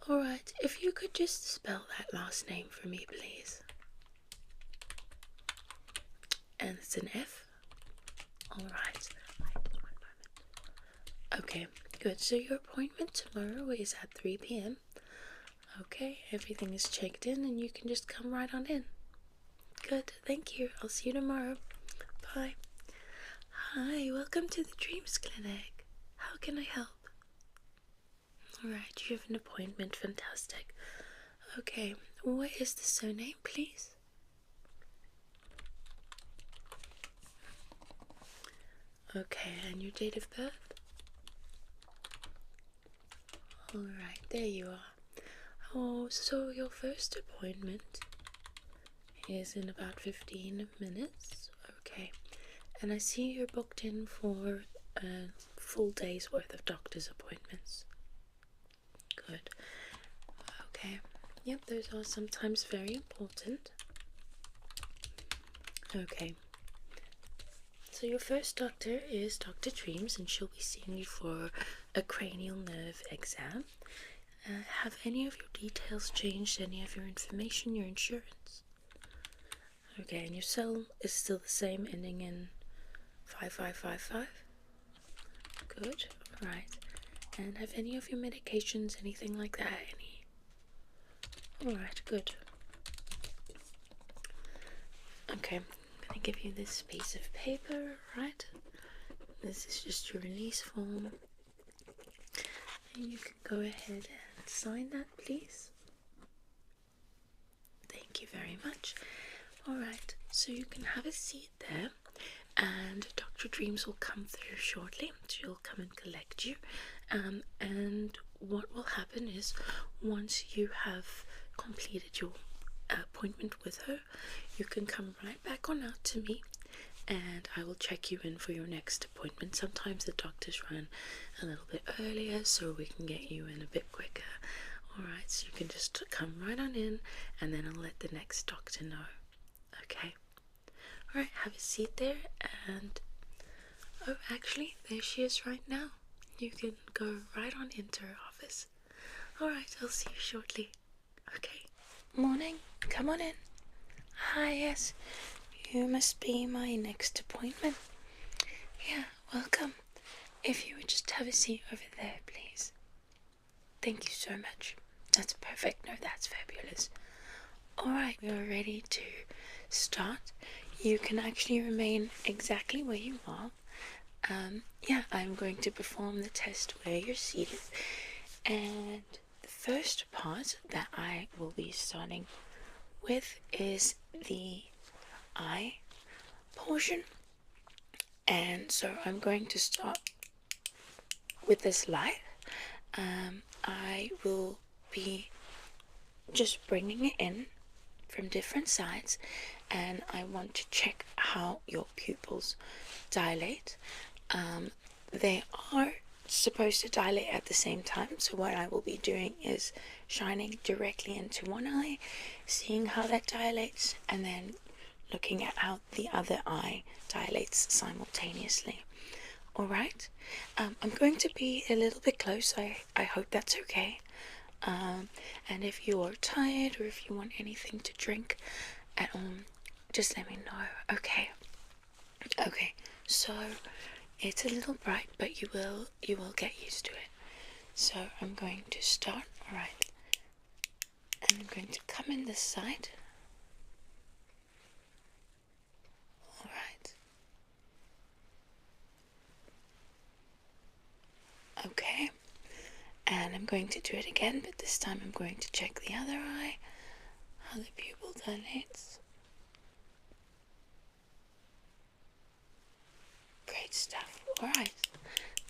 Alright, if you could just spell that last name for me, please. And it's an F? Alright. Okay, good. So your appointment tomorrow is at 3 p.m. Okay, everything is checked in and you can just come right on in. Good, thank you. I'll see you tomorrow. Bye. Hi, welcome to the Dreams Clinic. How can I help? Alright, you have an appointment. Fantastic. Okay, what is the surname, please? Okay, and your date of birth? Alright, there you are. Oh, so your first appointment is in about 15 minutes. Okay, and I see you're booked in for a full day's worth of doctor's appointments. Good. Okay. Yep, those are sometimes very important. Okay. So your first doctor is Dr. Dreams, and she'll be seeing you for a cranial nerve exam. Have any of your details changed? Any of your information, your insurance? Okay, and your cell is still the same, ending in 5555? Good. Alright. And have any of your medications, anything like that? Alright, good. Okay, I'm gonna give you this piece of paper, right? This is just your release form. And you can go ahead and sign that, please. Thank you very much. Alright, so you can have a seat there, and Dr. Dreams will come through shortly. She'll come and collect you. And what will happen is, once you have completed your appointment with her, you can come right back on out to me, and I will check you in for your next appointment. Sometimes the doctors run a little bit earlier, so we can get you in a bit quicker. Alright, so you can just come right on in, and then I'll let the next doctor know. Okay. Alright, have a seat there, and oh, actually, there she is right now. You can go right on into her office. Alright, I'll see you shortly. Okay. Morning. Come on in. Hi, yes. You must be my next appointment. Yeah, welcome. If you would just have a seat over there, please. Thank you so much. That's perfect. No, that's fabulous. Alright, we are ready to start. You can actually remain exactly where you are. Yeah, I'm going to perform the test where you're seated. And the first part that I will be starting with is the eye portion. And so I'm going to start with this light. I will be just bringing it in from different sides, and I want to check how your pupils dilate. They are supposed to dilate at the same time, so what I will be doing is shining directly into one eye, seeing how that dilates, and then looking at how the other eye dilates simultaneously. Alright, I'm going to be a little bit close. I hope that's okay. And if you're tired or if you want anything to drink at all, just let me know. Okay, so it's a little bright, but you will get used to it. So I'm going to start. Alright, and I'm going to come in this side. Alright. Okay, and I'm going to do it again, but this time I'm going to check the other eye, how the pupil dilates. Great stuff. Alright,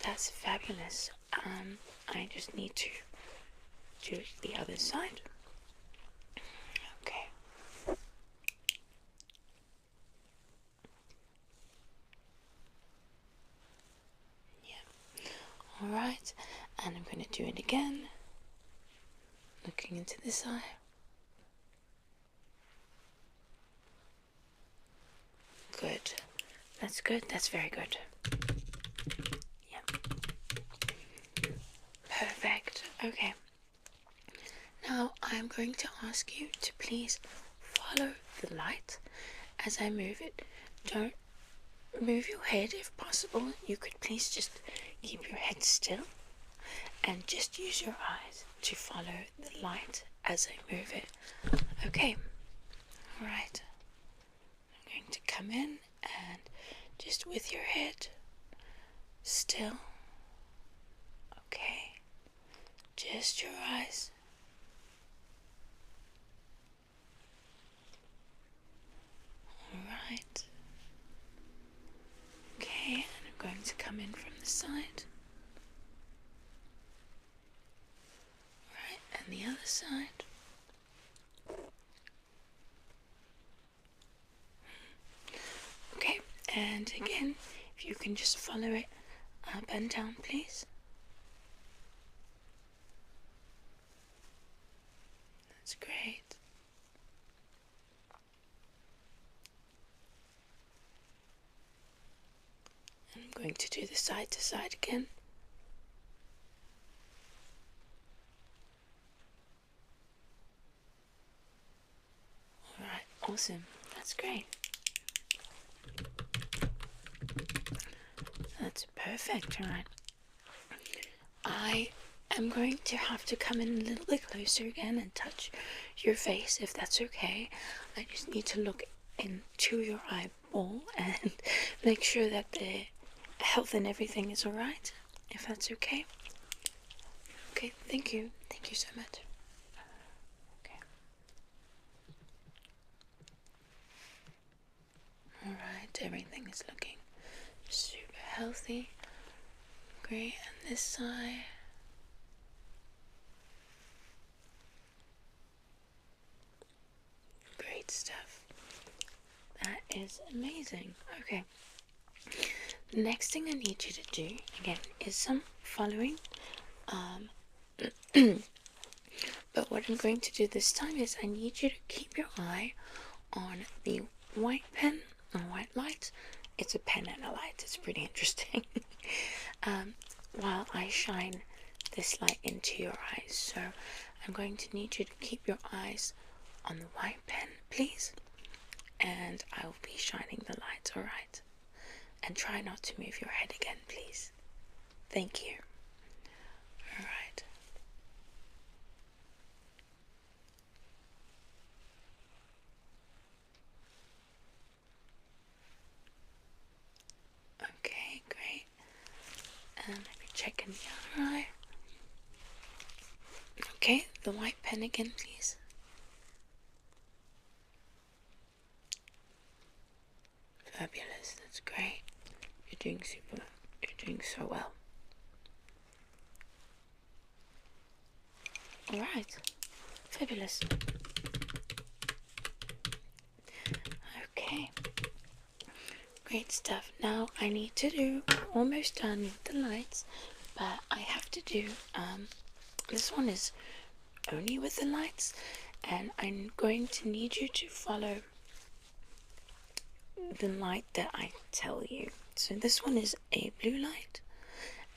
that's fabulous. I just need to do the other side. Okay. Yeah. Alright, and I'm going to do it again. Looking into this eye. Good. That's good. That's very good. Yeah. Perfect. Okay. Now I'm going to ask you to please follow the light as I move it. Don't move your head if possible. You could please just keep your head still and just use your eyes to follow the light as I move it. Okay, alright. I'm going to come in and just with your head still. Okay, just your eyes. Alright. Okay, and I'm going to come in from the side. Right, and the other side. Okay, and again, if you can just follow it up and down, please. That's great. And I'm going to do the side to side again. Alright, awesome. That's great. That's perfect, right? I am going to have to come in a little bit closer again and touch your face, if that's okay. I just need to look into your eyeball and make sure that the health and everything is alright, if that's okay. Okay, thank you. Thank you so much. Okay. Alright, everything is looking super healthy. Great, and this side. Great stuff. That is amazing. Okay. The next thing I need you to do, again, is some following. But what I'm going to do this time is I need you to keep your eye on the white pen, or white light. It's a pen and a light. It's pretty interesting. While I shine this light into your eyes. So I'm going to need you to keep your eyes on the white pen, please. And I will be shining the light, alright? And try not to move your head again, please. Thank you. Alright. Okay, great. And maybe checking the other eye. Okay, the white pen again, please. Fabulous, that's great. You're doing super. You're doing so well. Alright, fabulous. Okay, great stuff. Now I need to do, almost done with the lights, but I have to do, this one is only with the lights, and I'm going to need you to follow the light that I tell you. So this one is a blue light,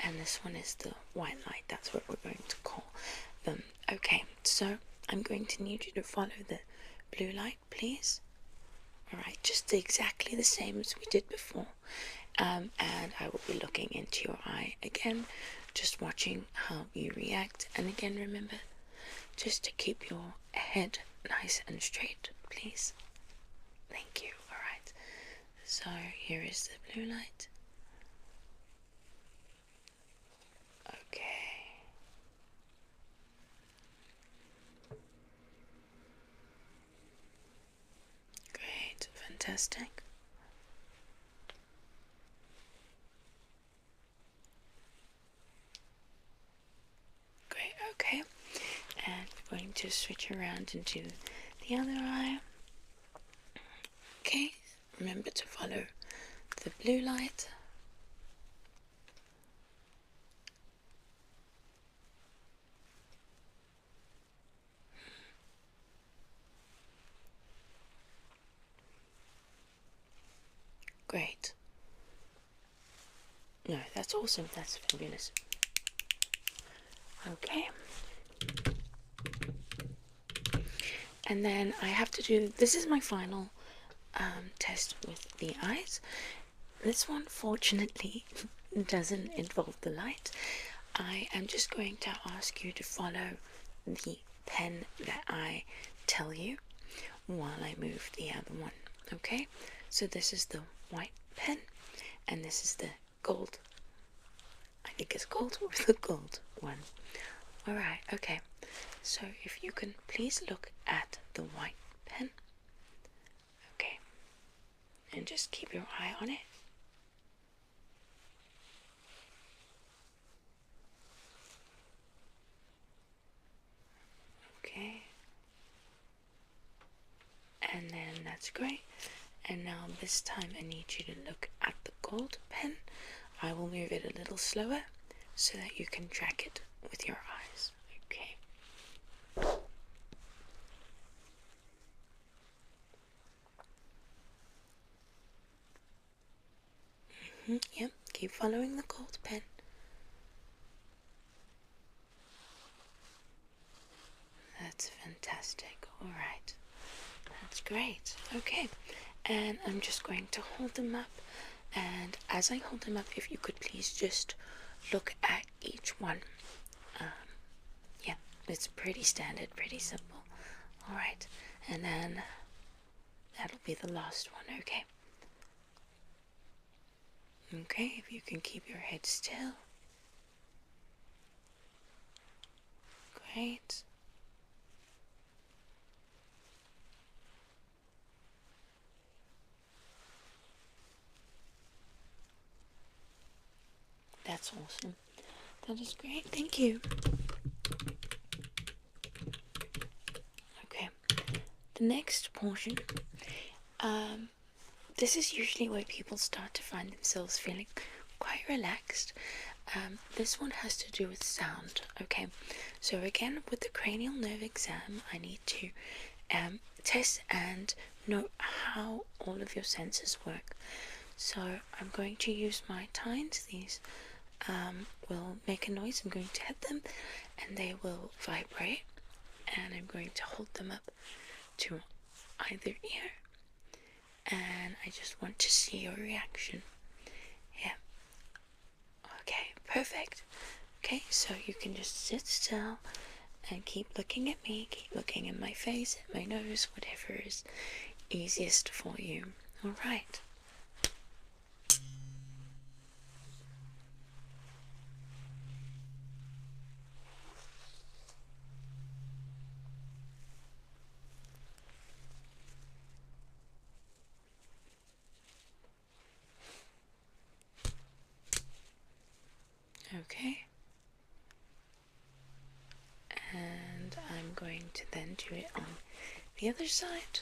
and this one is the white light. That's what we're going to call them. Okay, so I'm going to need you to follow the blue light, please. Alright, just exactly the same as we did before. And I will be looking into your eye again, just watching how you react. And again, remember, just to keep your head nice and straight, please. Thank you. Alright, so here is the blue light. Okay. Great, fantastic. Great, okay. And we're going to switch around into the other eye. Okay, remember to follow the blue light. Great. No, that's awesome. That's fabulous. Okay. And then I have to do, this is my final test with the eyes. This one fortunately doesn't involve the light. I am just going to ask you to follow the pen that I tell you while I move the other one. Okay, so this is the white pen and this is the gold. I think it's gold or the gold one. Alright, okay. So if you can please look at the white pen. Okay. And just keep your eye on it. Okay. And then that's great. And now this time I need you to look at the gold pen. I will move it a little slower so that you can track it with your eyes. Okay. Yep, keep following the gold pen. That's fantastic. Alright. That's great. Okay. And I'm just going to hold them up. And as I hold them up, if you could please just look at each one. Yeah, it's pretty standard, pretty simple. Alright. And then that'll be the last one, okay? Okay, if you can keep your head still. Great. That's awesome. That is great. Thank you. Okay. The next portion, this is usually where people start to find themselves feeling quite relaxed. This one has to do with sound. Okay. So again, with the cranial nerve exam, I need to test and note how all of your senses work. So I'm going to use my tines. These will make a noise. I'm going to hit them and they will vibrate, and I'm going to hold them up to either ear, and I just want to see your reaction. Yeah. Okay, perfect. Okay, so you can just sit still and keep looking at me, keep looking in my face, at my nose, whatever is easiest for you. Alright. Okay. And I'm going to then do it on the other side.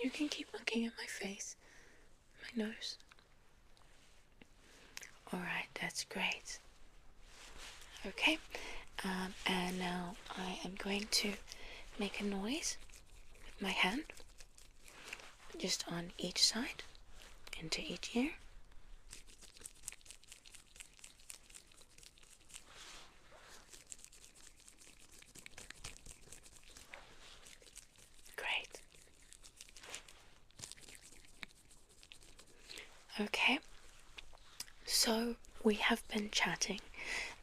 You can keep looking at my face, my nose. Alright, that's great. Okay, and now I am going to make a noise with my hand, just on each side, into each ear. Great. Okay, so we have been chatting,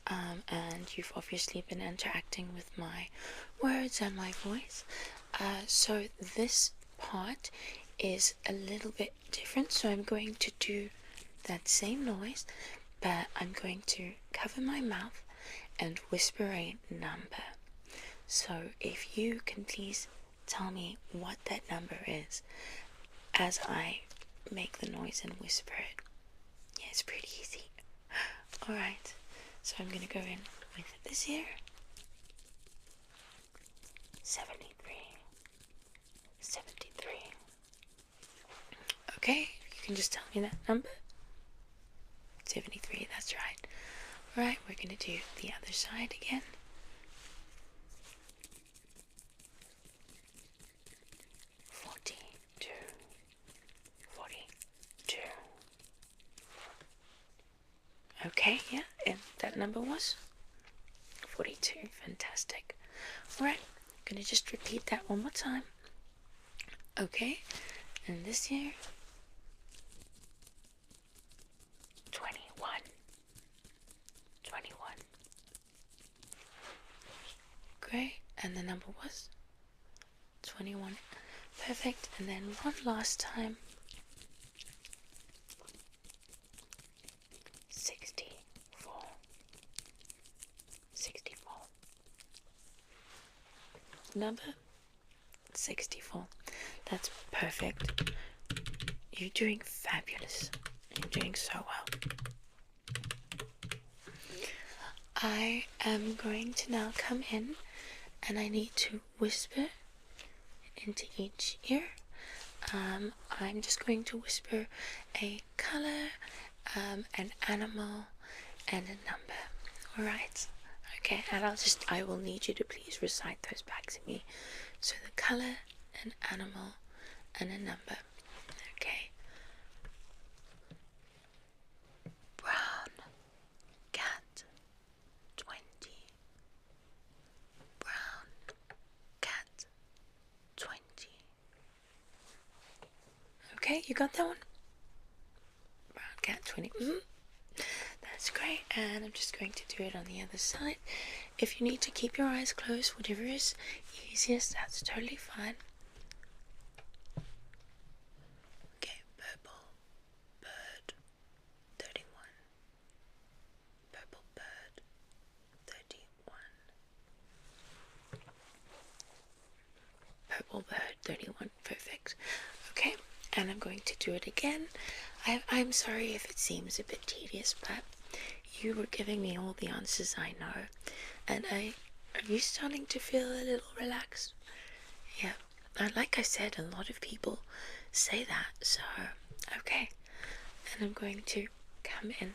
and you've obviously been interacting with my words and my voice. So this part is a little bit different, so I'm going to do that same noise, but I'm going to cover my mouth and whisper a number. So if you can please tell me what that number is as I make the noise and whisper it. Yeah, it's pretty easy. Alright, so I'm going to go in with this ear. 73. 73. Okay, you can just tell me that number. 73, that's right. Alright, we're going to do the other side again. 42. 42. Okay, yeah, and that number was 42. Fantastic. Alright, I'm going to just repeat that one more time. Okay, and this year, 21. 21. Great, and the number was 21. Perfect, and then one last time. 64. 64. Number 64. That's perfect. You're doing fabulous. You're doing so well. I am going to now come in and I need to whisper into each ear. I'm just going to whisper a color, an animal, and a number. Alright? Okay, and I will need you to please recite those back to me. So the color, an animal, and a number. Okay. Brown cat 20. Brown cat 20. Okay, you got that one? Brown cat 20. That's great, and I'm just going to do it on the other side. If you need to keep your eyes closed, whatever is easiest, that's totally fine. Okay, purple bird 31. Purple bird 31. Purple bird 31. Perfect. Okay, and I'm going to do it again. I'm sorry if it seems a bit tedious, but you were giving me all the answers I know, and are you starting to feel a little relaxed? Yeah, like I said, a lot of people say that, so okay. And I'm going to come in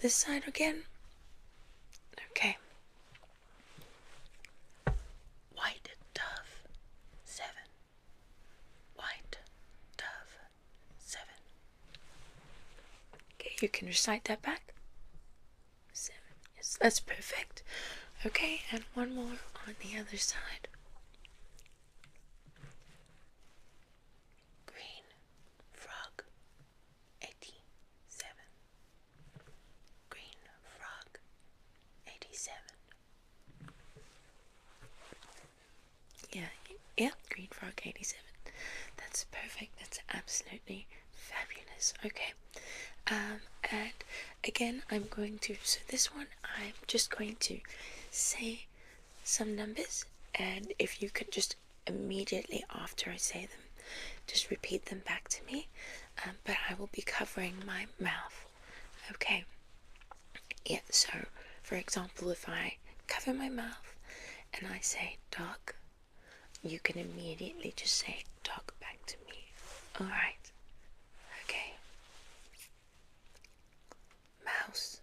this side again. Okay. White dove 7. White dove 7. Okay, you can recite that back. 7. Yes, that's perfect. Okay, and one more on the other side. Green frog 87. Green frog 87. Yeah, green frog 87. That's perfect. That's absolutely fabulous. Okay. And again, I'm going to, so this one, I'm just going to say some numbers, and if you could just immediately after I say them, just repeat them back to me, but I will be covering my mouth. Okay. Yeah, so for example, if I cover my mouth and I say dog, you can immediately just say dog back to me. Alright. Okay. Mouse,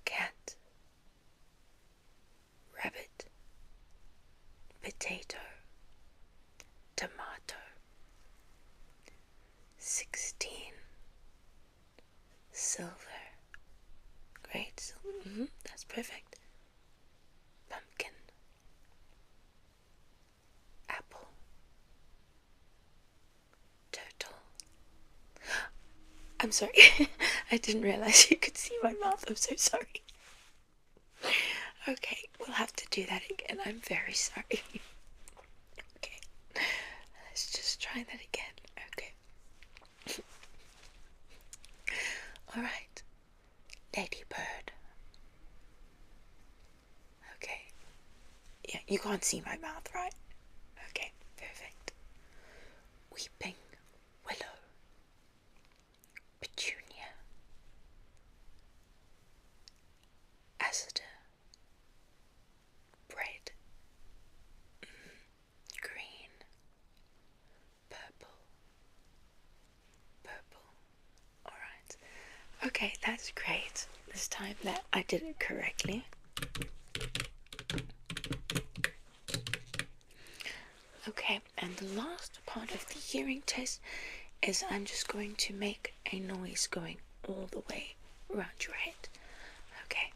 cat, rabbit, potato, tomato, 16, silver. Great. That's perfect. Pumpkin, apple, turtle. I'm sorry. I didn't realize you could see my mouth. I'm so sorry. Okay, we'll have to do that again. I'm very sorry. Okay, let's just try that again. Okay. Alright. Ladybird. Okay. Yeah, you can't see my mouth, right? Okay, perfect. Weeping willow. Petunia. Aster. Bread. Green. Purple. Purple. Alright. Okay, that's great. This time that I did it correctly. Okay, and the last part of the hearing test is I'm just going to make a noise going all the way around your head. Okay.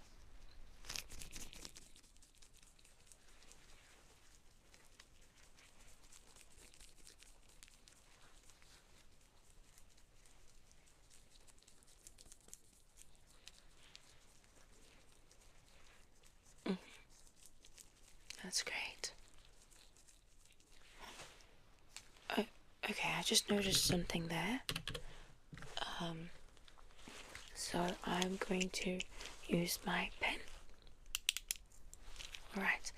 that's great. Oh, okay, I just noticed something there. So I'm going to use my pen. Alright,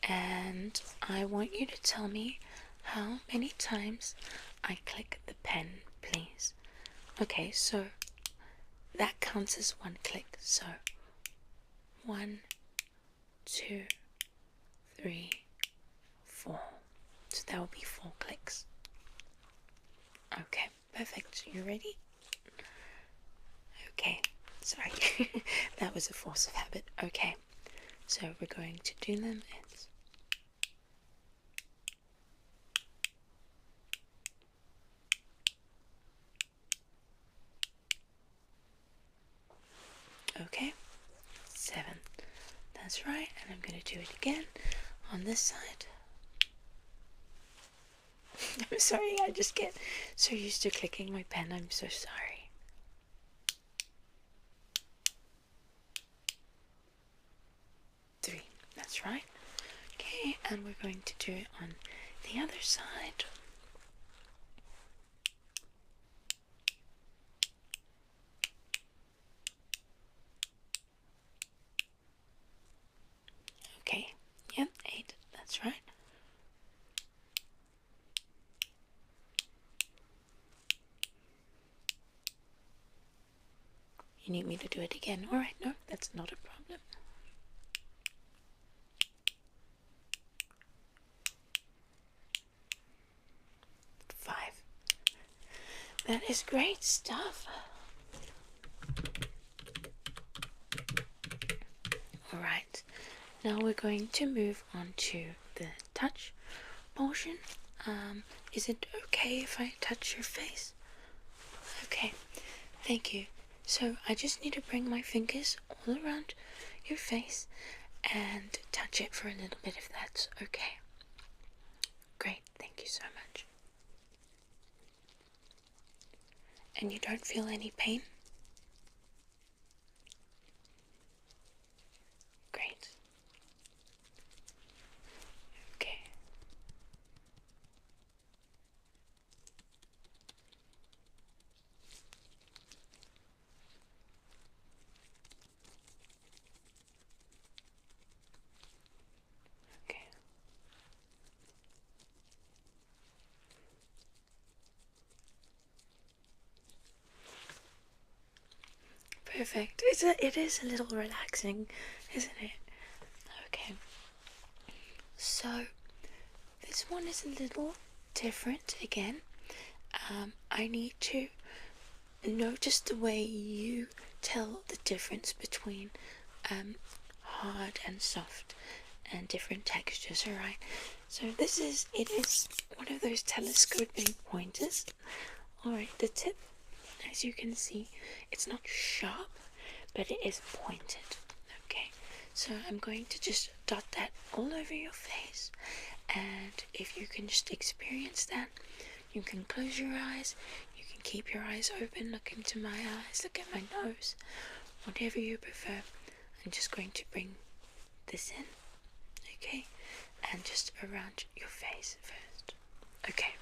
and I want you to tell me how many times I click the pen, please. Okay, so that counts as one click. So 1, 2, 3, 4. So that will be 4 clicks. Okay, perfect. You ready? Okay, sorry. That was a force of habit. Okay, so we're going to do them. Okay, 7. That's right, and I'm going to do it again on this side. I'm sorry, I just get so used to clicking my pen. I'm so sorry. 3. That's right. Okay, and we're going to do it on the other side. Okay, yep, 8. That's right. You need me to do it again? Alright, no, that's not a problem. 5. That is great stuff. Alright, now we're going to move on to the touch portion. Is it okay if I touch your face? Okay, thank you. So I just need to bring my fingers all around your face and touch it for a little bit, if that's okay. Great, thank you so much. And you don't feel any pain? Great. Okay. Okay. Perfect. It is a little relaxing, isn't it? Okay. So, this one is a little different again. I need to notice the way you tell the difference between hard and soft and different textures, alright? So it is one of those telescoping pointers. Alright, the tip, as you can see, it's not sharp, but it is pointed. Okay, so I'm going to just dot that all over your face, and if you can just experience that, you can close your eyes, you can keep your eyes open, look into my eyes, look at my nose, whatever you prefer. I'm just going to bring this in, okay, and just around your face first. Okay.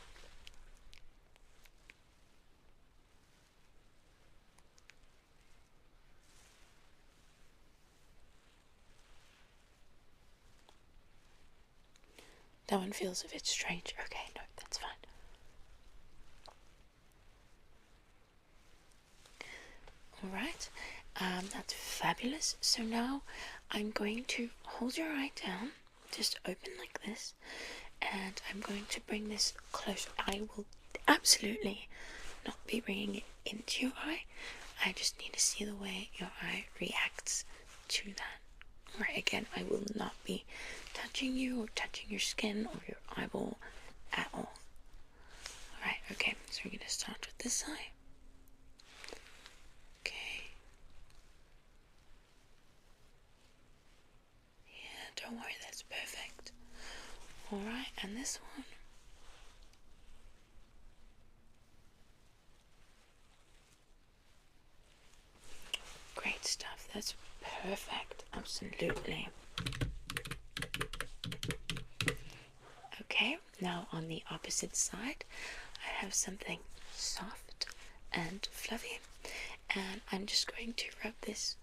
That one feels a bit strange. Okay, no, that's fine. Alright, that's fabulous. So now I'm going to hold your eye down, just open like this, and I'm going to bring this close. I will absolutely not be bringing it into your eye. I just need to see the way your eye reacts to that. Right, again, I will not be touching you or touching your skin or your eyeball at all. Alright, okay, so we're going to start with this eye. Okay. Yeah, don't worry, that's perfect. Alright, and this one. Great stuff, that's perfect, absolutely. Now on the opposite side, I have something soft and fluffy, and I'm just going to rub this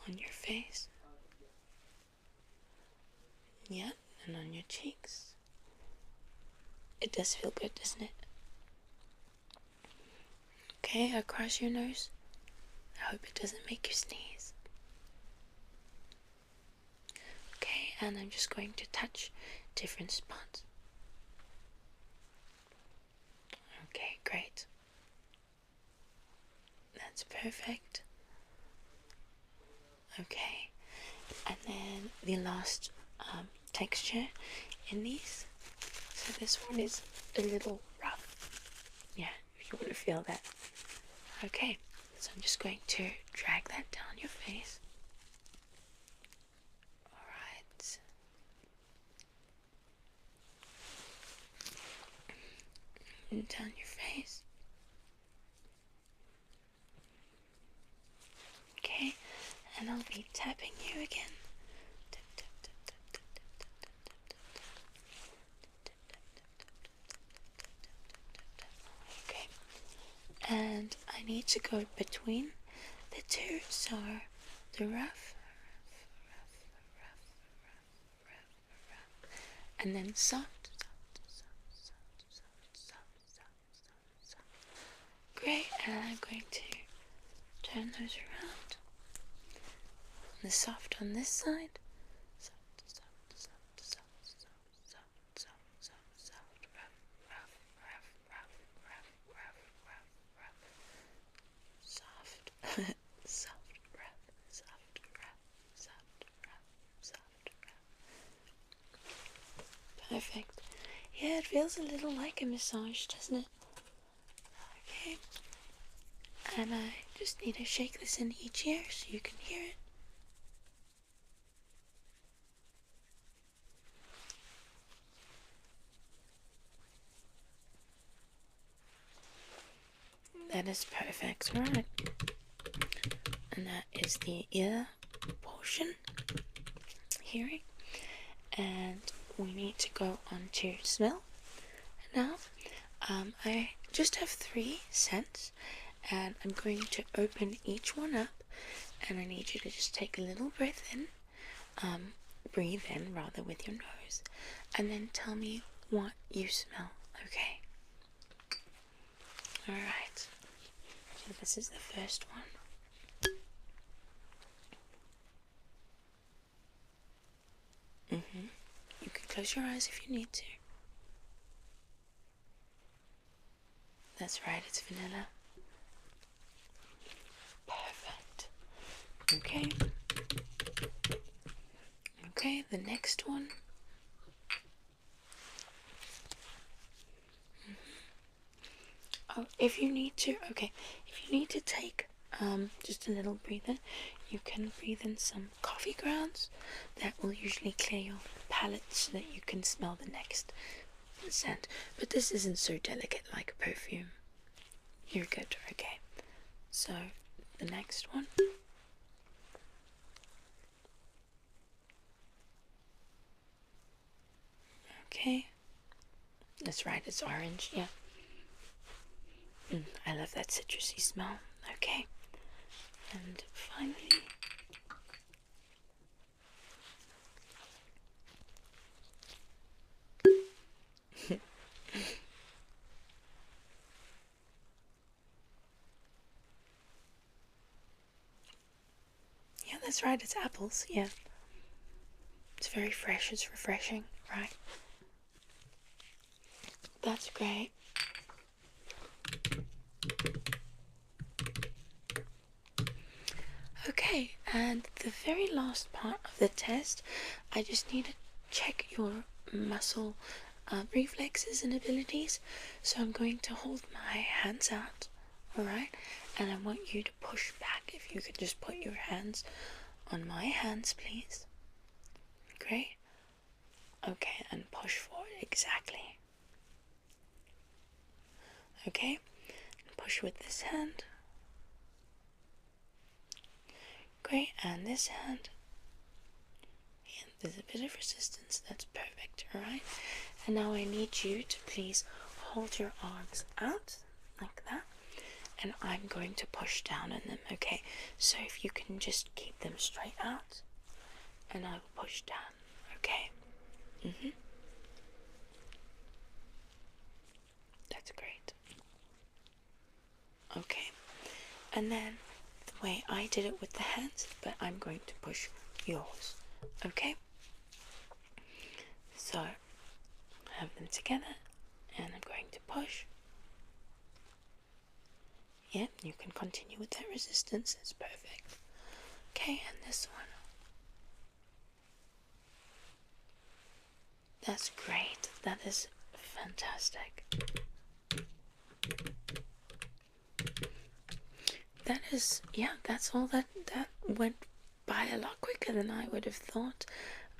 on your face. Yeah, and on your cheeks. It does feel good, doesn't it? Okay, across your nose. I hope it doesn't make you sneeze. Okay, and I'm just going to touch different spots. Okay, great. That's perfect. Okay, and then the last texture in these. So this one is a little rough. Yeah, if you want to feel that. Okay, so I'm just going to drag that down your face. Alright. And down your face. Okay, and I'll be tapping you again. Okay, and I need to go between the two, so the rough, and then soft. Great, and I'm going to turn those around. The soft on this side. Soft, Perfect. Yeah, it feels a little like a massage, doesn't it? Okay. And I just need to shake this in each ear so you can hear it. That is perfect, right? And that is the ear portion, hearing. And we need to go on to smell. Now, I just have 3 scents, and I'm going to open each one up, and I need you to just take a little breath in, breathe in rather with your nose, and then tell me what you smell, okay? Alright, so this is the first one. You can close your eyes if you need to. That's right, it's vanilla. Perfect. Okay. Okay, the next one. Oh, if you need to take just a little breather, you can breathe in some coffee grounds. That will usually clear your palate so that you can smell the next scent. But this isn't so delicate like a perfume. You're good, okay? So, the next one. Okay. That's right, it's orange, yeah. I love that citrusy smell. Okay. And finally, yeah, that's right, it's apples, yeah. It's very fresh, it's refreshing, right? That's great. Okay, and the very last part of the test, I just need to check your muscle reflexes and abilities. So I'm going to hold my hands out, alright? And I want you to push back. If you could just put your hands on my hands, please. Great. Okay, and push forward, exactly. Okay, push with this hand. Great, and this hand. And there's a bit of resistance, that's perfect, alright? And now I need you to please hold your arms out like that. And I'm going to push down on them, okay? So if you can just keep them straight out, and I will push down, okay? That's great. Okay. And then the way I did it with the hands, but I'm going to push yours, okay? So have them together, and I'm going to push. Yeah, you can continue with that resistance. It's perfect. Okay, and this one. That's great. That is fantastic. That is, yeah, that's all. That went by a lot quicker than I would have thought.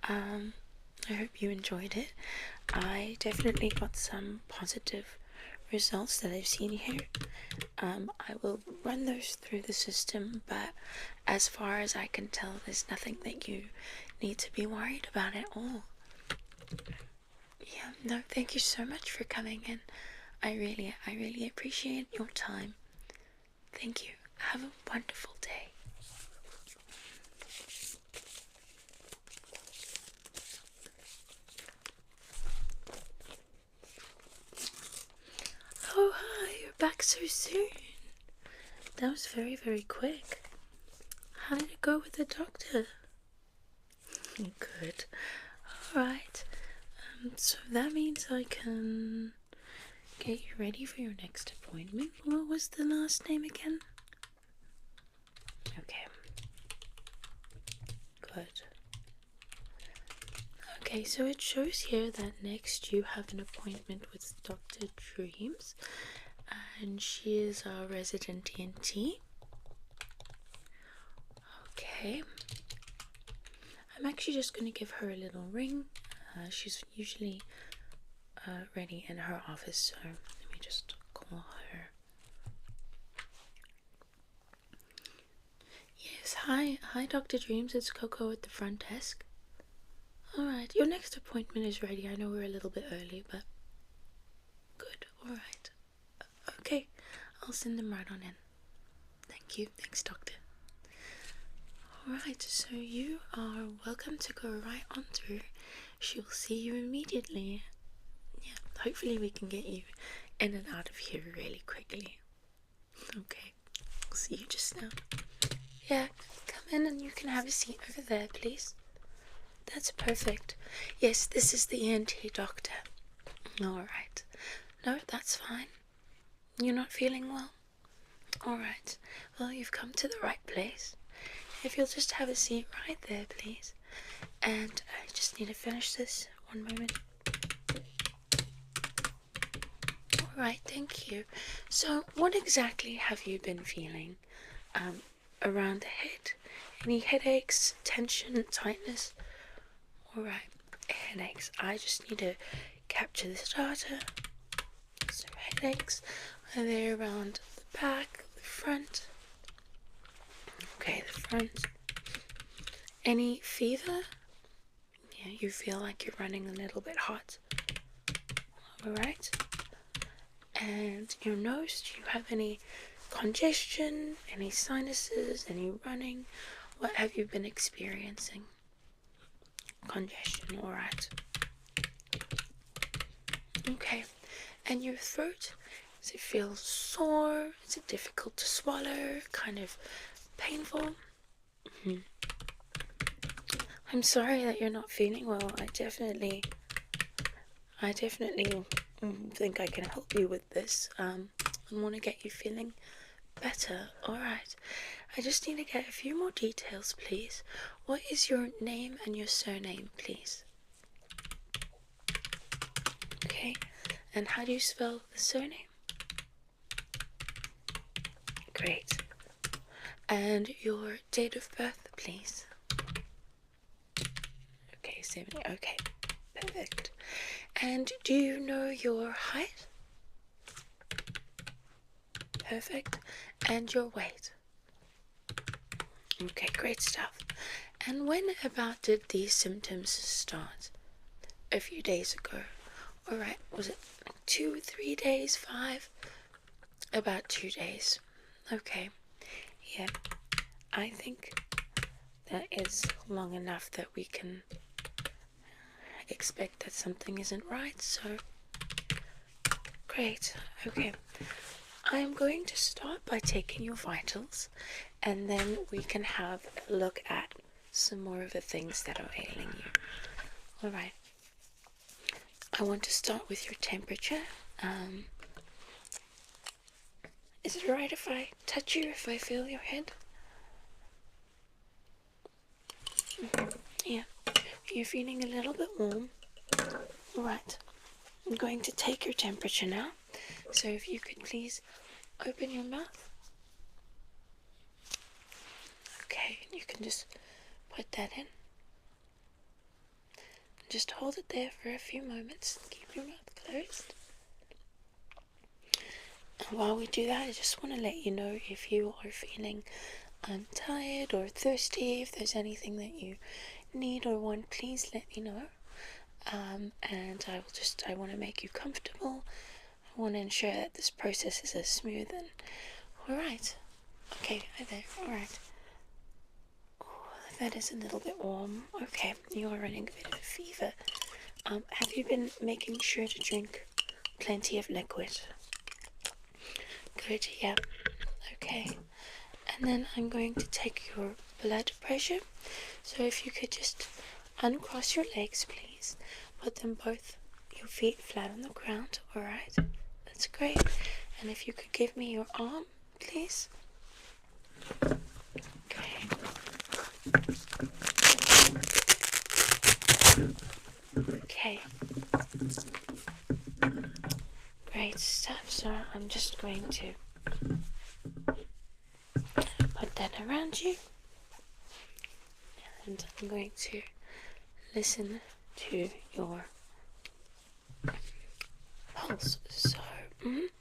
I hope you enjoyed it. I definitely got some positive results that I've seen here. I will run those through the system, but as far as I can tell, there's nothing that you need to be worried about at all. Yeah, no, thank you so much for coming in. I really appreciate your time. Thank you. Have a wonderful day. Oh, hi, you're back so soon. That was very, very quick. How did it go with the doctor? Good. Alright. So that means I can get you ready for your next appointment. What was the last name again? Okay. Good. Okay, so it shows here that next you have an appointment with Dr. Dreams, and she is our resident ENT. Okay. I'm actually just going to give her a little ring. She's usually ready in her office, so let me just call her. Yes, hi Dr. Dreams, it's Coco at the front desk. Alright, your next appointment is ready. I know we're a little bit early, but good, alright. Okay, I'll send them right on in. Thank you, thanks doctor. Alright, so you are welcome to go right on through. She'll see you immediately. Yeah, hopefully we can get you in and out of here really quickly. Okay, I'll see you just now. Yeah, come in and you can have a seat over there, please. That's perfect. Yes, this is the ENT doctor. Alright. No, that's fine. You're not feeling well? Alright. Well, you've come to the right place. If you'll just have a seat right there, please. And I just need to finish this. One moment. Alright, thank you. So, what exactly have you been feeling? Around the head? Any headaches, tension, tightness? Alright, headaches. I just need to capture this data. So headaches. Are they around the back, the front? Okay, the front. Any fever? Yeah, you feel like you're running a little bit hot. Alright. And your nose, do you have any congestion, any sinuses, any running? What have you been experiencing? Congestion, alright. Okay, and your throat, does it feel sore? Is it difficult to swallow? Kind of painful? I'm sorry that you're not feeling well. I definitely think I can help you with this. I want to get you feeling better. Alright, I just need to get a few more details, please. What is your name and your surname, please? Okay, and how do you spell the surname? Great. And your date of birth, please? Okay, 70. Okay, perfect. And do you know your height? Perfect. And your weight? Okay, great stuff. And when about did these symptoms start? A few days ago? Alright, was it 2, 3 days, 5? About 2 days. Okay. Yeah. I think that is long enough that we can expect that something isn't right, so great. Okay. I'm going to start by taking your vitals, and then we can have a look at some more of the things that are ailing you. Alright. I want to start with your temperature. Is it alright if I touch you, if I feel your head? Yeah. You're feeling a little bit warm. Alright. I'm going to take your temperature now. So if you could please open your mouth. Okay, you can just put that in. Just hold it there for a few moments. Keep your mouth closed. And while we do that, I just want to let you know if you are feeling tired or thirsty, if there's anything that you need or want, please let me know. And I want to make you comfortable. I want to ensure that this process is as smooth and alright. Okay, hi there. Alright. That is a little bit warm. Okay, you are running a bit of a fever. Have you been making sure to drink plenty of liquid? Good, yeah. Okay. And then I'm going to take your blood pressure. So if you could just uncross your legs, please. Put them both, your feet flat on the ground. Alright. That's great. And if you could give me your arm, please. Okay. Okay. Great stuff. So I'm just going to put that around you. And I'm going to listen to your pulse. So, Alright.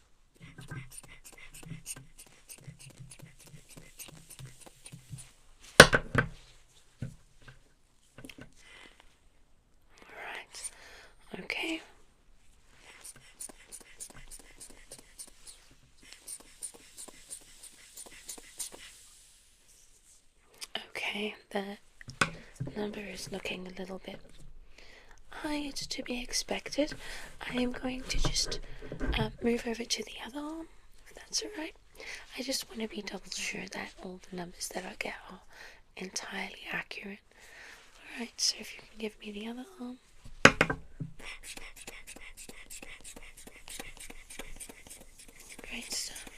Okay. Okay, the number is looking a little bit high. It's to be expected. I am going to just move over to the other arm, if that's alright. I just want to be double sure that all the numbers that I get are entirely accurate. Alright, so if you can give me the other arm. Great stuff.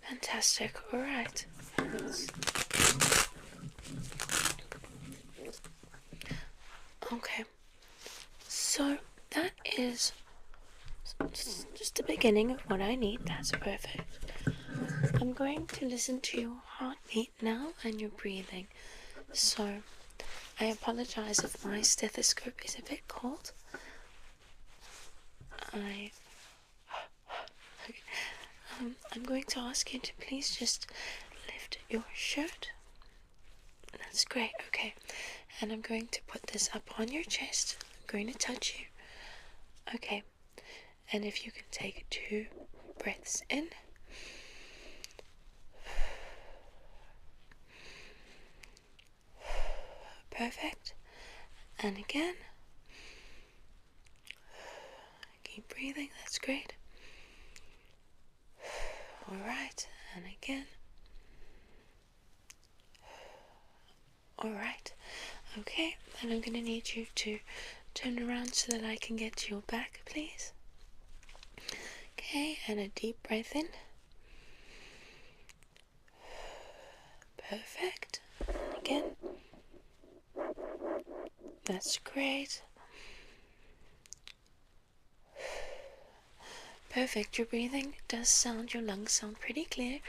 Fantastic. Alright. Okay. So that is just the beginning of what I need. That's perfect. I'm going to listen to your heartbeat now and your breathing. So I apologize if my stethoscope is a bit cold. I'm going to ask you to please just lift your shirt. That's great. Okay. And I'm going to put this up on your chest. I'm going to touch you. Okay. And if you can take 2 breaths in. Perfect. And again. Keep breathing. That's great. Alright. And again. Alright. Okay. Then I'm going to need you to turn around so that I can get to your back, please. Okay. And a deep breath in. Perfect. And again. That's great. Perfect. Your breathing does sound, your lungs sound pretty clear.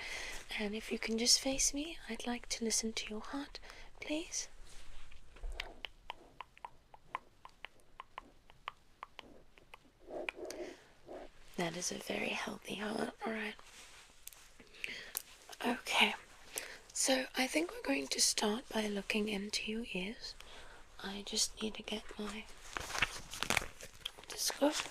And if you can just face me, I'd like to listen to your heart, please. That is a very healthy heart. Alright. Okay. So I think we're going to start by looking into your ears. I just need to get my otoscope.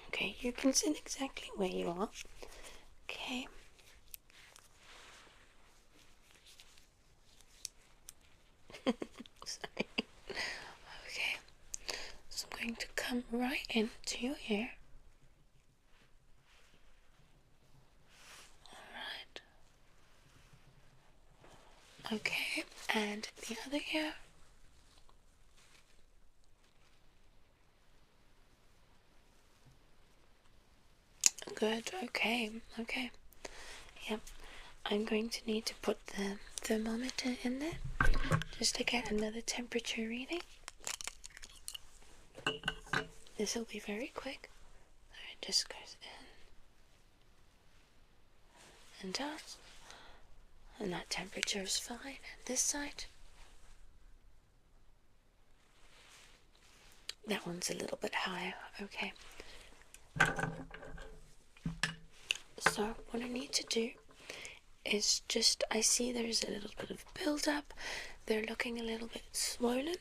Okay, you can sit exactly where you are. Okay. Sorry. Okay. So I'm going to come right into your ear. Alright. Okay, and the other ear. Good, okay. Yep. I'm going to need to put the thermometer in there just to get another temperature reading. This will be very quick. So it just goes in and out. And that temperature is fine. And this side, that one's a little bit higher. Okay. So what I need to do is just, I see there's a little bit of build up. They're looking a little bit swollen.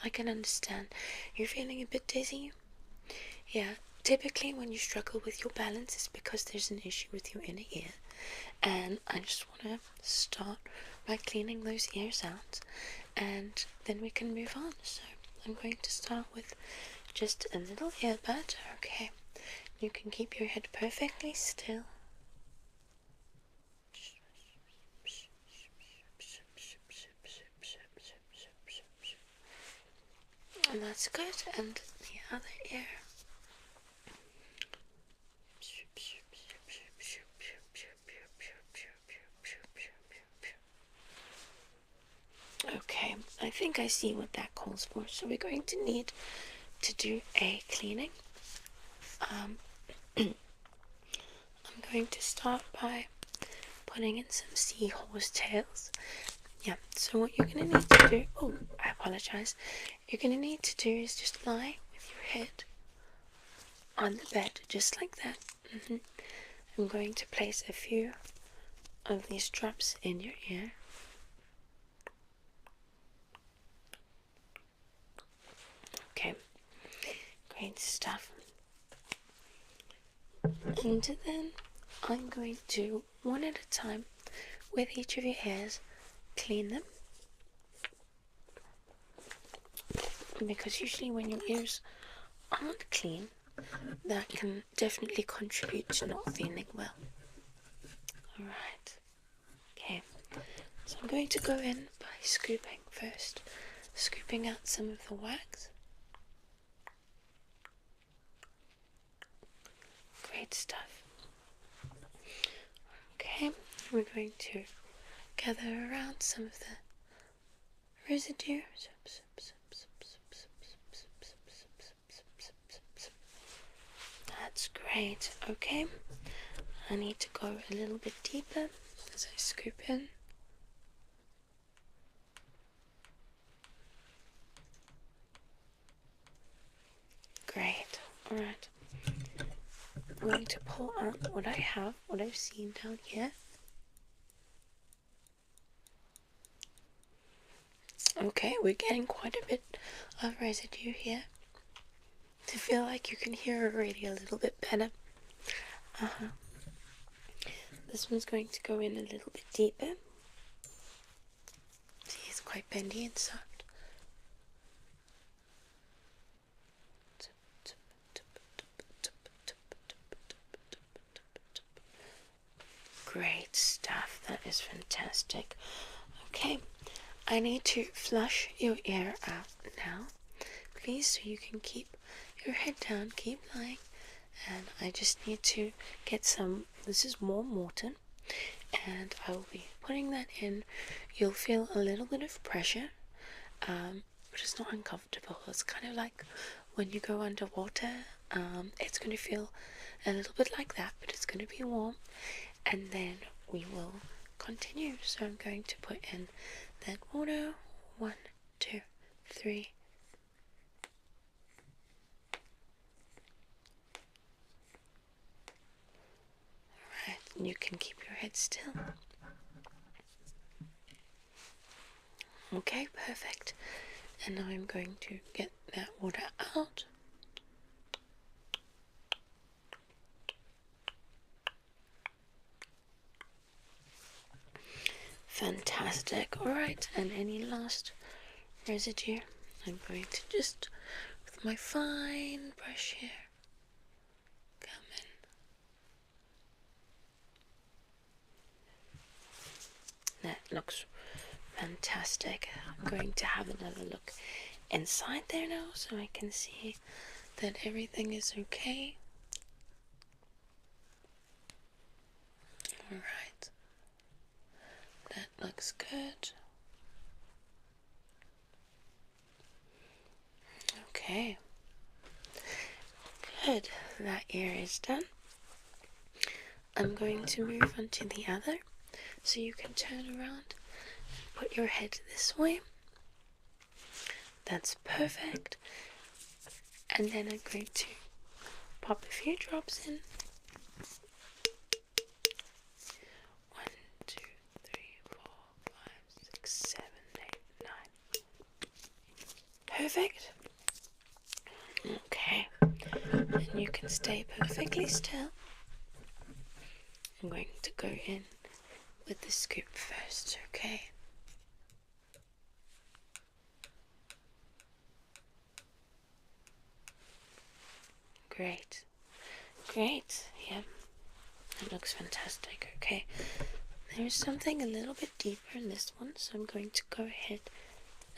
I can understand. You're feeling a bit dizzy? Yeah, typically when you struggle with your balance, it's because there's an issue with your inner ear. And I just want to start by cleaning those ears out, and then we can move on. So I'm going to start with just a little earbud. Okay, you can keep your head perfectly still. And that's good. And the other ear. Okay, I think I see what that calls for. So we're going to need to do a cleaning. I'm going to start by putting in some seahorse tails. Yeah, so what you're going to need to do, oh, I apologize. You're going to need to do is just lie with your head on the bed, just like that. I'm going to place a few of these drops in your ear. Okay, great stuff. And then I'm going to, one at a time, with each of your ears, clean them. Because usually when your ears aren't clean, that can definitely contribute to not feeling well. Alright. Okay. So I'm going to go in by scooping first. Scooping out some of the wax. Great stuff. Okay. We're going to gather around some of the residue. That's great. Okay. I need to go a little bit deeper as I scoop in. Great. Alright. I'm going to pull out what I have, what I've seen down here. Okay, we're getting quite a bit of residue here. I feel like you can hear already a little bit better. This one's going to go in a little bit deeper. See, it's quite bendy and soft. Great stuff. That is fantastic. Okay, I need to flush your ear out now, please, so you can keep your head down, keep lying. And I just need to get some, this is warm water, and I will be putting that in. You'll feel a little bit of pressure, but it's not uncomfortable. It's kind of like when you go underwater. It's going to feel a little bit like that, but it's going to be warm, and then we will continue. So I'm going to put in that water. 1, 2, 3. Alright, and you can keep your head still. Okay, perfect. And now I'm going to get that water out. Fantastic. Alright, and any last residue? I'm going to just, with my fine brush here, come in. That looks fantastic. I'm going to have another look inside there now so I can see that everything is okay. Alright. That looks good. Okay. Good. That ear is done. I'm going to move on to the other. So you can turn around and put your head this way. That's perfect. And then I'm going to pop a few drops in. 1, 2, 3, 4, 5, 6, 7, 8, 9. Perfect. Okay. And you can stay perfectly still. I'm going to go in with the scoop first, okay? Great. Great. Yeah. That looks fantastic. Okay. There's something a little bit deeper in this one, so I'm going to go ahead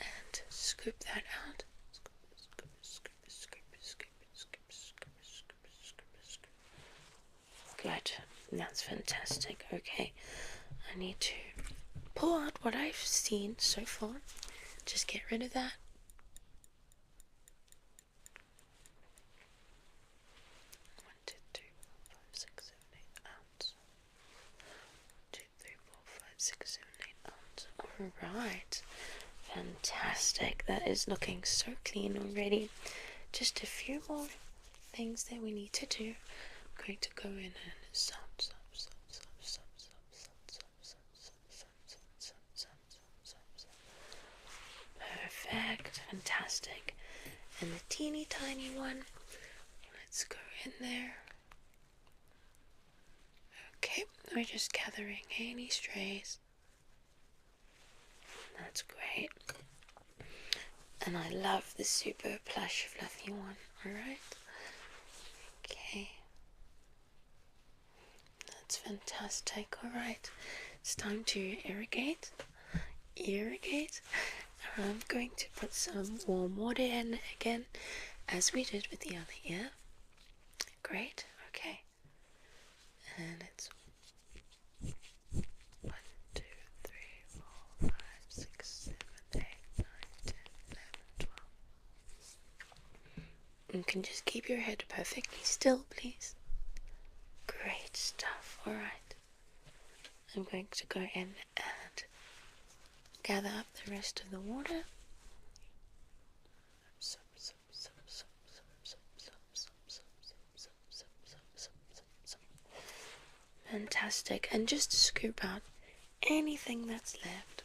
and scoop that out. Good. That's fantastic. Okay. I need to pull out what I've seen so far. Just get rid of that. 1, 2, 3, 4, 5, 6, 7, 8 ounce. 2, 3, 4, 5, 6, 7, 8 ounce. Alright. Fantastic. That is looking so clean already. Just a few more things that we need to do. I'm going to go in and perfect, fantastic. And the teeny tiny one, let's go in there. Okay, we're just gathering any strays. That's great. And I love the super plush fluffy one, alright? Okay. That's fantastic. Alright, it's time to irrigate. I'm going to put some warm water in again, as we did with the other ear. Great, okay. And it's 1, 2, 3, 4, 5, 6, 7, 8, 9, 10, 11, 12. You can just keep your head perfectly still, please. Great stuff. Alright. I'm going to go in and gather up the rest of the water. Fantastic. And just scoop out anything that's left.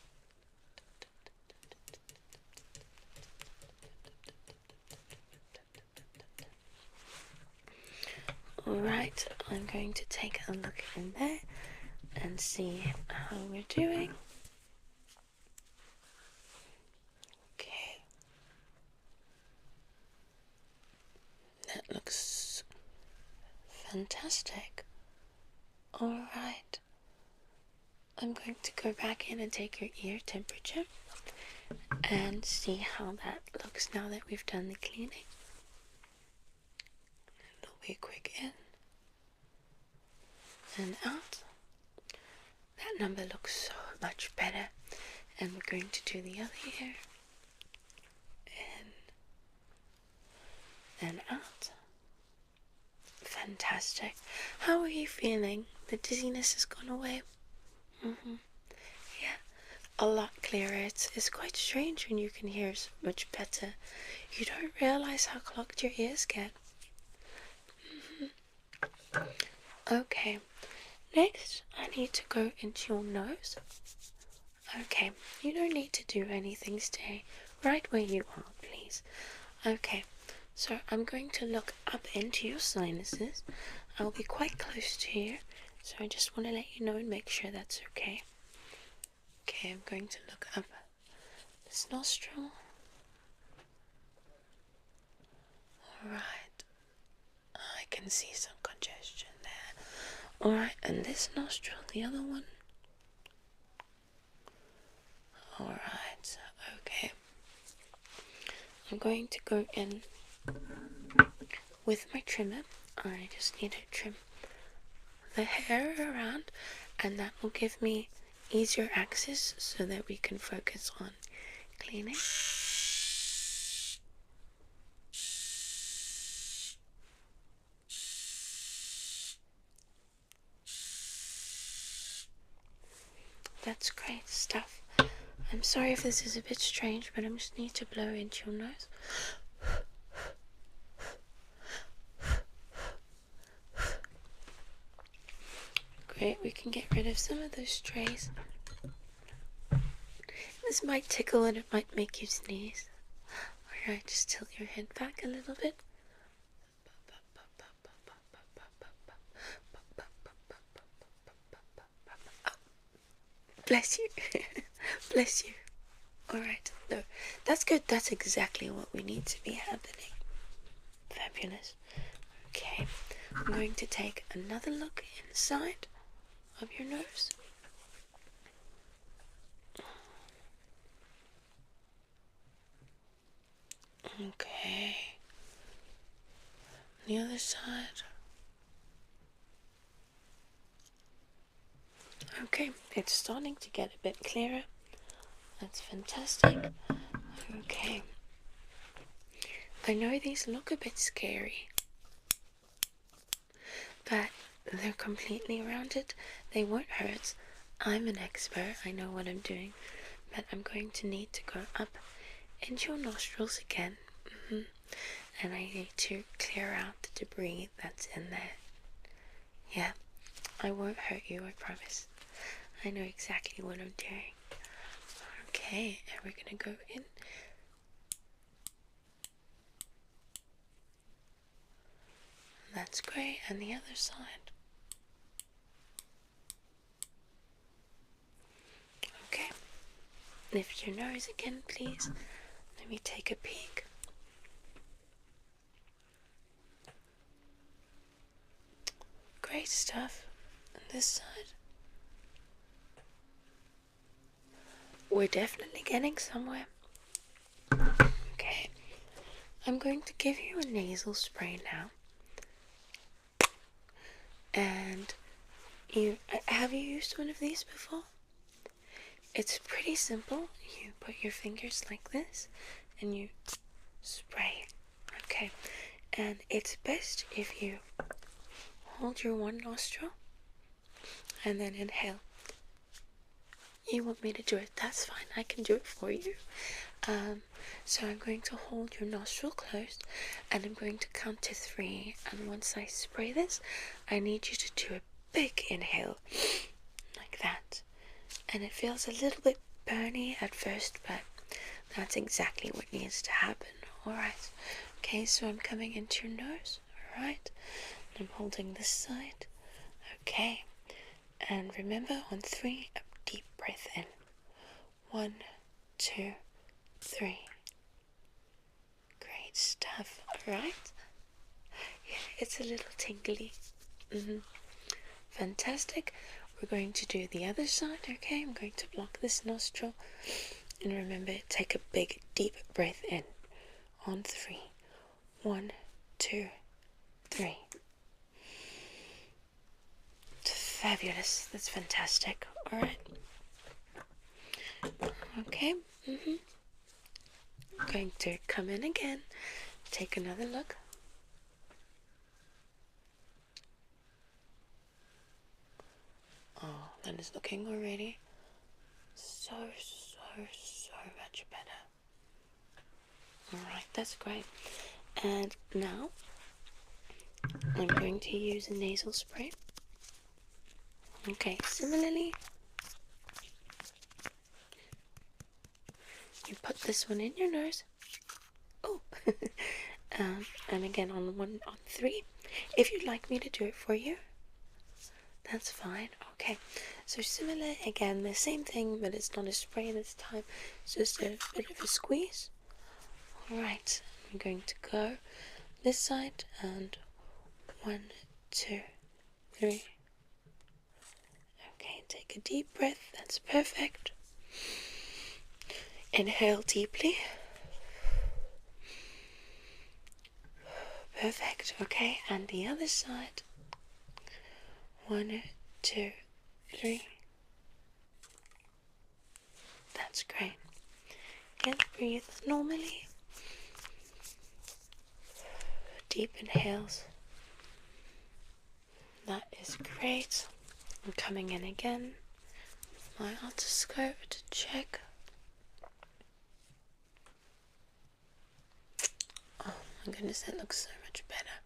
Alright, I'm going to take a look in there and see how we're doing. Okay. That looks fantastic. Alright. I'm going to go back in and take your ear temperature and see how that looks now that we've done the cleaning. It'll be a quick in and out. That number looks so much better. And we're going to do the other ear. In and out. Fantastic. How are you feeling? The dizziness has gone away? Yeah, a lot clearer. It's quite strange when you can hear so much better. You don't realize how clogged your ears get. Okay, next I need to go into your nose. Okay, you don't need to do anything. Stay right where you are, please. Okay, so I'm going to look up into your sinuses. I'll be quite close to you, so I just want to let you know and make sure that's okay. Okay, I'm going to look up this nostril. Alright, I can see some congestion there. Alright, and this nostril, the other one. Alright, okay. I'm going to go in with my trimmer. I just need to trim the hair around, and that will give me easier access so that we can focus on cleaning. That's great stuff. I'm sorry if this is a bit strange, but I just need to blow into your nose. Great, we can get rid of some of those strays. This might tickle and it might make you sneeze. Alright, just tilt your head back a little bit. Oh, bless you. Bless you. Alright, no, that's good. That's exactly what we need to be happening. Fabulous. Okay, I'm going to take another look inside of your nose. Okay. The other side. Okay, it's starting to get a bit clearer. That's fantastic. Okay. I know these look a bit scary, but they're completely rounded. They won't hurt. I'm an expert. I know what I'm doing. But I'm going to need to go up into your nostrils again. And I need to clear out the debris that's in there. Yeah, I won't hurt you, I promise. I know exactly what I'm doing. Okay, and we're going to go in. That's great, and the other side. Okay, lift your nose again, please. Let me take a peek. Great stuff. And this side. We're definitely getting somewhere. Okay, I'm going to give you a nasal spray now. And have you used one of these before? It's pretty simple. You put your fingers like this and you spray. Okay, and it's best if you hold your one nostril and then inhale. You want me to do it? That's fine. I can do it for you. So I'm going to hold your nostril closed and I'm going to count to 3. And once I spray this, I need you to do a big inhale like that. And it feels a little bit burny at first, but that's exactly what needs to happen. Alright. Okay, so I'm coming into your nose. Alright. I'm holding this side. Okay. And remember, on 3, a deep breath in. 1, 2, 3. Great stuff. Alright. Yeah, it's a little tingly. Fantastic. We're going to do the other side. Okay, I'm going to block this nostril. And remember, take a big, deep breath in. On 3. 1, 2, 3. Fabulous. That's fantastic. Alright. Okay. I'm going to come in again. Take another look. Oh, that is looking already so much better. Alright, that's great. And now I'm going to use a nasal spray. Okay, similarly, you put this one in your nose. Oh, and again on 3. If you'd like me to do it for you, that's fine. Okay, so similar again, the same thing, but it's not a spray this time. It's just a bit of a squeeze. Alright, I'm going to go this side, and 1, 2, 3. Okay, take a deep breath. That's perfect. Inhale deeply. Perfect. Okay, and the other side. 1, 2, 3. That's great. Again, breathe normally. Deep inhales. That is great. I'm coming in again. My otoscope to check. Oh my goodness, that looks so much better.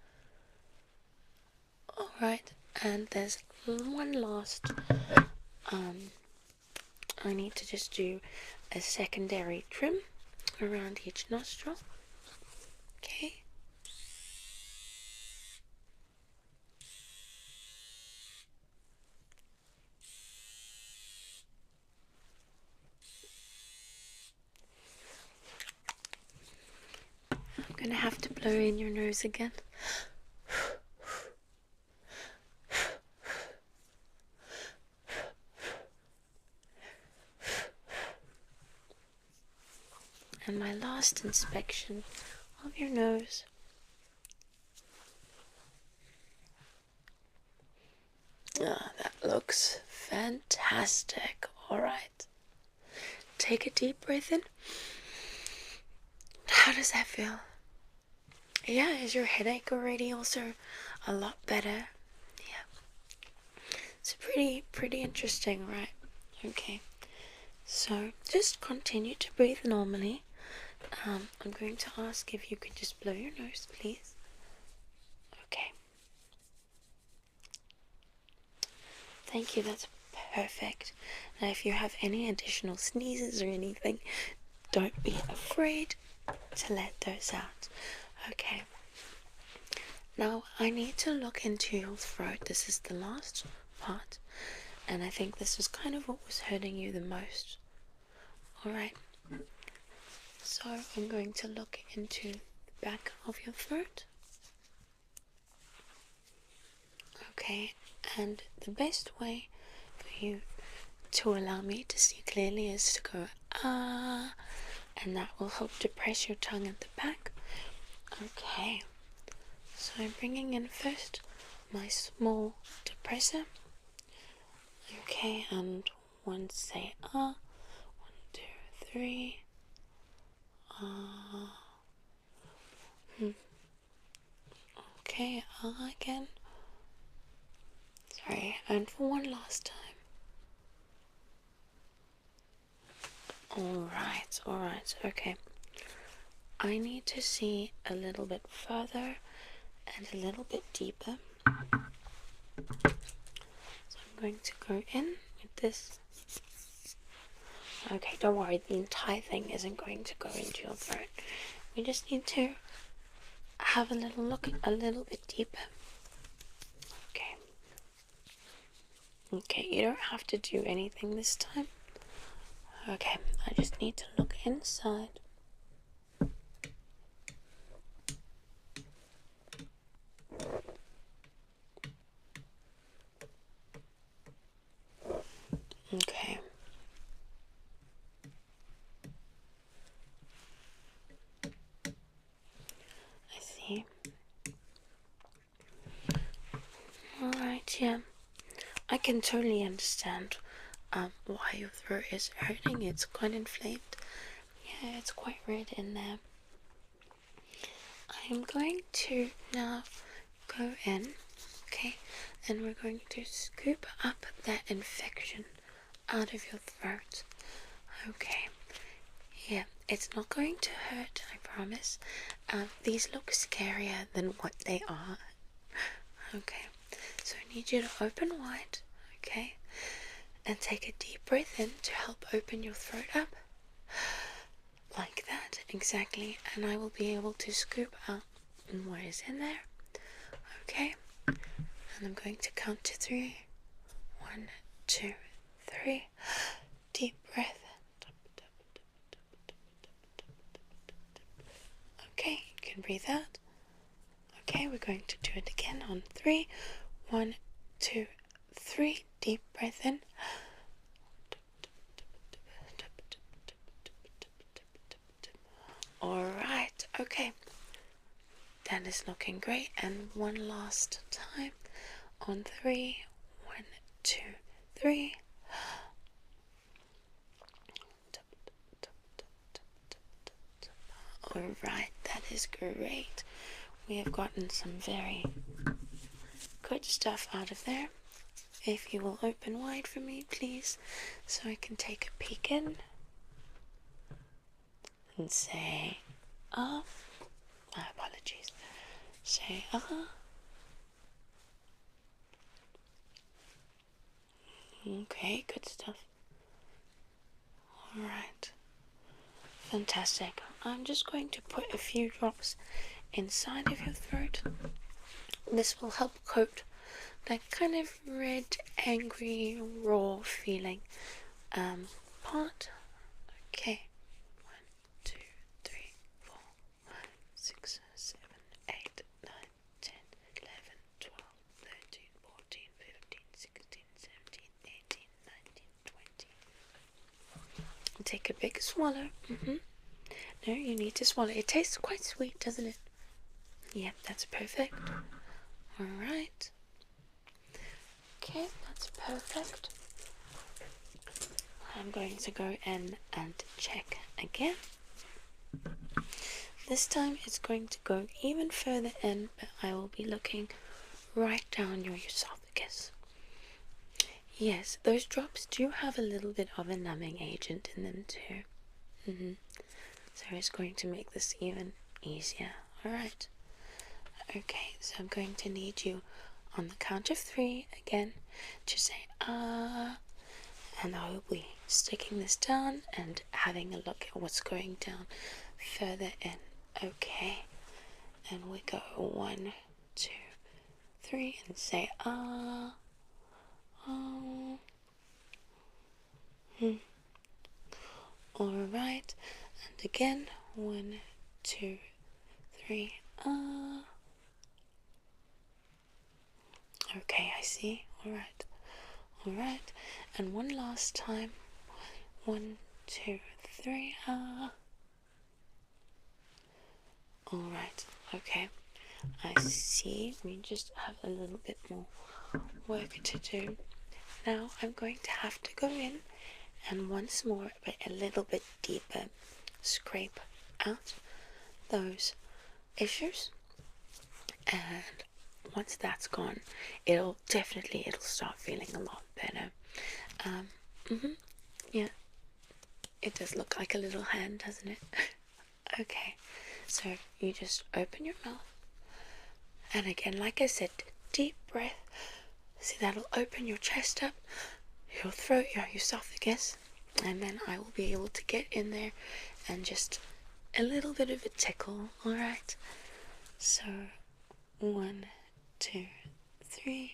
Alright, and there's one last. I need to just do a secondary trim around each nostril. Okay. I'm gonna have to blow in your nose again. And my last inspection of your nose. Ah, that looks fantastic. Alright. Take a deep breath in. How does that feel? Yeah, is your headache already also a lot better? Yeah. It's pretty interesting, right? Okay. So just continue to breathe normally. I'm going to ask if you could just blow your nose, please. Okay. Thank you, that's perfect. Now if you have any additional sneezes or anything, don't be afraid to let those out. Okay. Now I need to look into your throat. This is the last part, and I think this is kind of what was hurting you the most. Alright. So I'm going to look into the back of your throat. Okay, and the best way for you to allow me to see clearly is to go ah, and that will help depress your tongue at the back. Okay, so I'm bringing in first my small depressor. Okay, and once say ah, 1, 2, 3. Okay, again. Sorry, and for one last time. Alright, okay. I need to see a little bit further and a little bit deeper. So I'm going to go in with this. Okay, don't worry, the entire thing isn't going to go into your throat. We just need to have a little look a little bit deeper. Okay. Okay, you don't have to do anything this time. Okay, I just need to look inside. Okay. I see. Alright, yeah. I can totally understand why your throat is hurting. It's quite inflamed. Yeah, it's quite red in there. I'm going to now go in, okay, and we're going to scoop up that infection out of your throat. Okay. Yeah, it's not going to hurt, I promise. These look scarier than what they are. Okay, so I need you to open wide, okay, and take a deep breath in to help open your throat up. like that, exactly, and I will be able to scoop out what is in there. Okay, and I'm going to count to 3. 1, 2, 3. Deep breath. Okay, you can breathe out. Okay, we're going to do it again on 3. 1, 2, 3. Deep breath in. Alright, okay. That is looking great. And one last time on 3. 1, 2, 3. Alright, that is great. We have gotten some very good stuff out of there. If you will open wide for me, please, so I can take a peek in and say, my apologies. Say, Okay, good stuff. Alright. Fantastic. I'm just going to put a few drops inside of your throat. This will help coat that kind of red, angry, raw feeling part. Okay. 1, 2, 3, 4, 5, 6, 7, 8, 9, 10, 11, 12, 13, 14, 15, 16, 17, 18, 19, 20. Take a big swallow. No, you need to swallow. It tastes quite sweet, doesn't it? Yep, that's perfect. Alright. Okay, that's perfect. I'm going to go in and check again. This time it's going to go even further in, but I will be looking right down your esophagus. Yes, those drops do have a little bit of a numbing agent in them too. So it's going to make this even easier. Alright. Okay, so I'm going to need you on the count of 3 again to say and I will be sticking this down and having a look at what's going down further in. Okay, and we go 1, 2, 3 and say Alright, and again 1, 2, 3 Okay, I see. Alright, and one last time. 1, 2, 3 Alright, okay, I see. We just have a little bit more work to do. Now I'm going to have to go in and once more, but a little bit deeper, scrape out those issues, and once that's gone, it'll start feeling a lot better. Yeah, it does look like a little hand, doesn't it? Okay, so you just open your mouth, and again, like I said, deep breath. See, that'll open your chest up, your throat, your esophagus, and then I will be able to get in there and just a little bit of a tickle. Alright, so 1, 2, 3.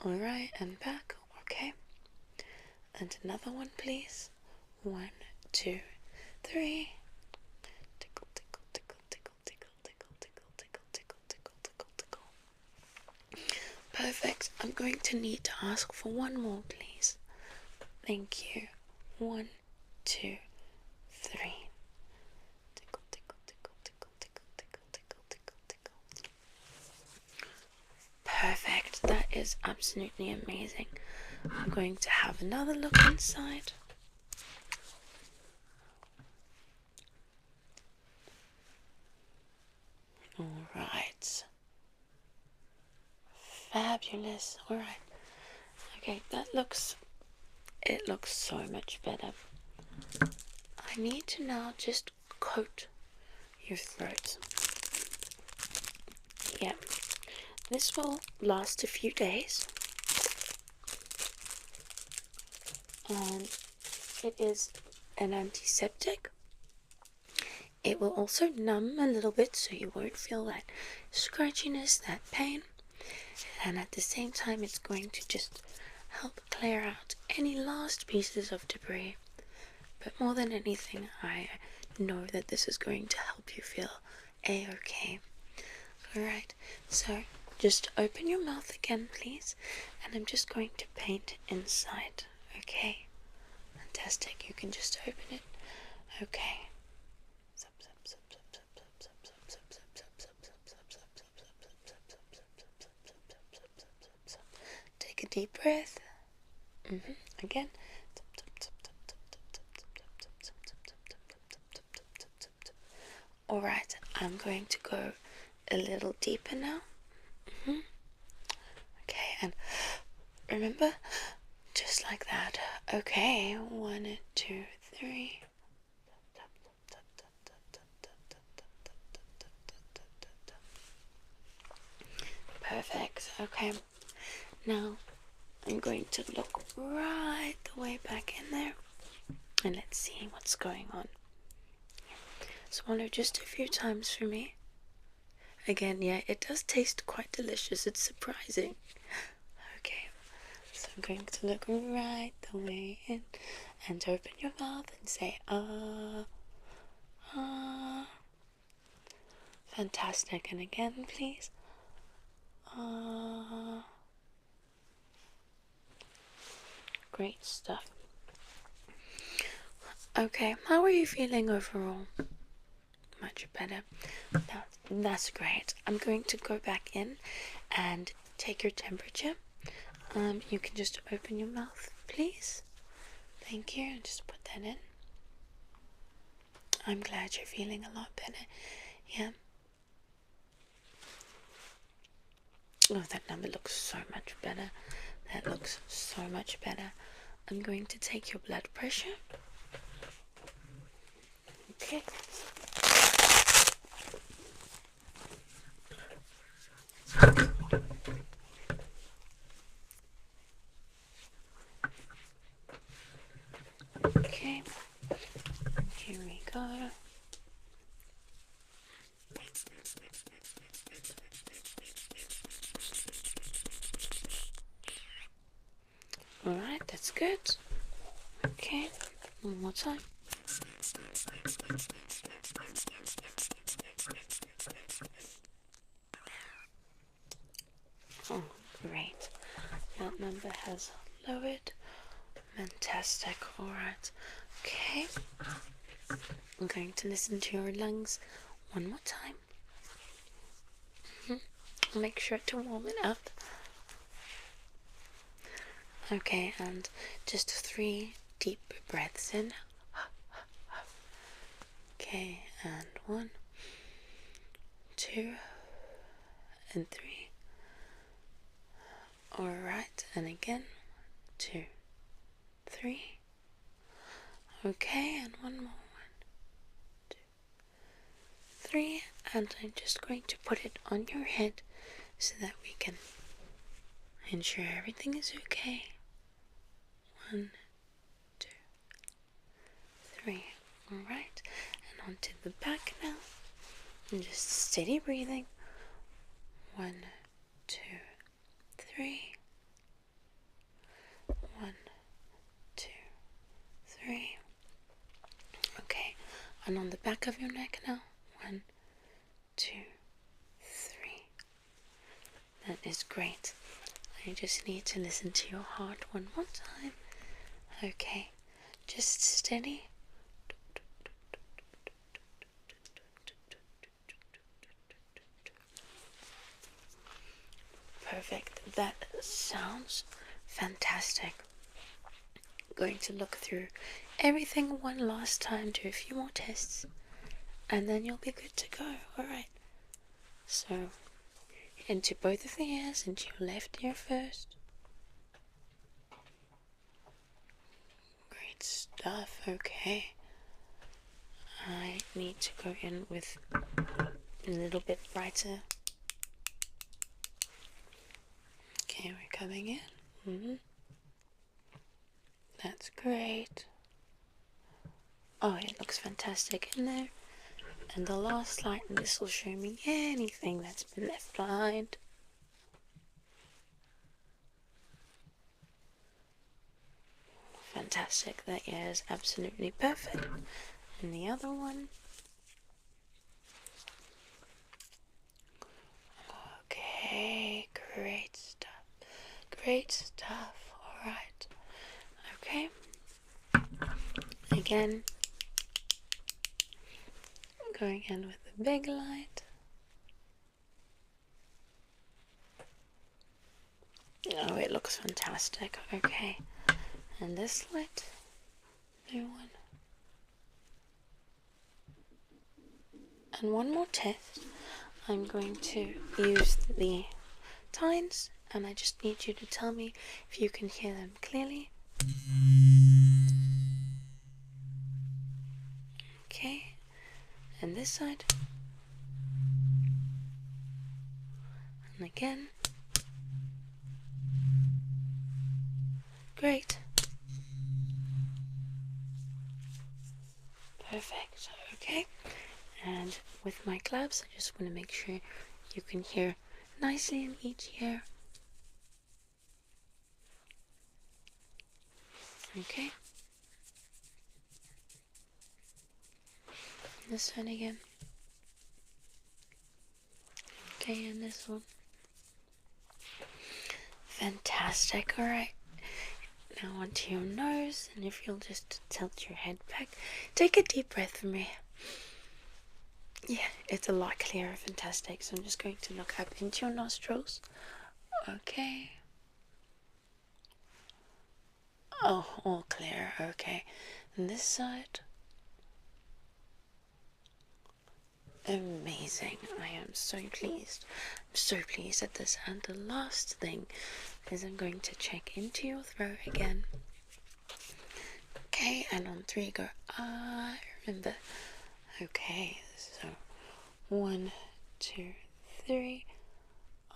Alright, and back. Okay, and another one, please. 1, 2, 3. Tickle, tickle, tickle, tickle, tickle, tickle, tickle, tickle, tickle, tickle, tickle, tickle. Perfect. I'm going to need to ask for one more, please. Thank you. 1, 2, 3. Tickle, tickle, tickle, tickle, tickle, tickle, tickle, tickle, tickle. Perfect. That is absolutely amazing. I'm going to have another look inside. Alright. Fabulous. Alright. Okay, it looks so much better. I need to now just coat your throat. Yeah. This will last a few days. and it is an antiseptic. It will also numb a little bit so you won't feel that scratchiness, that pain, and at the same time it's going to just help clear out any last pieces of debris. But more than anything, I know that this is going to help you feel a-okay. Alright, so just open your mouth again, please, and I'm just going to paint inside, okay? Fantastic, you can just open it. Okay. Take a deep breath. Again. Alright, I'm going to go a little deeper now. Okay, and remember, just like that. Okay, 1, 2, 3. Perfect. Okay, now I'm going to look right the way back in there, and let's see what's going on. Swallow just a few times for me. Again, yeah, it does taste quite delicious. It's surprising. Okay, so I'm going to look right the way in and open your mouth and say, ah. Fantastic. And again, please. Great stuff. Okay, how are you feeling overall? Much better. That's great. I'm going to go back in and take your temperature. You can just open your mouth, please. Thank you. And just put that in. I'm glad you're feeling a lot better. Yeah. Oh, that number looks so much better. That looks so much better. I'm going to take your blood pressure. Okay. Okay. Here we go. Alright, that's good. Okay, one more time. Oh, great. That number has lowered. Fantastic. Alright. Okay. I'm going to listen to your lungs one more time. Make sure to warm it up. Okay, and just 3 deep breaths in. Okay, and 1, 2, and 3. Alright, and again, 2, 3. Okay, and one more. 1, 2, 3. And I'm just going to put it on your head so that we can ensure everything is okay. 1, 2, 3. Alright, and onto the back now. And just steady breathing. 1, 2, 3. 1, 2, 3. Okay, and on the back of your neck now. 1, 2, 3. That is great. I just need to listen to your heart one more time. Okay, just steady. Perfect. That sounds fantastic. I'm going to look through everything one last time, do a few more tests, and then you'll be good to go. Alright. So, into both of the ears, into your left ear first. Great stuff. Okay. I need to go in with a little bit brighter. Okay, we're coming in. That's great. Oh, it looks fantastic in there. And the last light, and this will show me anything that's been left behind. Fantastic, that ear is absolutely perfect. And the other one. Okay, great stuff. Great stuff. Alright. Okay. Again, going in with the big light. Oh, it looks fantastic. Okay. And this light. New one. And one more test. I'm going to use the tines, and I just need you to tell me if you can hear them clearly. Okay. And this side. And again. Great. Perfect. Okay. And with my gloves, I just want to make sure you can hear nicely in each ear. Okay. This one again. Okay, and this one. Fantastic. Alright. Now onto your nose, and if you'll just tilt your head back, take a deep breath for me. Yeah, it's a lot clearer. Fantastic. So I'm just going to look up into your nostrils. Okay. Oh, all clear. Okay. And this side. Amazing. I am so pleased. I'm so pleased at this. And the last thing is I'm going to check into your throat again. Okay, and on 3 go, remember. Okay, so 1, 2, 3.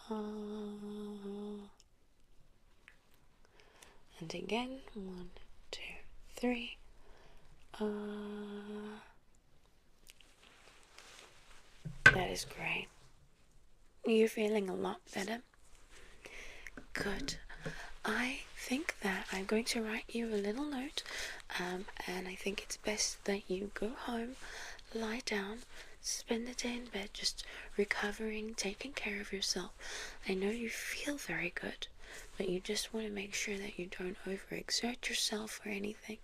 And again, 1, 2, 3. That is great. You're feeling a lot better. Good. I think that I'm going to write you a little note, and I think it's best that you go home, lie down, spend the day in bed just recovering, taking care of yourself. I know you feel very good, but you just want to make sure that you don't overexert yourself or anything.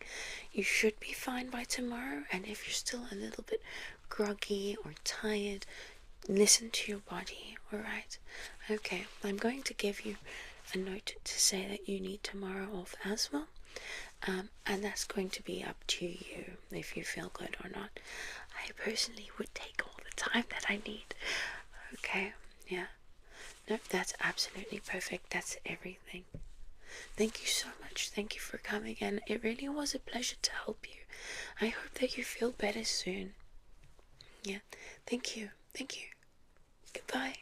You should be fine by tomorrow, and if you're still a little bit groggy or tired, listen to your body, alright? Okay, I'm going to give you a note to say that you need tomorrow off as well, and that's going to be up to you if you feel good or not. I personally would take all the time that I need. Okay, yeah. No, that's absolutely perfect. That's everything. Thank you so much. Thank you for coming, and it really was a pleasure to help you. I hope that you feel better soon. Yeah, thank you. Thank you. Goodbye.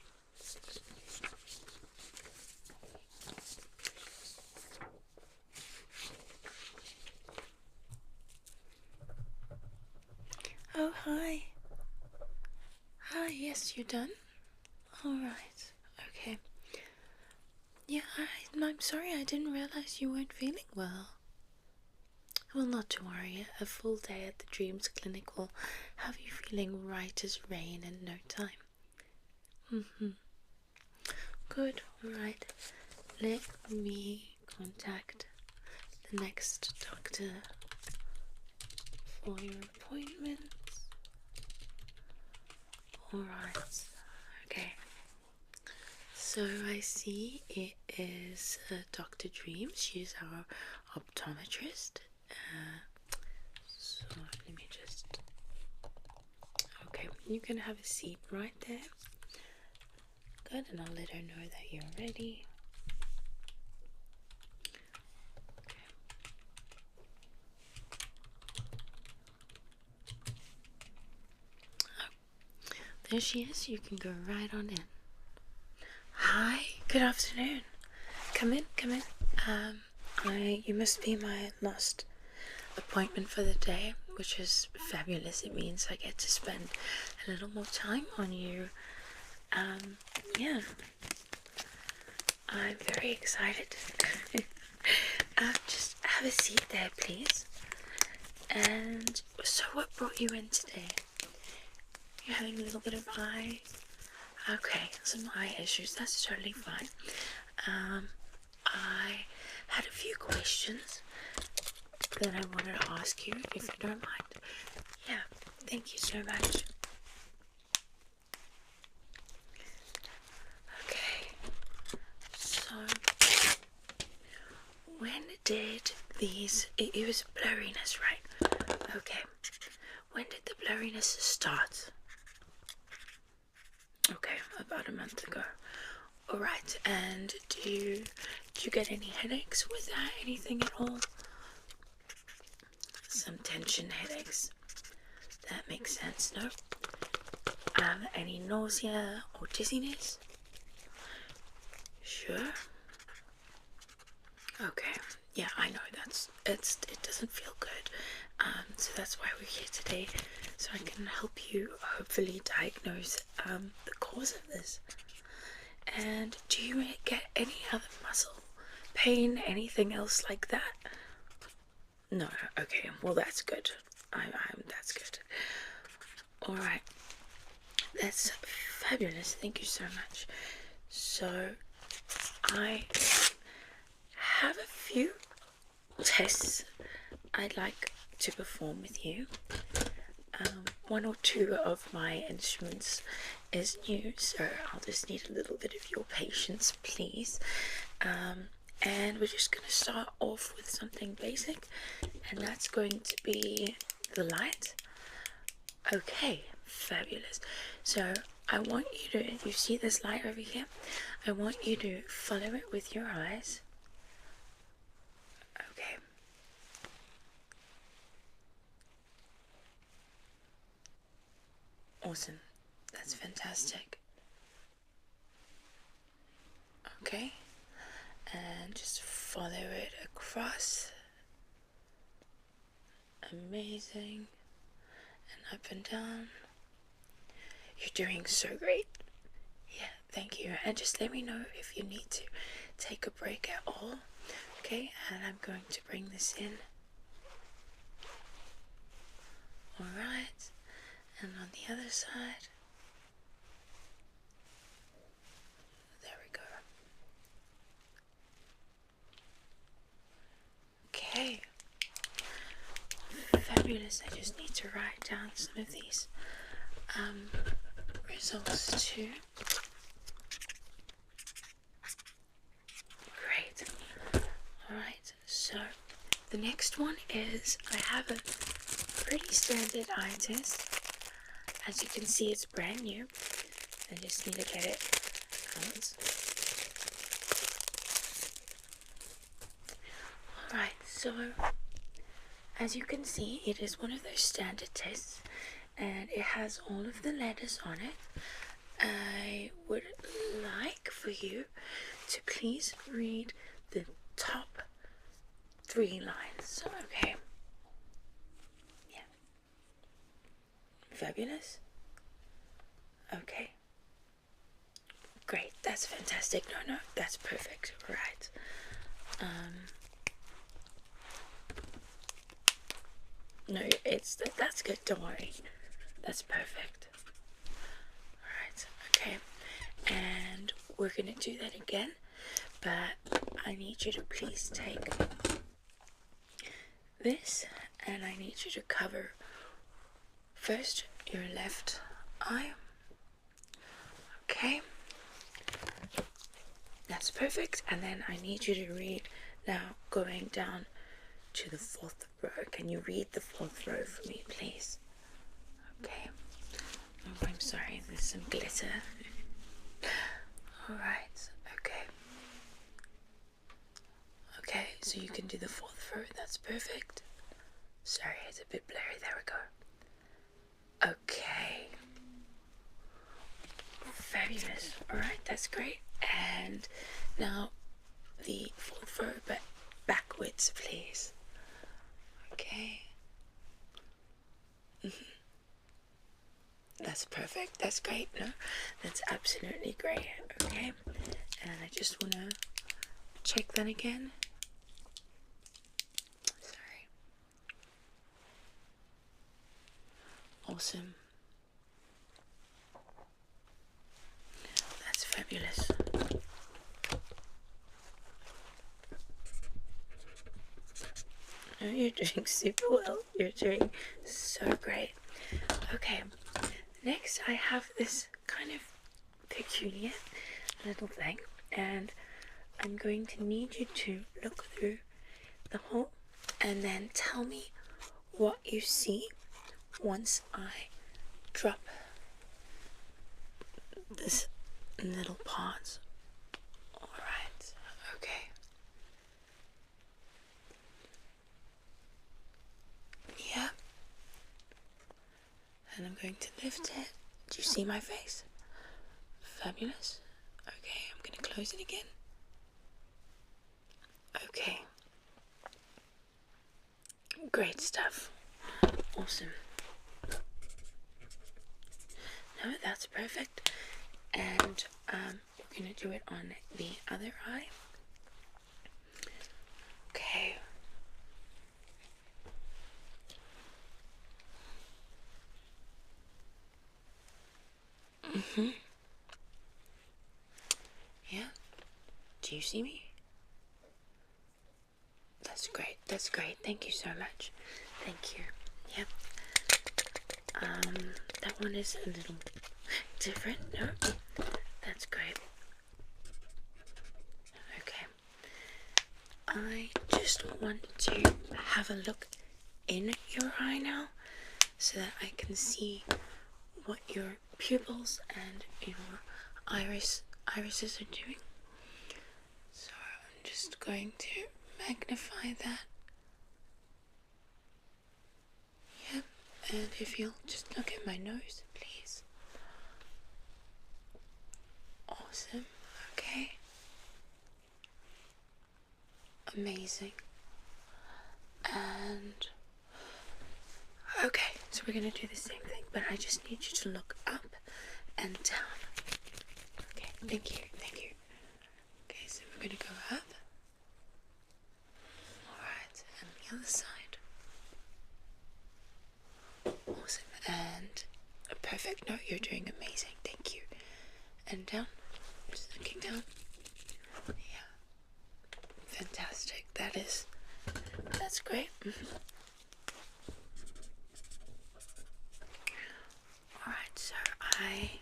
Oh, hi. Hi, yes, you done? Alright, okay. Yeah, I'm sorry, I didn't realize you weren't feeling well. Well, not to worry, a full day at the Dreams Clinic will have you feeling right as rain in no time. Good, alright. Let me contact the next doctor for your appointment. Alright, okay. So I see it is Dr. Dreams. She's our optometrist. So let me just... Okay, you can have a seat right there. Good, and I'll let her know that you're ready. There she is. You can go right on in. Hi, good afternoon. Come in, come in. You must be my last appointment for the day, which is fabulous. It means I get to spend a little more time on you. Yeah, I'm very excited. Just have a seat there, please. And so what brought you in today? You're having a little bit of eye... Okay, some eye issues, that's totally fine. I had a few questions that I wanted to ask you, if you don't mind. Yeah, thank you so much. Okay, so when did these... It was blurriness, right? Okay, when did the blurriness start? Okay, about a month ago. Alright, and do you get any headaches with that? Anything at all? Some tension headaches. That makes sense, no? Any nausea or dizziness? Sure. Okay. Yeah, I know it doesn't feel good. So that's why we're here today, so I can help you hopefully diagnose the cause of this. And do you get any other muscle pain, anything else like that? No. Okay. Well, that's good. That's good. All right. That's fabulous. Thank you so much. So, I have a few tests I'd like to perform with you. One or two of my instruments is new, so I'll just need a little bit of your patience, please. And we're just going to start off with something basic, and that's going to be the light. Okay, fabulous. So I want you see this light over here? I want you to follow it with your eyes. Okay. Awesome. That's fantastic. Okay. And just follow it across. Amazing. And up and down. You're doing so great. Yeah, thank you. And just let me know if you need to take a break at all. Okay, and I'm going to bring this in. Alright. And on the other side. There we go. Okay. Fabulous. I just need to write down some of these results too. Great. Alright, so the next one is I have a pretty standard eye test. As you can see, it's brand new. I just need to get it out. Alright, so as you can see, it is one of those standard tests, and it has all of the letters on it. I would like for you to please read the top 3 lines. Okay. Yeah. Fabulous. Okay. Great. That's fantastic. No, that's perfect. Right. No, that's good. Don't worry. That's perfect. Alright, okay. And we're gonna do that again, but I need you to please take this, and I need you to cover first your left eye. Okay. That's perfect. And then I need you to read now, going down to the 4th row. Can you read the 4th row for me, please? Okay. Oh, I'm sorry, there's some glitter. Alright, okay. Okay, so you can do the 4th row, that's perfect. Sorry, it's a bit blurry, there we go. Okay. Fabulous. Alright, that's great. And now the 4th row, but backwards, please. Okay. That's perfect. That's great. No, that's absolutely great. Okay. And I just want to check that again. Sorry. Awesome. That's fabulous. Oh, you're doing super well. You're doing so great. Okay. Next, I have this kind of peculiar little thing, and I'm going to need you to look through the hole and then tell me what you see once I drop this little part. Alright, okay. Yeah. And I'm going to lift it. Do you see my face? Fabulous. Okay, I'm going to close it again. Okay. Great stuff. Awesome. No, that's perfect. And we're going to do it on the other eye. Okay. Yeah. Do you see me? That's great. That's great. Thank you so much. Thank you. Yep. That one is a little different. No, that's great. Okay. I just want to have a look in your eye now so that I can see what your pupils and your irises are doing. So I'm just going to magnify that. Yep, and if you'll just look at my nose, please. Awesome, okay. Amazing. And okay, so we're gonna do the same thing, but I just need you to look up and down. Okay, thank you, thank you. Okay, so we're gonna go up. Alright, and the other side. Awesome, and perfect. No, you're doing amazing, thank you. And down, just looking down. Yeah, fantastic. That's great. Alright, so I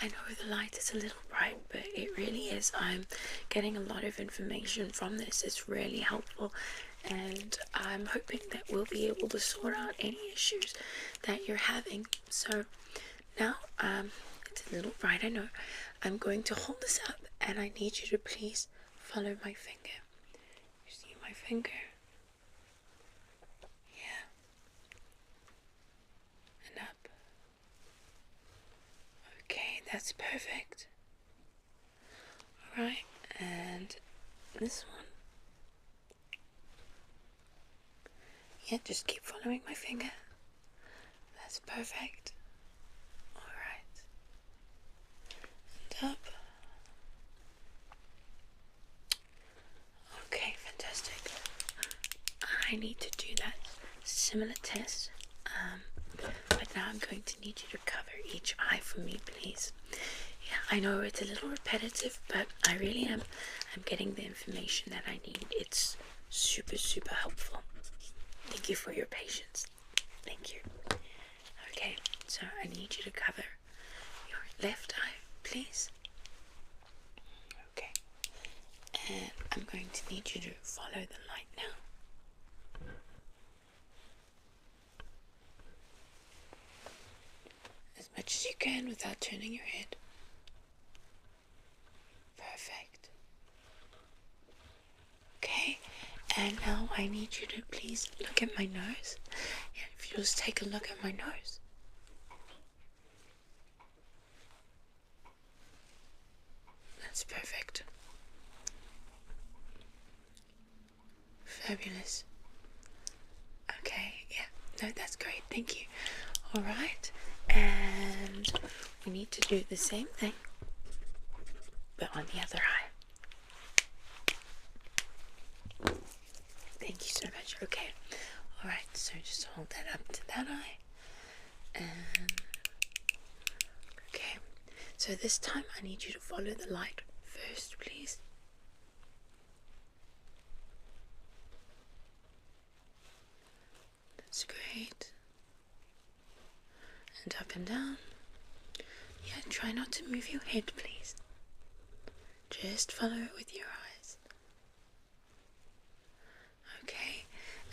know the light is a little bright, but it really is. I'm getting a lot of information from this. It's really helpful, and I'm hoping that we'll be able to sort out any issues that you're having. So now, it's a little bright, I know. I'm going to hold this up, and I need you to please follow my finger. You see my finger? Yeah. And up. Okay, that's perfect. Alright, and this one. Yeah, just keep following my finger. That's perfect. Alright. And up. Okay, fantastic. I need to do that similar test. But now I'm going to need you to cover each eye for me, please. Yeah, I know it's a little repetitive, but I really am. I'm getting the information that I need. It's super, super helpful. Thank you for your patience. Thank you. Okay, so I need you to cover your left eye, please. Okay. And I'm going to need you to follow the light now. As much as you can without turning your head. Perfect. Okay, and now I need you to please look at my nose. Yeah, if you just take a look at my nose. That's perfect. Fabulous. Okay, yeah, no, that's great, thank you. Alright, and we need to do the same thing, but on the other eye. Thank you so much. Okay, alright, so just hold that up to that eye, and okay, so this time I need you to follow the light first, please. That's great. And up and down. Yeah, try not to move your head, please. Just follow it with your eyes. Okay,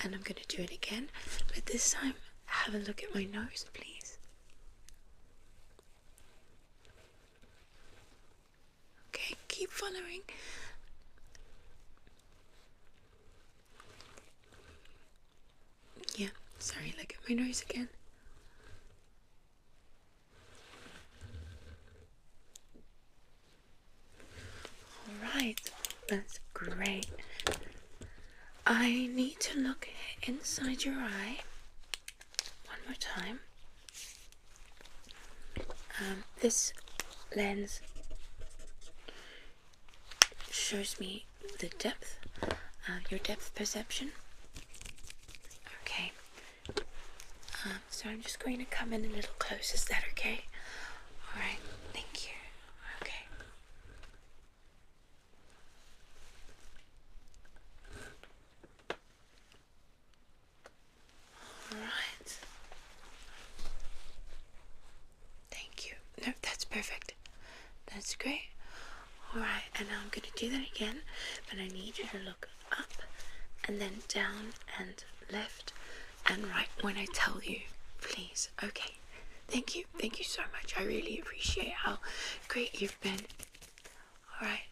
and I'm going to do it again, but this time have a look at my nose, please. Okay, keep following. Yeah, sorry, look at my nose again. Alright, that's great. I need to look inside your eye one more time. This lens shows me the depth, your depth perception. Okay, so I'm just going to come in a little close. Is that okay? Alright, thank you. Okay. Alright. Thank you. No, that's perfect. That's great. Alright, and now I'm going to do that again, but I need you to look up and then down and left and right when I tell you, please. Okay. Thank you. Thank you so much. I really appreciate how great you've been. Alright,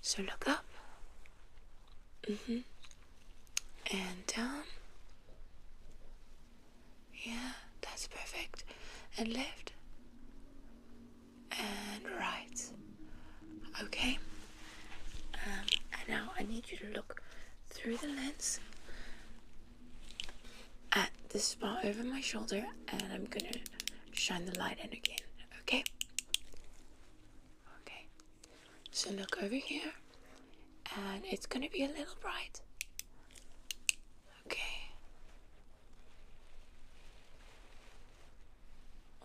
so look up. And down. Yeah, that's perfect. And left. And right. Okay. And now I need you to look through the lens at the spot over my shoulder, and I'm gonna shine the light in again. Okay? Okay. So look over here, and it's gonna be a little bright. Okay.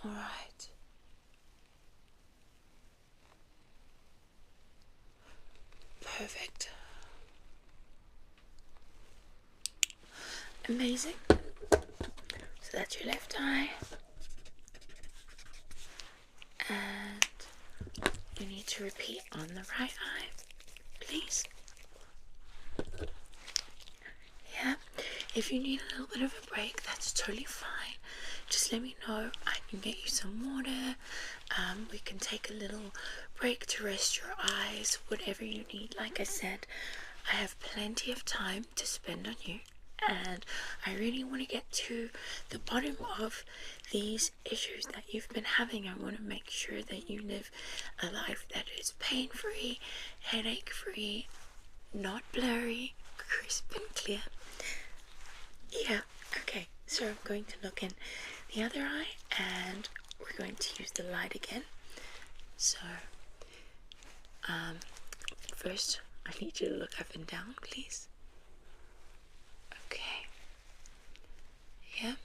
Alright. Perfect. Amazing. So that's your left eye. And you need to repeat on the right eye, please. Yeah, if you need a little bit of a break, that's totally fine. Just let me know. I can get you some water. We can take a little break to rest your eyes, whatever you need. Like I said, I have plenty of time to spend on you, and I really want to get to the bottom of these issues that you've been having. I want to make sure that you live a life that is pain-free, headache-free, not blurry, crisp and clear. Yeah, okay, so I'm going to look in the other eye, and we're going to use the light again. So, first I need you to look up and down, please. Okay. Yeah.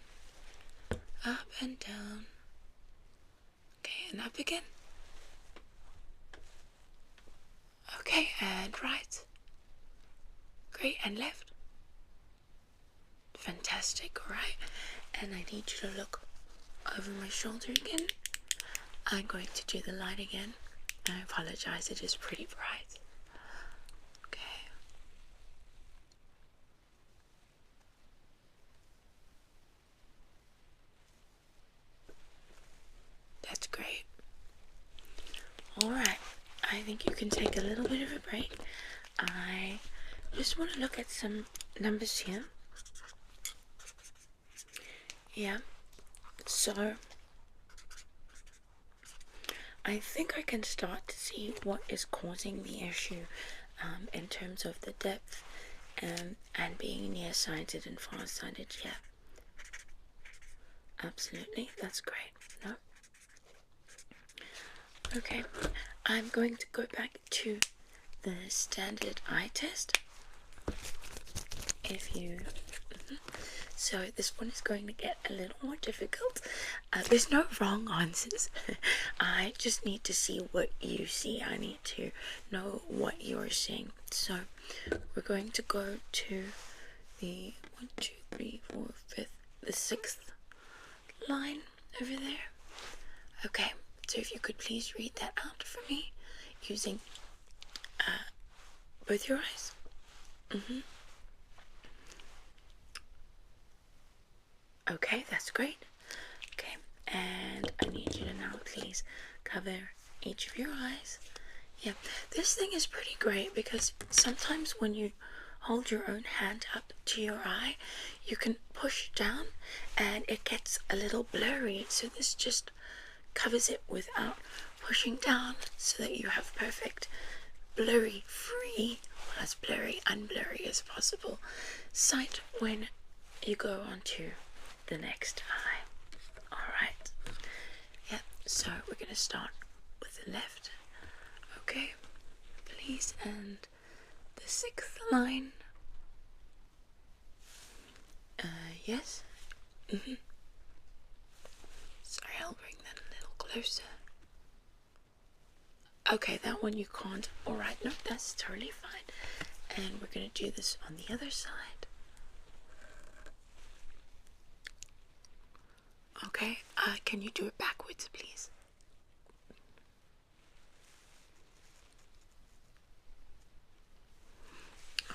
Up and down. Okay, and up again. Okay, and right. Great, and left. Fantastic, alright. And I need you to look over my shoulder again. I'm going to do the light again. I apologize, it is pretty bright. Okay. That's great. Alright, I think you can take a little bit of a break. I just want to look at some numbers here. Yeah, so I think I can start to see what is causing the issue in terms of the depth and being nearsighted and farsighted. Yeah, absolutely, that's great. No, okay, I'm going to go back to the standard eye test. If you So this one is going to get a little more difficult. There's no wrong answers. I just need to see what you see. I need to know what you're seeing. So we're going to go to the 1, 2, 3, 4, 5th, the 6th line over there. Okay, so if you could please read that out for me using both your eyes. Okay, that's great. Okay, and I need you to now please cover each of your eyes. Yeah, this thing is pretty great because sometimes when you hold your own hand up to your eye, you can push down and it gets a little blurry. So this just covers it without pushing down so that you have perfect blurry free, as blurry unblurry as possible, sight when you go onto the next eye. Alright. Yeah, so we're going to start with the left. Okay, please, and the 6th line. Yes? Sorry, I'll bring that a little closer. Okay, that one you can't. Alright, no, that's totally fine. And we're going to do this on the other side. Okay, can you do it backwards, please?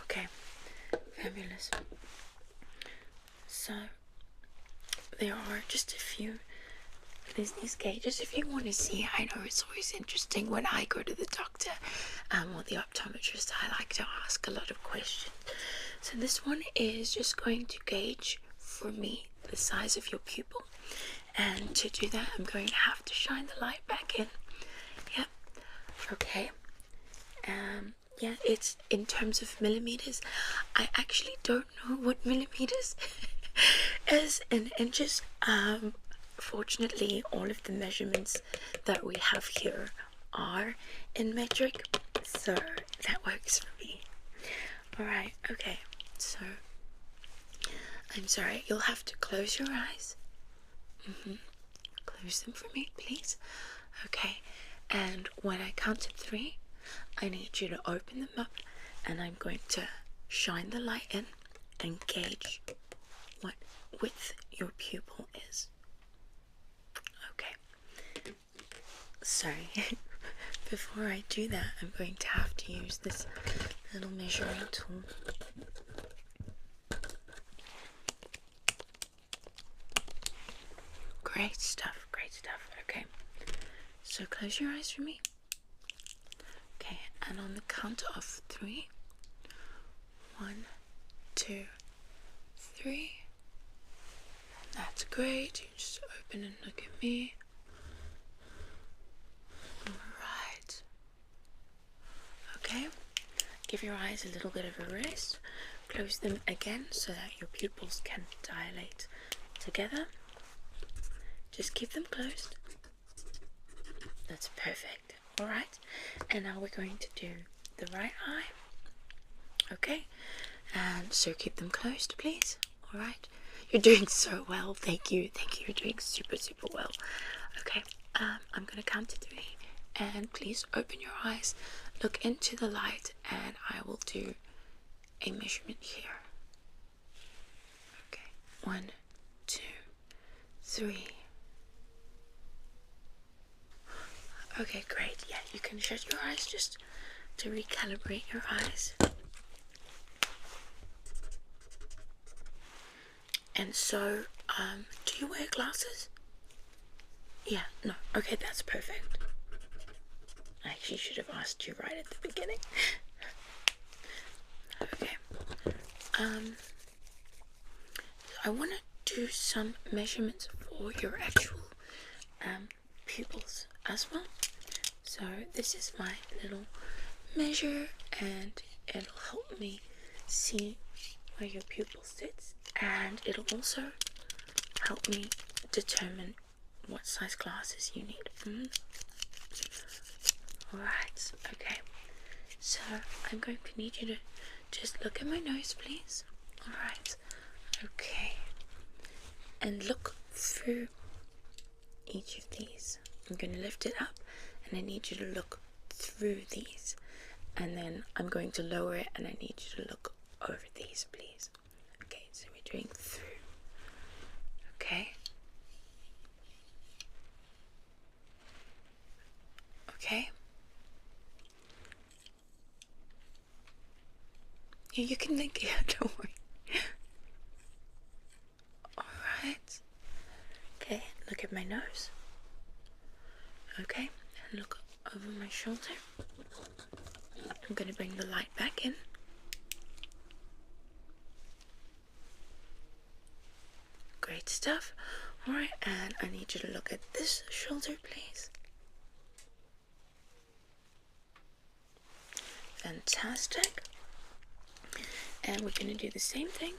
Okay, fabulous. So, there are just a few, there's these gauges if you want to see. I know it's always interesting when I go to the doctor or the optometrist. I like to ask a lot of questions. So this one is just going to gauge for me the size of your pupil. And to do that, I'm going to have to shine the light back in. Yep. Okay. Yeah, it's in terms of millimeters. I actually don't know what millimeters is in inches. Fortunately, all of the measurements that we have here are in metric, so that works for me. Alright, okay, so I'm sorry, you'll have to close your eyes. Close them for me, please. Okay, and when I count to 3, I need you to open them up, and I'm going to shine the light in and gauge what width your pupil is. Okay. Sorry. Before I do that, I'm going to have to use this little measuring tool. Great stuff, great stuff. Okay. So close your eyes for me. Okay, and on the count of 3. 1, 2, 3. That's great. You just open and look at me. Alright. Okay. Give your eyes a little bit of a rest. Close them again so that your pupils can dilate together. Just keep them closed. That's perfect. Alright. And now we're going to do the right eye. Okay. And so keep them closed, please. Alright. You're doing so well. Thank you. Thank you. You're doing super, super well. Okay. I'm going to count to 3. And please open your eyes. Look into the light. And I will do a measurement here. Okay. 1, 2, 3. Okay, great. Yeah, you can shut your eyes just to recalibrate your eyes. And so, do you wear glasses? Yeah, no. Okay, that's perfect. I actually should have asked you right at the beginning. Okay. I want to do some measurements for your actual pupils as well. So this is my little measure, and it'll help me see where your pupil sits, and it'll also help me determine what size glasses you need. Alright, okay. So I'm going to need you to just look at my nose, please. Alright, okay. And look through each of these. I'm going to lift it up, and I need you to look through these. And then I'm going to lower it, and I need you to look over these, please. Okay, so we're doing through. Okay. Okay. Yeah, you can think, yeah, don't worry. Alright. Okay, look at my nose. Okay, and look over my shoulder. I'm going to bring the light back in. Great stuff. Alright, and I need you to look at this shoulder, please. Fantastic. And we're going to do the same thing.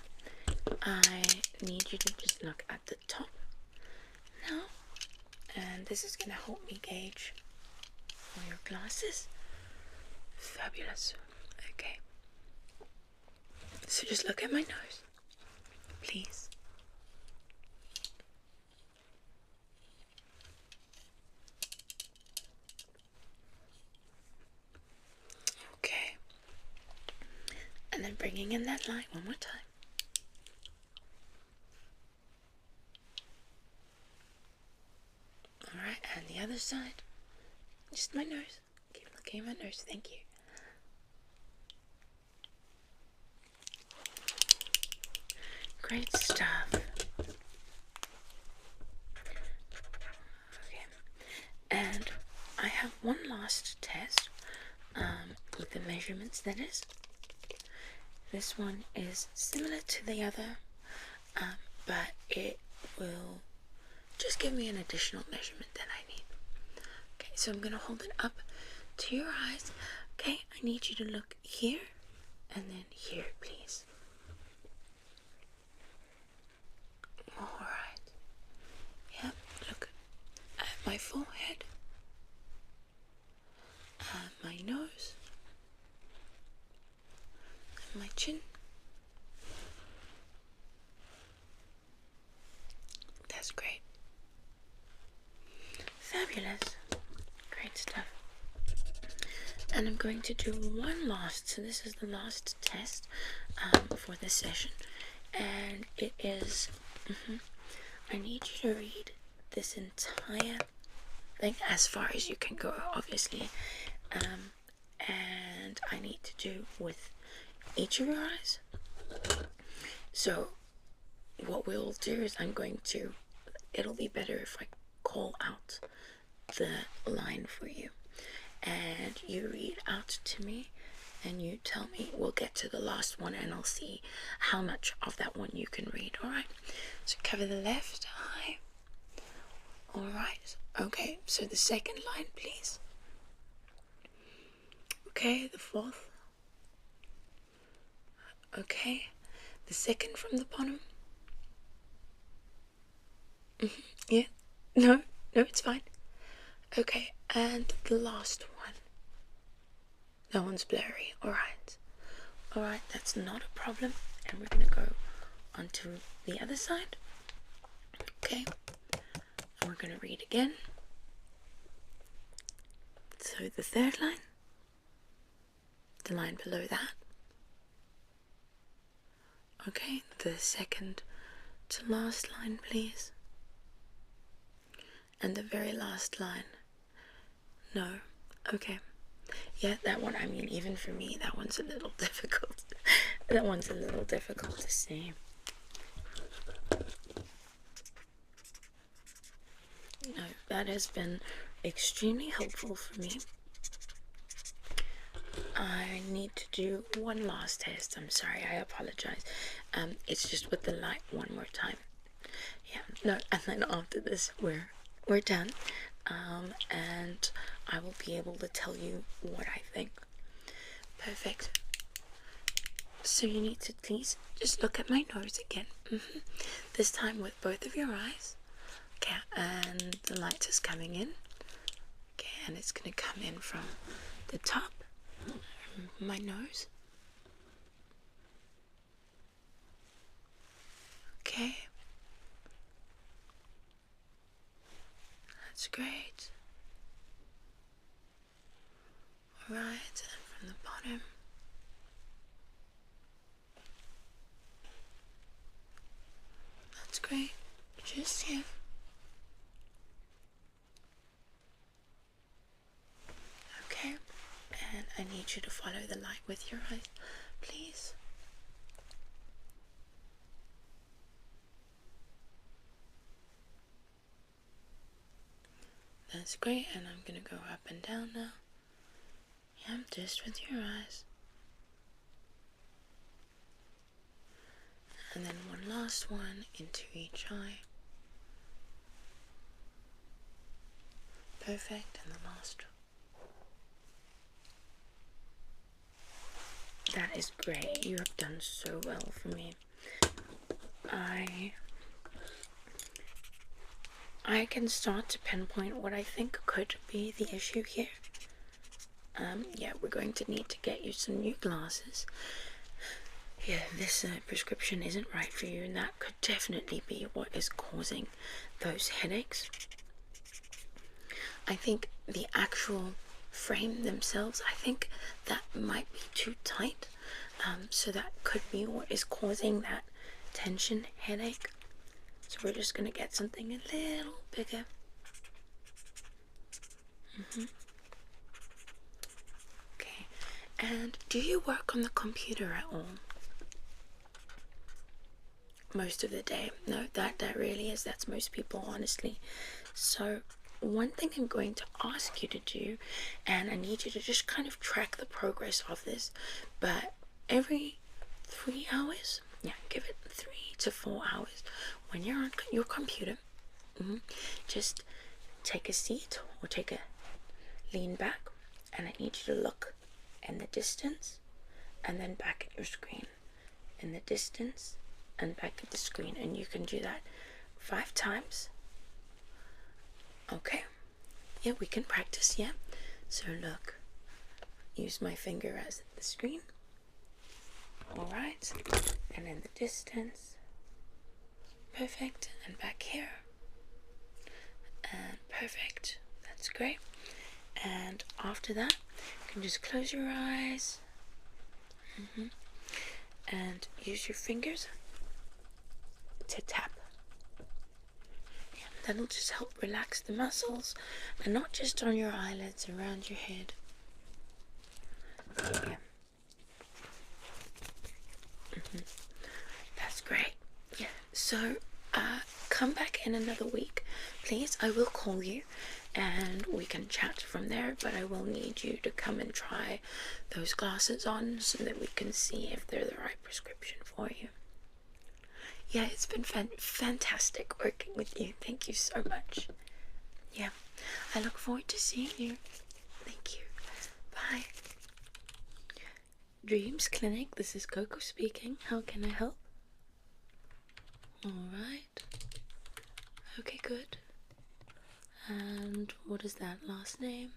I need you to just look at the top now. And this is going to help me gauge for your glasses. Fabulous. Okay. So just look at my nose, please. Okay. And then bringing in that light one more time. Alright, and the other side. Just my nose. Keep looking at my nose. Thank you. Great stuff. Okay. And I have one last test with the measurements, that is. This one is similar to the other, but it will just give me an additional measurement that I need. Okay, so I'm going to hold it up to your eyes. Okay, I need you to look here and then here, please. Alright. Yep, look at my forehead, at my nose, and my chin. That's great. Fabulous. Great stuff. And I'm going to do one last, so this is the last test for this session. And it is, I need you to read this entire thing as far as you can go, obviously. And I need to do with each of your eyes. So what we'll do is it'll be better if I call out the line for you. And you read out to me, and you tell me. We'll get to the last one, and I'll see how much of that one you can read. Alright, so cover the left eye. Alright, okay, so the second line, please. Okay, the fourth. Okay, the second from the bottom. Yeah, no, it's fine. Okay, and the last one. That one's blurry. Alright, that's not a problem. And we're going to go onto the other side. Okay, and we're going to read again. So the third line, the line below that. Okay, the second to last line, please. And the very last line. No. Okay. Yeah, that one, I mean, even for me, that one's a little difficult. That one's a little difficult to see. No, that has been extremely helpful for me. I need to do one last test. I'm sorry, I apologize. It's just with the light one more time. Yeah, no, and then after this, we're done. And I will be able to tell you what I think. Perfect. So you need to please just look at my nose again. This time with both of your eyes. Okay, and the light is coming in. Okay, and it's going to come in from the top of my nose. Okay. That's great. Alright, and from the bottom. That's great. Just here. Okay, and I need you to follow the light with your eyes, please. That's great, and I'm gonna go up and down now. Yeah, just with your eyes. And then one last one into each eye. Perfect, and the last. That is great. You have done so well for me. I can start to pinpoint what I think could be the issue here. Yeah, we're going to need to get you some new glasses. Yeah, this prescription isn't right for you, and that could definitely be what is causing those headaches. I think the actual frame themselves, I think that might be too tight. So that could be what is causing that tension headache. So we're just going to get something a little bigger. Okay, and do you work on the computer at all? Most of the day? No, that really is, that's most people, honestly. So one thing I'm going to ask you to do, and I need you to just kind of track the progress of this, but every 3 hours, yeah, give it 3 to 4 hours, when you're on your computer, just take a seat or lean back, and I need you to look in the distance and then back at your screen, in the distance and back at the screen, and you can do that 5 times. Okay, yeah, we can practice. Yeah, so look, use my finger as the screen. All right, and in the distance. Perfect, and back here, and perfect. That's great. And after that, you can just close your eyes and use your fingers to tap. Yeah, that'll just help relax the muscles, and not just on your eyelids, around your head. Yeah. That's great. Yeah. So come back in another week, please. I will call you and we can chat from there, but I will need you to come and try those glasses on so that we can see if they're the right prescription for you. Yeah, it's been fantastic working with you. Thank you so much. Yeah, I look forward to seeing you. Thank you. Bye. Dreams Clinic, this is Coco speaking. How can I help? Alright. Okay, good. And what is that last name?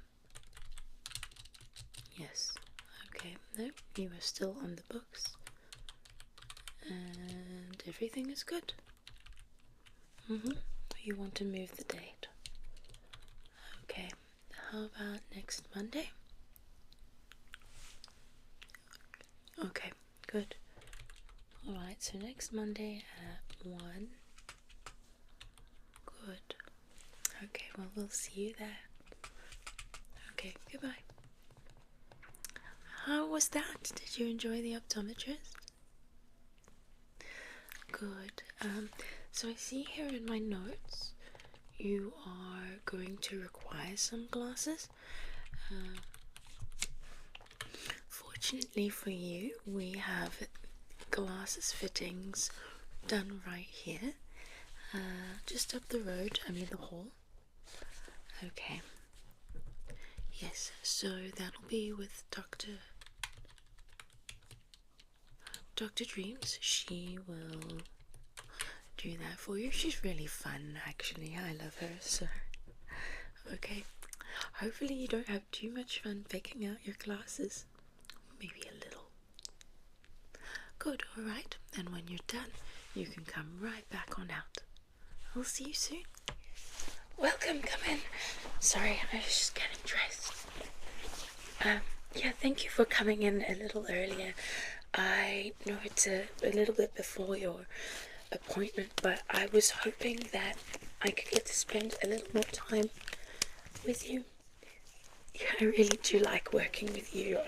Yes. Okay, no, you are still on the books. And everything is good. You want to move the date. Okay, how about next Monday? Okay, good. Alright, so next Monday at 1. Good. Okay, well, we'll see you there. Okay, goodbye. How was that? Did you enjoy the optometrist? Good. So I see here in my notes you are going to require some glasses. Fortunately for you, we have glasses fittings done right here, just up the road, the hall. Okay. Yes, so that'll be with Dr. Dr. Dreams, she will do that for you. She's really fun, actually. I love her, so okay. Hopefully you don't have too much fun picking out your glasses. Maybe a little. Good, alright. And when you're done, you can come right back on out. I'll see you soon. Welcome, come in. Sorry, I was just getting dressed. Yeah, thank you for coming in a little earlier. I know it's a little bit before your appointment, but I was hoping that I could get to spend a little more time with you. Yeah, I really do like working with you.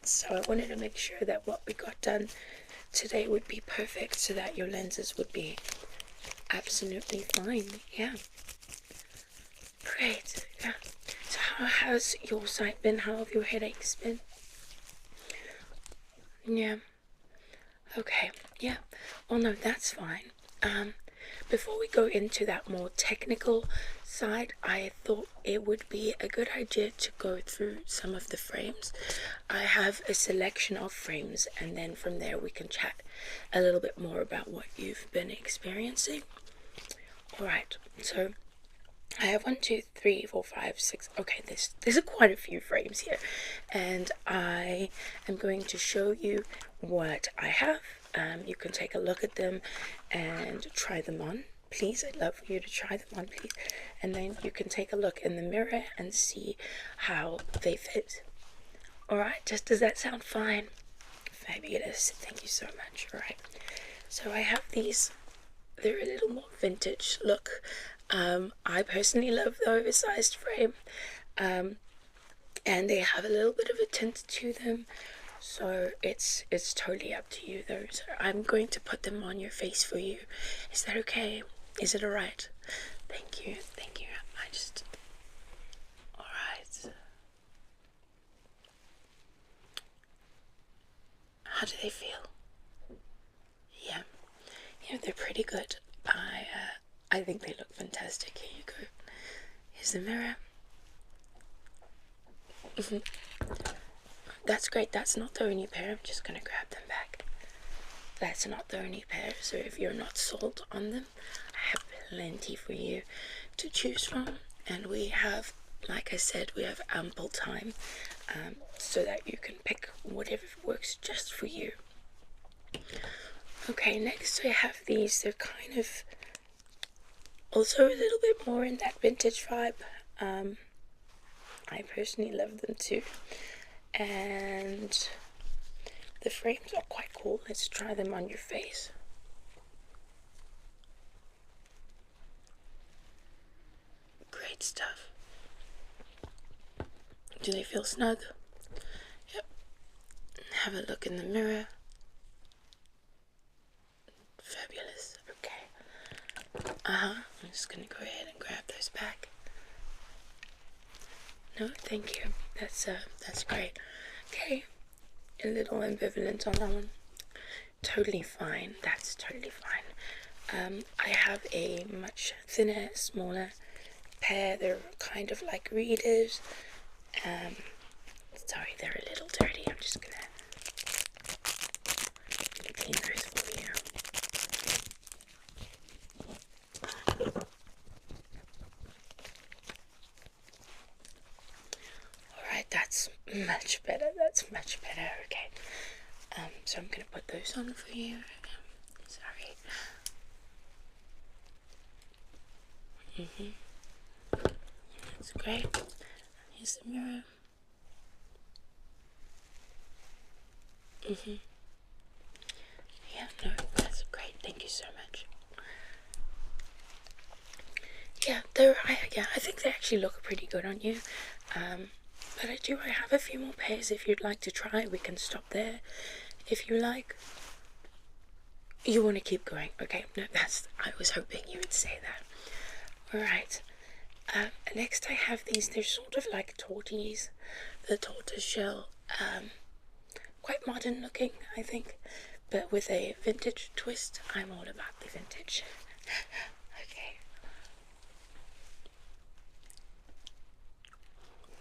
So I wanted to make sure that what we got done today would be perfect so that your lenses would be absolutely fine. Yeah. Great. Yeah. So how has your sight been? How have your headaches been? Yeah. Okay. Yeah. Oh no, that's fine. Before we go into that more technical side, I thought it would be a good idea to go through some of the frames. I have a selection of frames, and then from there we can chat a little bit more about what you've been experiencing. Alright, so I have 1, 2, 3, 4, 5, 6. Okay, there's quite a few frames here, and I am going to show you what I have. You can take a look at them and try them on. Please, I'd love for you to try them on, please. And then you can take a look in the mirror and see how they fit. Alright, does that sound fine? Fabulous, thank you so much. Alright, so I have these. They're a little more vintage look. I personally love the oversized frame, and they have a little bit of a tint to them, so it's totally up to you though. So I'm going to put them on your face for you. Is that okay? Is it alright? Thank you. Alright. How do they feel? Yeah, they're pretty good. I think they look fantastic. Here you go. Here's the mirror. That's great. That's not the only pair. I'm just gonna grab them back. That's not the only pair, so if you're not sold on them, I have plenty for you to choose from. And we have, like I said, we have ample time, so that you can pick whatever works just for you. Okay, next I have these. They're kind of also a little bit more in that vintage vibe. I personally love them too, and the frames are quite cool. Let's try them on your face. Great stuff. Do they feel snug? Yep. Have a look in the mirror. Fabulous. Okay. I'm just gonna go ahead and grab those back. No, thank you. That's great. Okay. A little ambivalent on that one. Totally fine. That's totally fine. I have a much thinner, smaller pair. They're kind of like readers. Sorry, they're a little dirty. I'm just gonna clean those for you. Alright, that's much better. That's much better. Okay. So I'm gonna put those on for you. Sorry. That's great. Here's the mirror. Yeah, no, that's great. Thank you so much. Yeah, I think they actually look pretty good on you. But I have a few more pairs if you'd like to try. We can stop there if you like. You want to keep going? Okay, no, I was hoping you would say that. Alright, next I have these. They're sort of like torties, the tortoise shell, quite modern looking, I think, but with a vintage twist. I'm all about the vintage. Okay.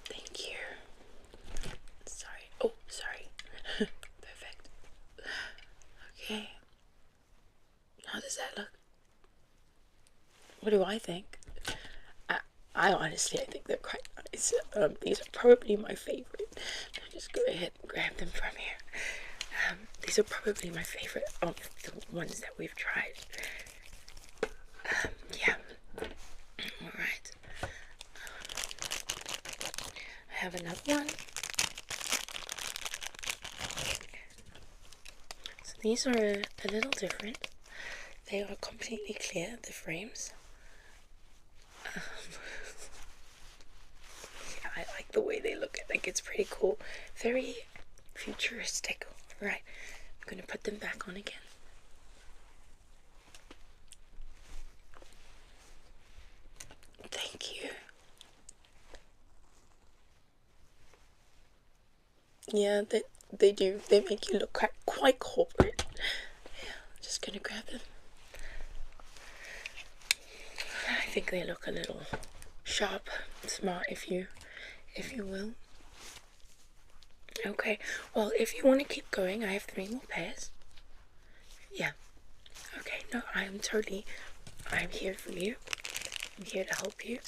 Thank you. Sorry. Oh, sorry. Perfect. What do I think? I honestly, I think they're quite nice. These are probably my favorite. I'll just go ahead and grab them from here. These are probably my favorite of the ones that we've tried. Yeah. Alright. I have another one. So these are a little different. They are completely clear, the frames. Yeah, I like the way they look. I think it's pretty cool. Very futuristic. Right. I'm going to put them back on again. Thank you. Yeah, they do. They make you look quite corporate. Yeah, just gonna grab them. I think they look a little sharp, smart, if you will. Okay. Well, if you want to keep going, I have 3 more pairs. Yeah. Okay. No, I'm here for you. I'm here to help you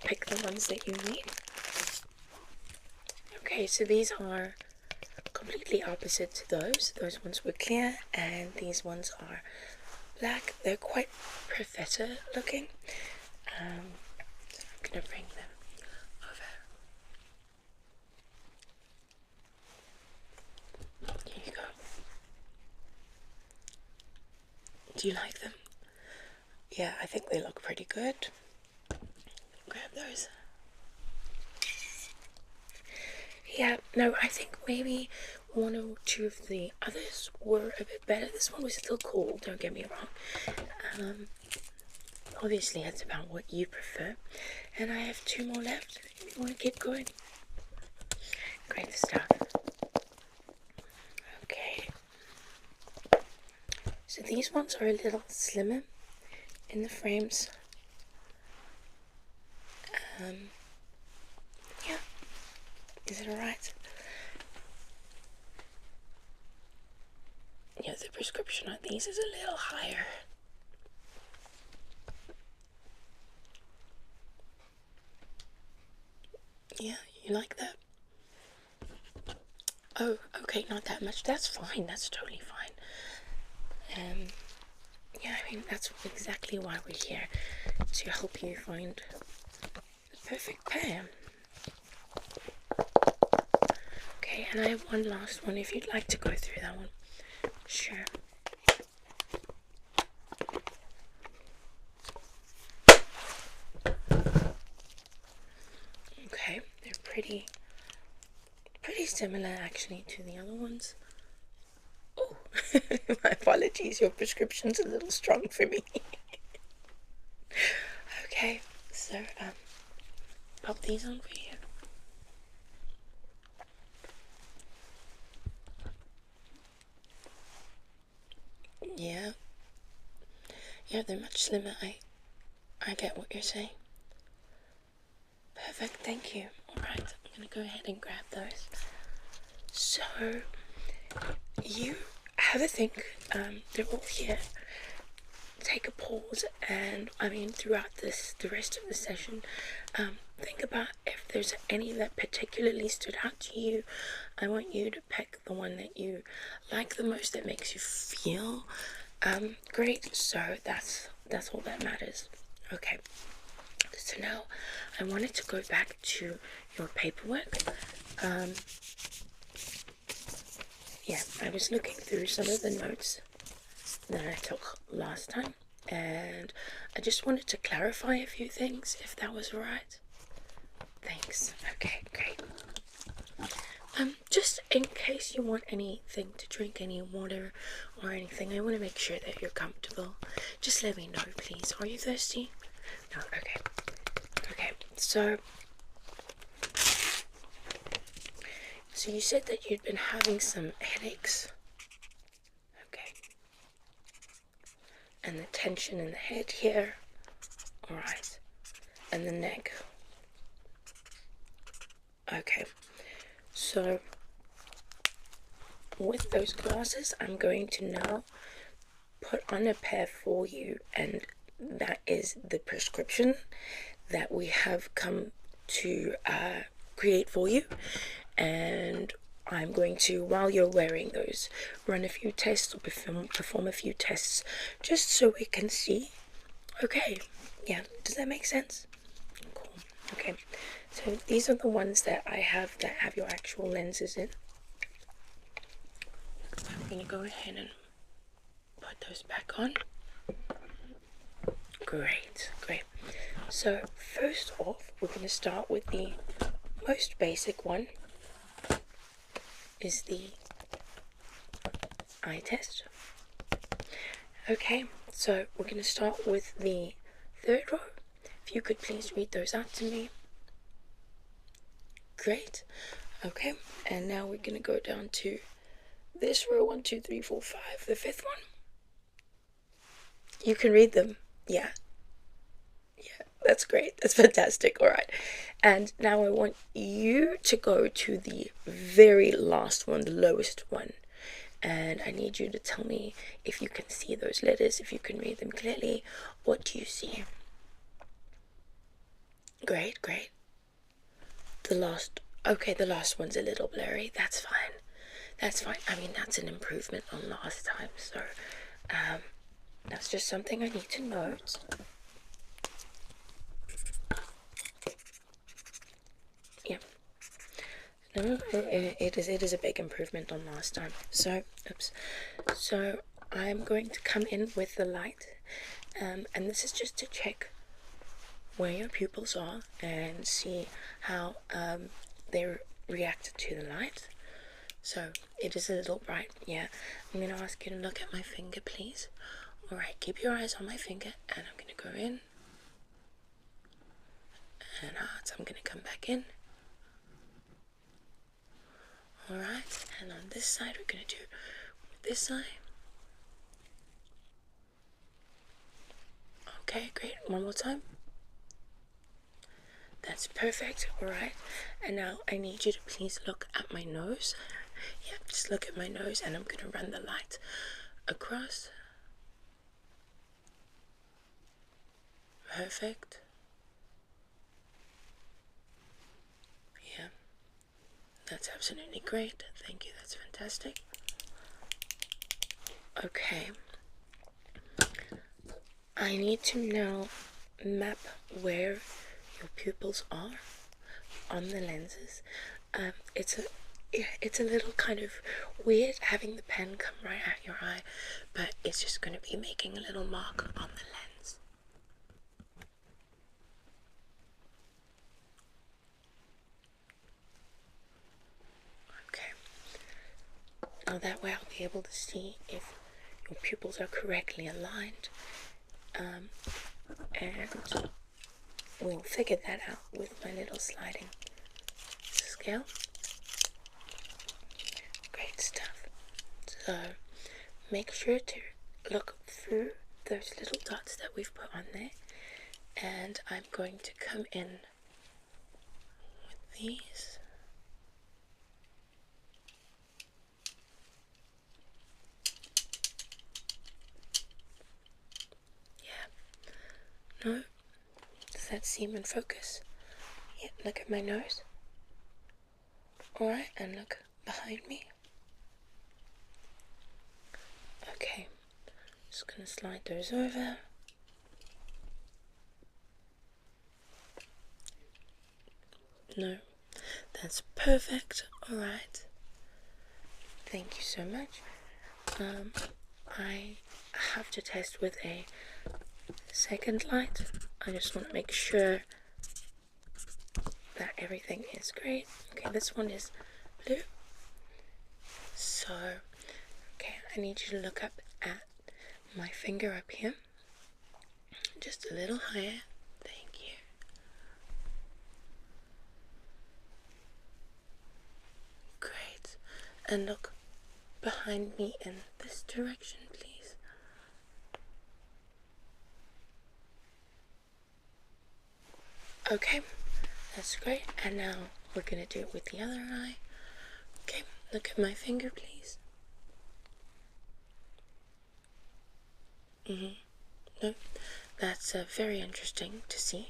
pick the ones that you need. Okay, so these are completely opposite to those. Those ones were clear, and these ones are black. They're quite professor looking. So I'm gonna bring them over. Here you go. Do you like them? Yeah, I think they look pretty good. Grab those. Yeah, no, I think maybe 1 or 2 of the others were a bit better. This one was still cool, don't get me wrong. Obviously, it's about what you prefer. And I have 2 more left if you want to keep going. Great stuff. Okay. So these ones are a little slimmer in the frames. Yeah. Is it alright? Yeah, the prescription on these is a little higher. Yeah, you like that? Oh, okay, not that much. That's fine. That's totally fine. Yeah, I mean, that's exactly why we're here, to help you find the perfect pair. Okay, and I have one last one if you'd like to go through that one. Sure. Okay, they're pretty similar actually to the other ones. Oh, my apologies, your prescription's a little strong for me. Okay, so pop these on for you. Yeah. Yeah, they're much slimmer. I get what you're saying. Perfect, thank you. Alright, I'm gonna go ahead and grab those. So, you have a think. They're all here. Take a pause, and I mean, throughout the rest of the session, think about if there's any that particularly stood out to you. I want you to pick the one that you like the most, that makes you feel great. So that's all that matters. Okay. So now I wanted to go back to your paperwork. Yeah, I was looking through some of the notes that I took last time, and I just wanted to clarify a few things, if that was alright. Thanks. Okay, great. Just in case you want anything to drink, any water or anything, I want to make sure that you're comfortable. Just let me know, please. Are you thirsty? No? Okay. Okay, so you said that you'd been having some headaches. Okay. And the tension in the head here. Alright. And the neck. Okay. So with those glasses, I'm going to now put on a pair for you, and that is the prescription that we have come to create for you. And I'm going to, while you're wearing those, run a few tests, or perform a few tests, just so we can see. Okay, yeah, does that make sense? Cool. Okay, so these are the ones that I have that have your actual lenses in. I'm going to go ahead and put those back on. Great, great. So first off, we're going to start with the most basic one, is the eye test. Okay, so we're going to start with the third row. If you could please read those out to me. Great. Okay, and now we're going to go down to this row, 1, 2, 3, 4, 5, the fifth one. You can read them. Yeah, that's great. That's fantastic. All right, and now I want you to go to the very last one, the lowest one, and I need you to tell me if you can see those letters, if you can read them clearly. What do you see? Great, great. The last one's a little blurry. That's fine. That's fine. I mean, that's an improvement on last time, so that's just something I need to note. Yeah. No, it is a big improvement on last time. So, oops. So I'm going to come in with the light, and this is just to check where your pupils are and see how they react to the light. So it is a little bright. Yeah. I'm going to ask you to look at my finger, please. Alright, keep your eyes on my finger, and I'm going to go in and out. I'm going to come back in. Alright, and on this side we're going to do this eye. Okay, great. One more time. That's perfect. Alright, and now I need you to please look at my nose. Yeah, just look at my nose, and I'm going to run the light across. Perfect. Yeah, that's absolutely great. Thank you, that's fantastic. Okay, I need to now map where your pupils are on the lenses. It's a little kind of weird having the pen come right at your eye, but it's just going to be making a little mark on the lens. Okay. Now that way I'll be able to see if your pupils are correctly aligned, and we'll figure that out with my little sliding scale. Great stuff. So make sure to look through those little dots that we've put on there, and I'm going to come in with these. Yeah. No? Does that seem in focus? Yeah, look at my nose. Alright, and look behind me. Okay, just gonna slide those over. No, that's perfect. Alright, thank you so much. I have to test with a second light. I just want to make sure that everything is great. Okay, this one is blue. So, okay, I need you to look up at my finger up here. Just a little higher. Thank you. Great. And look behind me in this direction, please. Okay, that's great. And now we're going to do it with the other eye. Okay, look at my finger, please. No, that's very interesting to see.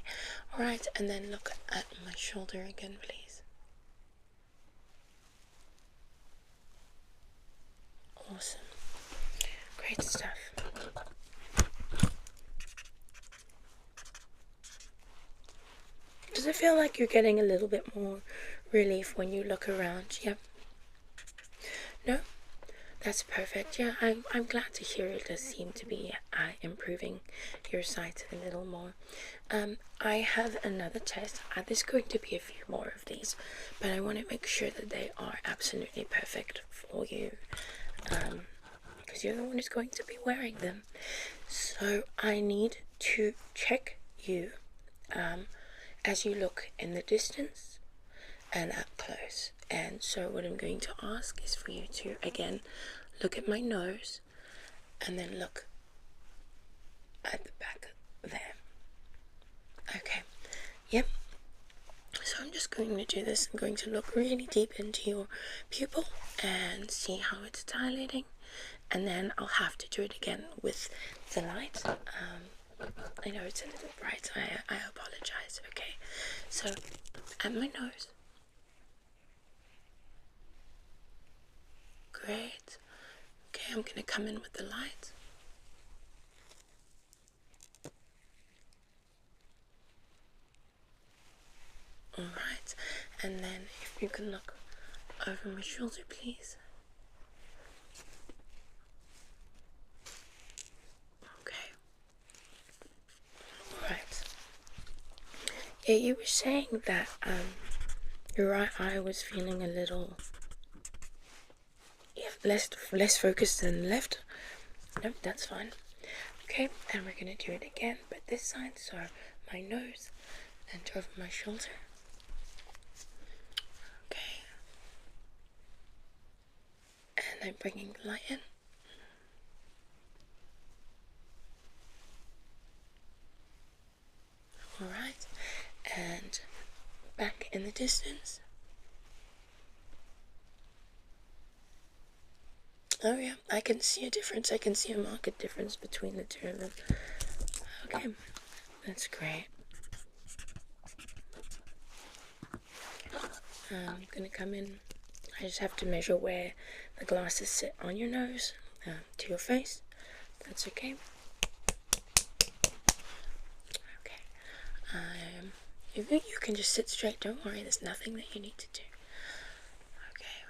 Alright, and then look at my shoulder again, please. Awesome. Great stuff. Does it feel like you're getting a little bit more relief when you look around? Yep. No? That's perfect. Yeah, I'm glad to hear it does seem to be improving your sight a little more. I have another test. There's going to be a few more of these, but I want to make sure that they are absolutely perfect for you, because you're the one who's going to be wearing them. So I need to check you as you look in the distance and up close. And so what I'm going to ask is for you to again look at my nose and then look at the back there. Okay, yep. So I'm just going to do this. I'm going to look really deep into your pupil and see how it's dilating, and then I'll have to do it again with the light. I know it's a little bright, I apologize. Okay, so at my nose. Great. Okay, I'm gonna come in with the light. Alright, and then if you can look over my shoulder, please. Okay. Alright. Yeah, you were saying that your right eye was feeling a little less focused than the left. Nope, that's fine. Okay, and we're gonna do it again, but this side, so my nose and over my shoulder. Okay. And I'm bringing the light in. Alright, and back in the distance. Oh yeah, I can see a difference. I can see a marked difference between the two of them. Okay, that's great. I'm gonna come in. I just have to measure where the glasses sit on your nose to your face. That's okay. Okay. If you can just sit straight. Don't worry. There's nothing that you need to do. Okay.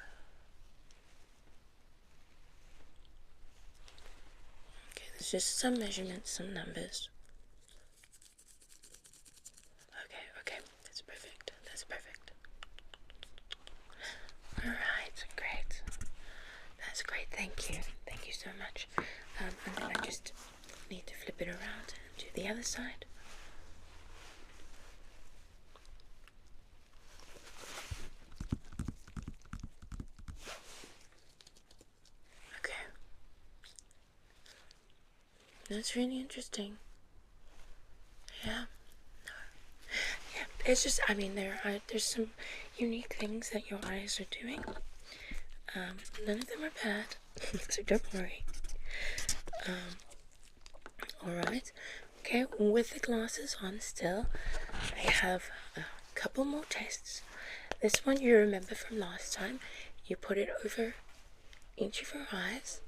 Okay. There's just some measurements, some numbers. Okay. Okay. That's perfect. That's perfect. Alright, great. That's great, thank you. Thank you so much. And then I just need to flip it around and do the other side. Okay. That's really interesting. Yeah. Yeah, it's just, I mean, there's some unique things that your eyes are doing. None of them are bad, so don't worry. Alright, okay, with the glasses on still, I have a couple more tests. This one you remember from last time. You put it over each of your eyes,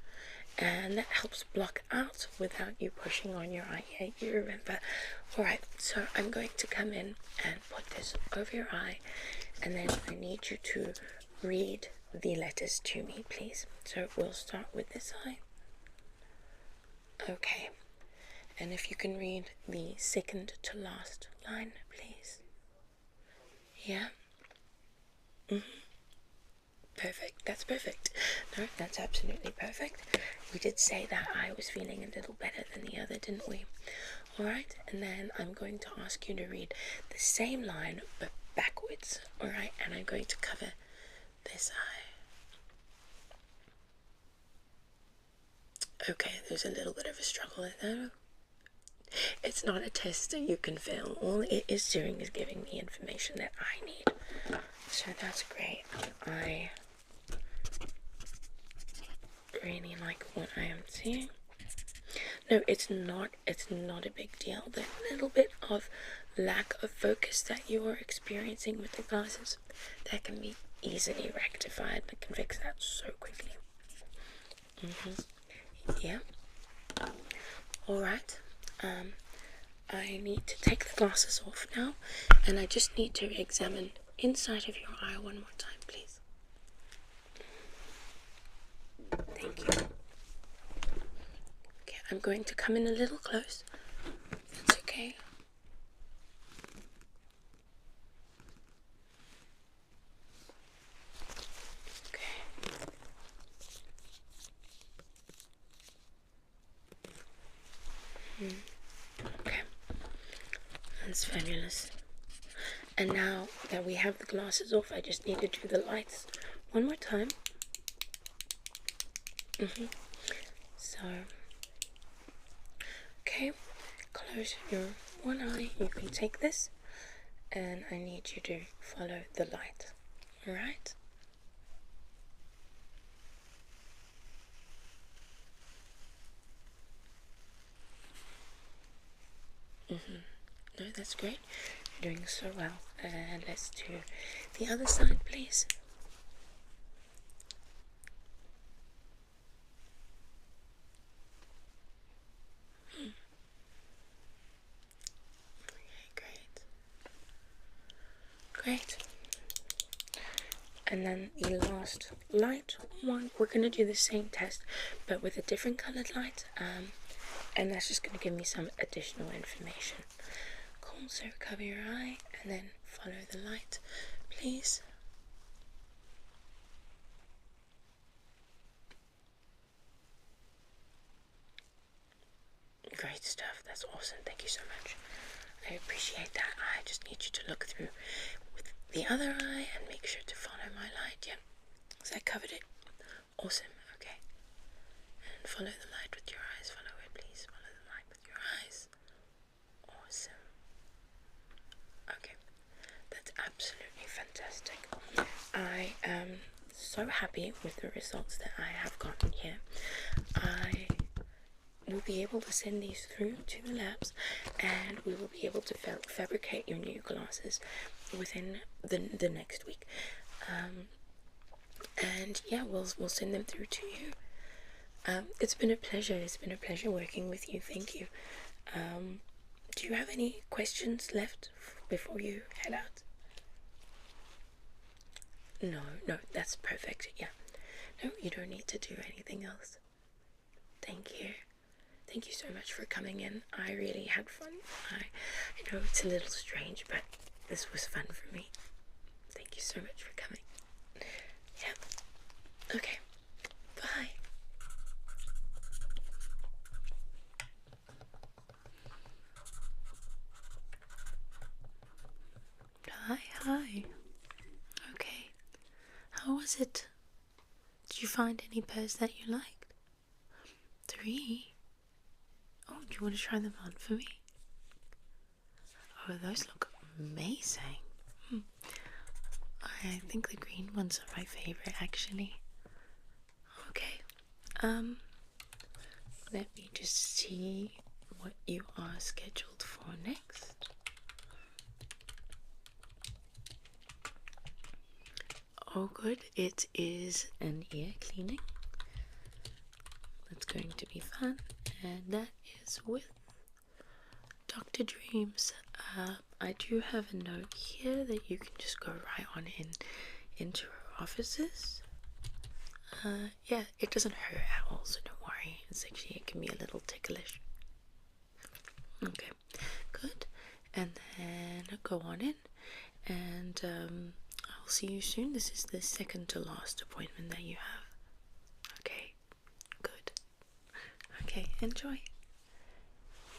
and that helps block out without you pushing on your eye. Yeah, you remember. Alright, so I'm going to come in and put this over your eye, and then I need you to read the letters to me, please. So we'll start with this eye. Okay, and if you can read the second to last line, please. Yeah? Perfect. That's perfect. No, that's absolutely perfect. We did say that I was feeling a little better than the other, didn't we? Alright, and then I'm going to ask you to read the same line but backwards. Alright, and I'm going to cover this eye. Okay, there's a little bit of a struggle there. It's not a test that you can fail. All it is doing is giving me information that I need. So that's great. I really like what I am seeing. No, it's not. It's not a big deal. The little bit of lack of focus that you are experiencing with the glasses, that can be easily rectified. I can fix that so quickly. Yeah. All right. I need to take the glasses off now, and I just need to examine inside of your eye one more time, please. Thank you. Okay, I'm going to come in a little close. That's okay. Okay, that's fabulous. And now that we have the glasses off, I just need to do the lights one more time. So, okay, close your one eye. You can take this, and I need you to follow the light. All right? No, that's great. You're doing so well. And let's do the other side, please. Okay, great. And then the last light one, we're going to do the same test, but with a different colored light. And that's just going to give me some additional information. Cool, so cover your eye and then follow the light, please. Great stuff, that's awesome, thank you so much. I appreciate that. I just need you to look through with the other eye and make sure to follow my light, yeah? So I covered it. Awesome, okay. And follow the light with your eyes, follow it please, follow the light with your eyes. Awesome. Okay, that's absolutely fantastic. I am so happy with the results that I have gotten here. I will be able to send these through to the labs, and we will be able to fabricate your new glasses within the next week. And yeah, we'll send them through to you. It's been a pleasure. It's been a pleasure working with you. Thank you. Do you have any questions left before you head out? No, that's perfect. Yeah. No, you don't need to do anything else. Thank you. Thank you so much for coming in. I really had fun. I know it's a little strange, but this was fun for me. Thank you so much for coming. Yeah. Okay. Bye. Hi. Okay. How was it? Did you find any pairs that you liked? 3? Oh, do you want to try them on for me? Oh, those look amazing. I think the green ones are my favorite, actually. Okay. Let me just see what you are scheduled for next. Oh, good. It is an ear cleaning. That's going to be fun, and that is with Dr. Dreams. I do have a note here that you can just go right on into her offices. Yeah, it doesn't hurt at all, so don't worry. It can be a little ticklish. Okay, good. And then go on in, and I'll see you soon. This is the second to last appointment that you have. Okay, good. Okay, enjoy.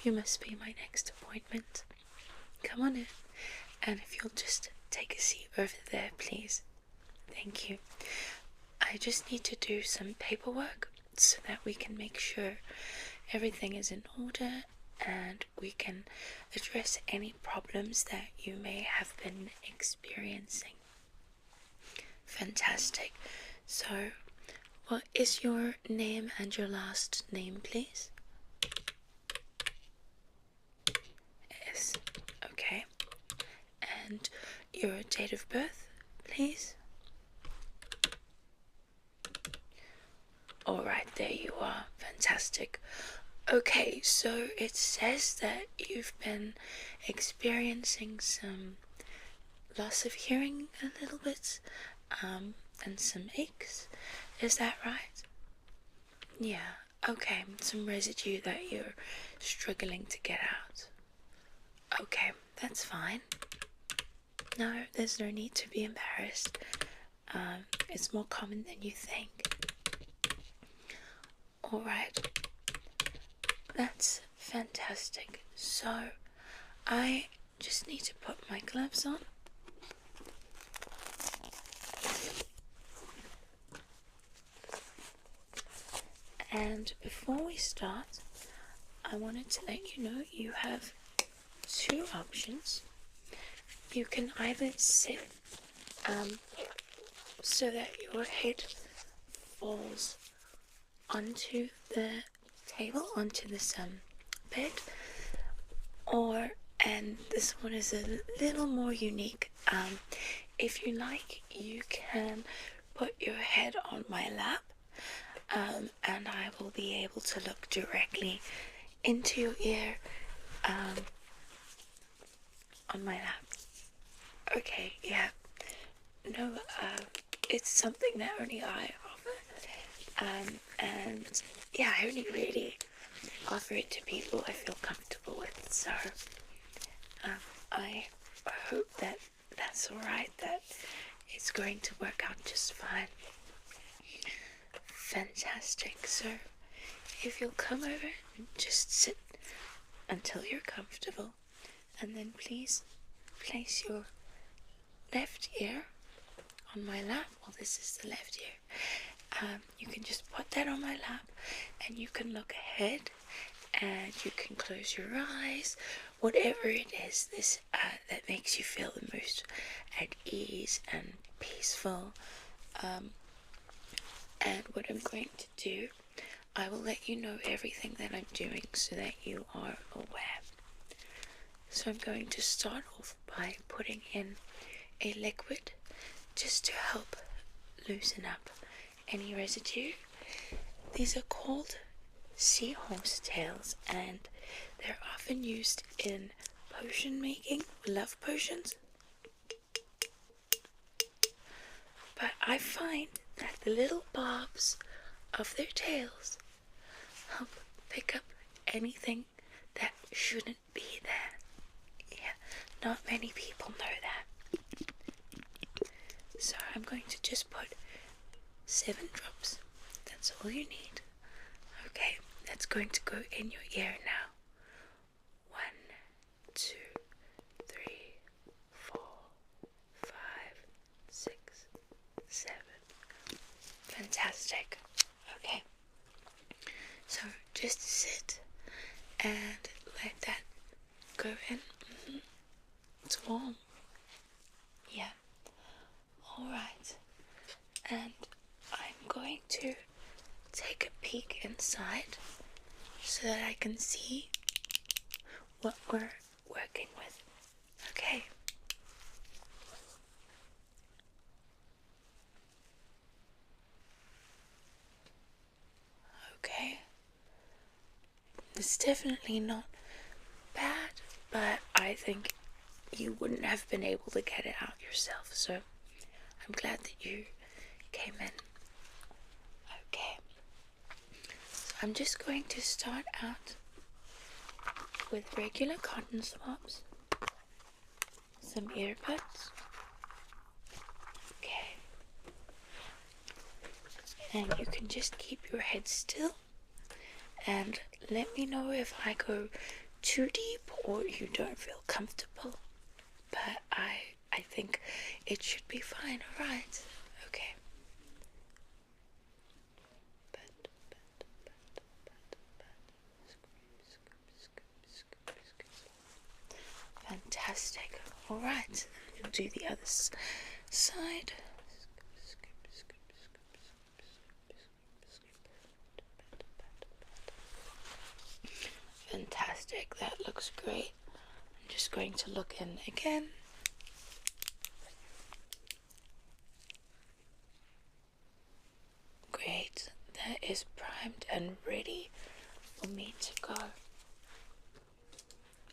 You must be my next appointment. Come on in, and if you'll just take a seat over there, please. Thank you. I just need to do some paperwork so that we can make sure everything is in order and we can address any problems that you may have been experiencing. Fantastic. So, what is your name and your last name, please? And your date of birth, please. Alright, there you are. Fantastic. Okay, so it says that you've been experiencing some loss of hearing a little bit, and some aches. Is that right? Yeah, okay, some residue that you're struggling to get out. Okay, that's fine. No, there's no need to be embarrassed. It's more common than you think. Alright, that's fantastic. So, I just need to put my gloves on. And before we start, I wanted to let you know you have two options. You can either sit so that your head falls onto the table, onto this bed, and this one is a little more unique. If you like, you can put your head on my lap, and I will be able to look directly into your ear on my lap. Okay, yeah. No, it's something that only I offer. And yeah, I only really offer it to people I feel comfortable with. So, I hope that that's alright, that it's going to work out just fine. Fantastic. So, if you'll come over and just sit until you're comfortable, and then please place your left ear on my lap. Well, this is the left ear. You can just put that on my lap, and you can look ahead, and you can close your eyes. Whatever it is, this that makes you feel the most at ease and peaceful. And what I'm going to do, I will let you know everything that I'm doing so that you are aware. So I'm going to start off by putting in a liquid just to help loosen up any residue. These are called seahorse tails, and they're often used in potion making, love potions. But I find that the little bobs of their tails help pick up anything that shouldn't be there. Yeah, not many people know that. So I'm going to just put 7 drops. That's all you need. Okay, that's going to go in your ear now. 1, 2, 3, 4, 5, 6, 7. Fantastic. Okay. So just sit and let that go in. It's warm. Yeah. Alright. And I'm going to take a peek inside so that I can see what we're working with. Okay. Okay. It's definitely not bad, but I think you wouldn't have been able to get it out yourself, so I'm glad that you came in. Okay. So I'm just going to start out with regular cotton swabs, some earbuds. Okay. And you can just keep your head still and let me know if I go too deep or you don't feel comfortable. But I think it should be fine, alright? Okay. Fantastic. Alright, we'll do the other side. Fantastic, that looks great. I'm just going to look in again. is primed and ready for me to go.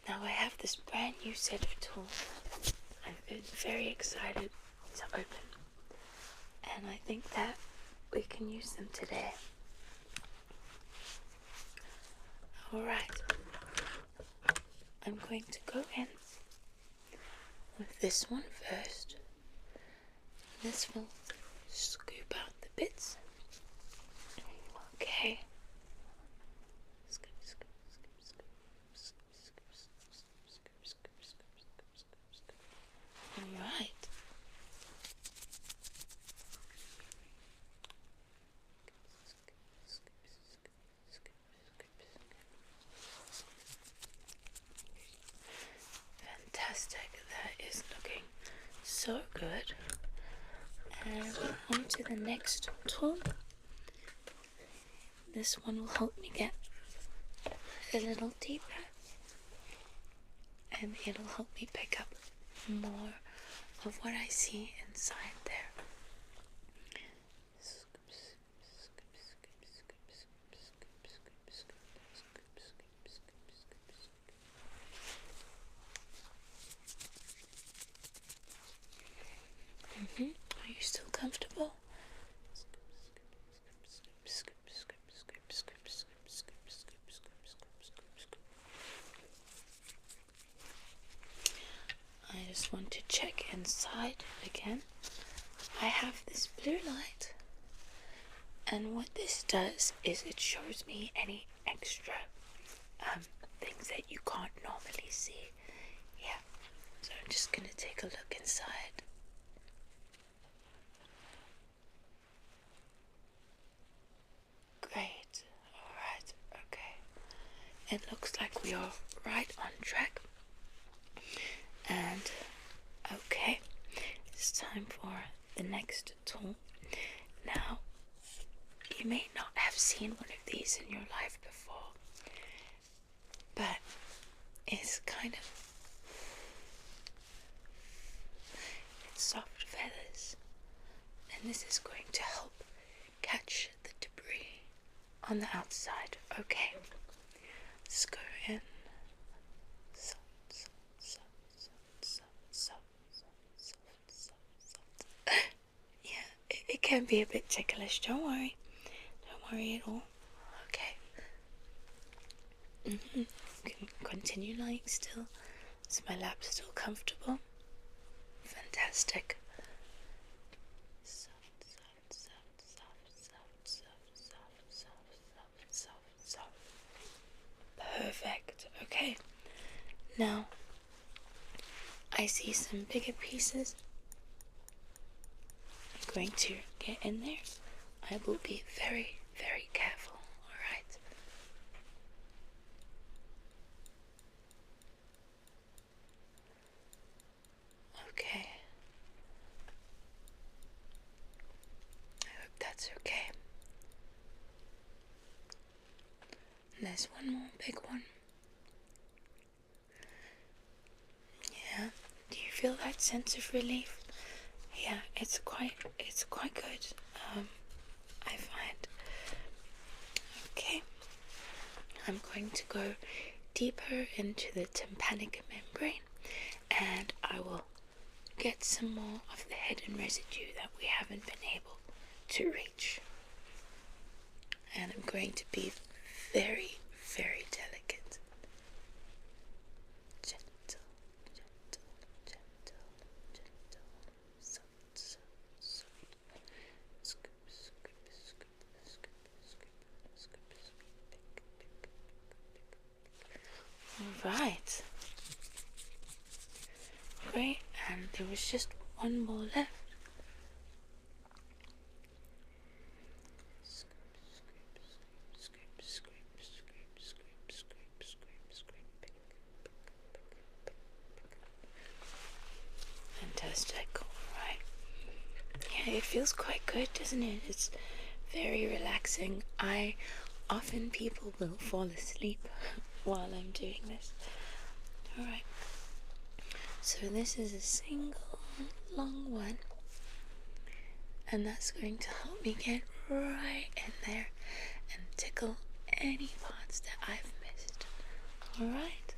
Now I have this brand new set of tools. I've been very excited to open, and I think that we can use them today. Alright, I'm going to go in with this one first. This will scoop out the bits. Okay. Alright. Fantastic. That is looking so good. And on to the next tool. This one will help me get a little deeper, and it'll help me pick up more of what I see inside there. Are you still comfortable? I just want to check inside again. I have this blue light, and what this does is it shows me any extra things that you can't normally see. Yeah, so I'm just gonna take a look inside. Great. Alright, okay. It looks like we are right on track. And okay, it's time for the next tool. Now, you may not have seen one of these in your life before, but it's it's soft feathers, and this is going to help catch the debris on the outside. Okay, let's go in. Yeah, it can be a bit ticklish. Don't worry at all. Okay. You can continue lying still. Is my lap still comfortable? Fantastic. Perfect. Okay. Now, I see some bigger pieces. I'm going to get in there. I will be very, very careful. Alright. Okay. I hope that's okay. And there's one more big one. Yeah. Do you feel that sense of relief? Yeah, it's quite good. I find. Okay. I'm going to go deeper into the tympanic membrane, and I will get some more of the hidden residue that we haven't been able to reach. And I'm going to be very, very delicate. Gentle, gentle, gentle, gentle, soft, soft, soft. Scoop, scoop, scoop, scoop, scoop, scoop, scoop, pick, pick, pick. Alright. Great, and there was just one more left. Fantastic. Alright. Yeah, it feels quite good, doesn't it? It's very relaxing. People will fall asleep while I'm doing this. Alright. So this is a single long one, and that's going to help me get right in there and tickle any parts that I've missed. Alright?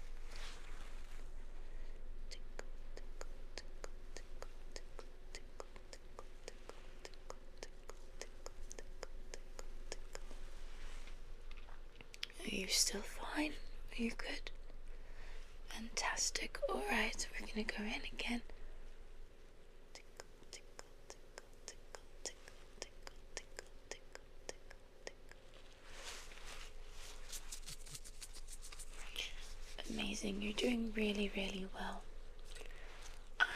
Are you still fine? Are you good? Fantastic. Alright, we're gonna go in again. Amazing, you're doing really, really well.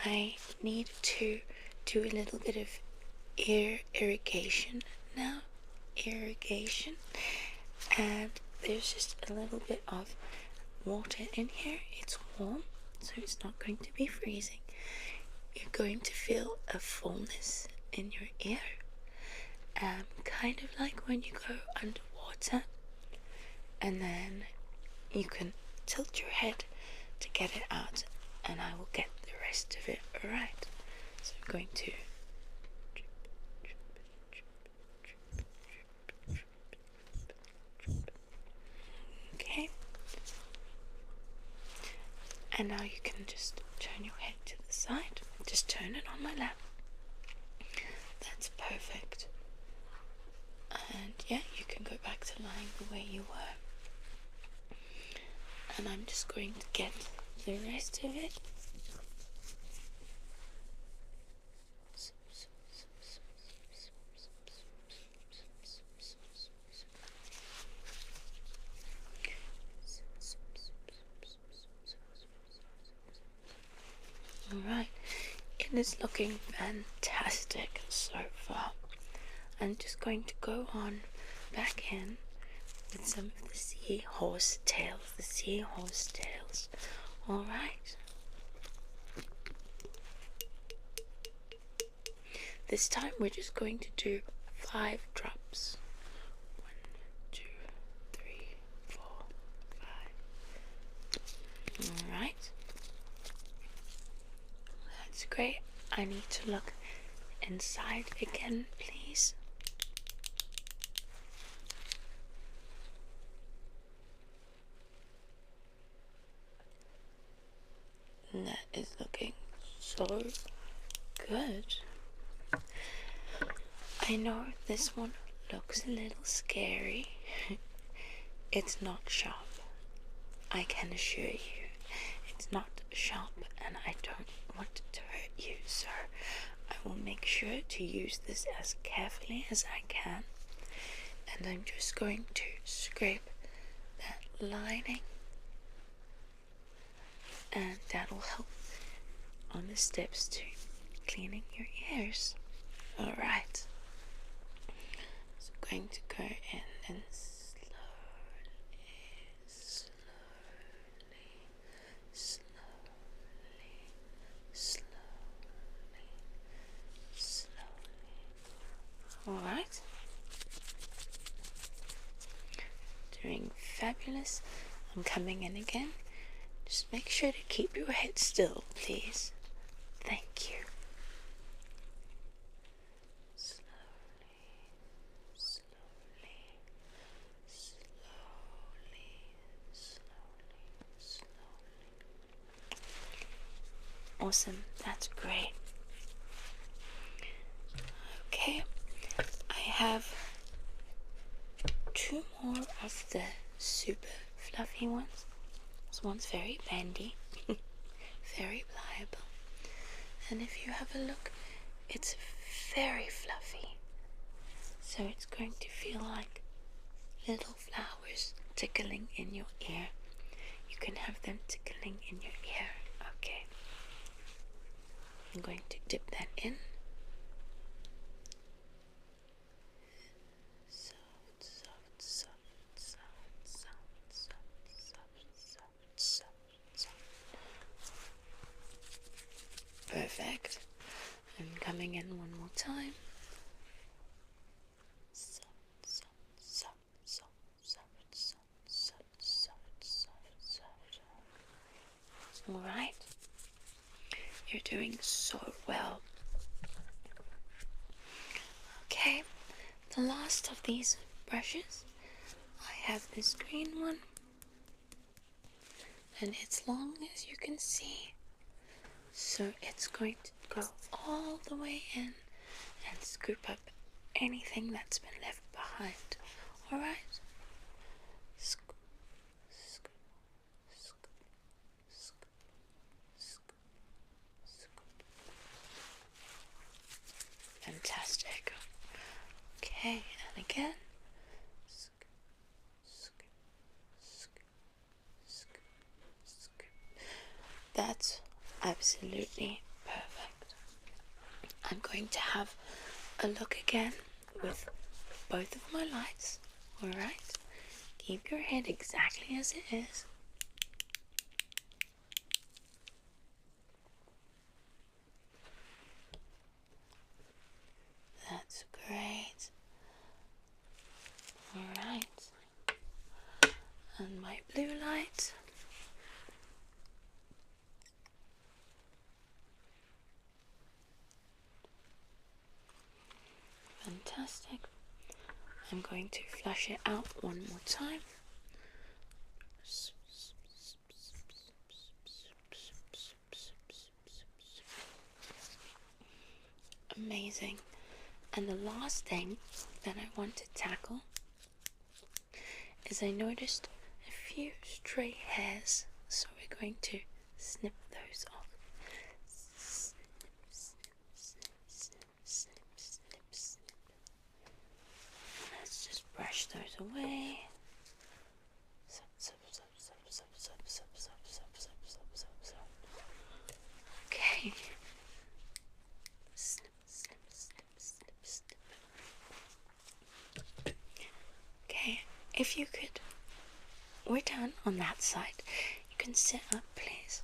I need to do a little bit of ear irrigation now. Irrigation. And there's just a little bit of water in here. It's warm, so it's not going to be freezing. You're going to feel a fullness in your ear. Kind of like when you go underwater and then you can tilt your head to get it out, and I will get the rest of it. Alright, so I'm going to okay, and now you can just turn your head to the side. Just turn it on my lap. That's perfect. And yeah, you can go back to lying the way you were. And I'm just going to get the rest of it. Alright, it is looking fantastic so far. I'm just going to go on back in with some of the seahorse tails. Alright. This time we're just going to do 5 drops. 1, 2, 3, 4, 5. Alright. That's great. I need to look inside again, please. And that is looking so good. I know this one looks a little scary. It's not sharp. I can assure you, it's not sharp, and I don't want to hurt you, so I will make sure to use this as carefully as I can. And I'm just going to scrape that lining, and that'll help on the steps to cleaning your ears. Alright, so I'm going to go in and slowly. Alright, doing fabulous. I'm coming in again. Just make sure to keep your head still, please. Thank you. Awesome, that's great. Okay, I have 2 more of the super fluffy ones. This one's very bendy, very pliable, and if you have a look, it's very fluffy. So it's going to feel like little flowers tickling in your ear. You can have them tickling in your ear. Okay. I'm going to dip that in. Soft, soft, soft, soft, soft, soft, soft, soft, soft. Perfect. And coming in one more time. Soft, soft, soft, soft, soft, soft, soft, soft, soft, soft. All right. You're doing so well. Okay, the last of these brushes, I have this green one, and it's long, as you can see, so it's going to go all the way in and scoop up anything that's been left behind. Alright? Scoop, scoop, scoop, scoop, scoop, scoop. Fantastic. Okay, and again. Scoop, scoop, scoop, scoop, scoop. That's absolutely perfect. I'm going to have a look again with both of my lights. Alright? Keep your head exactly as it is. That's great. Alright. And my blue light. Fantastic. I'm going to flush it out one more time. Amazing. And the last thing that I want to tackle is I noticed a few stray hairs, so we're going to snip those off. Snip, snip, snip, snip, snip, snip. Let's just brush those away. Okay. Snip, snip, snip, snip, snip. Okay, if you could, we're done on that side. You can sit up, please.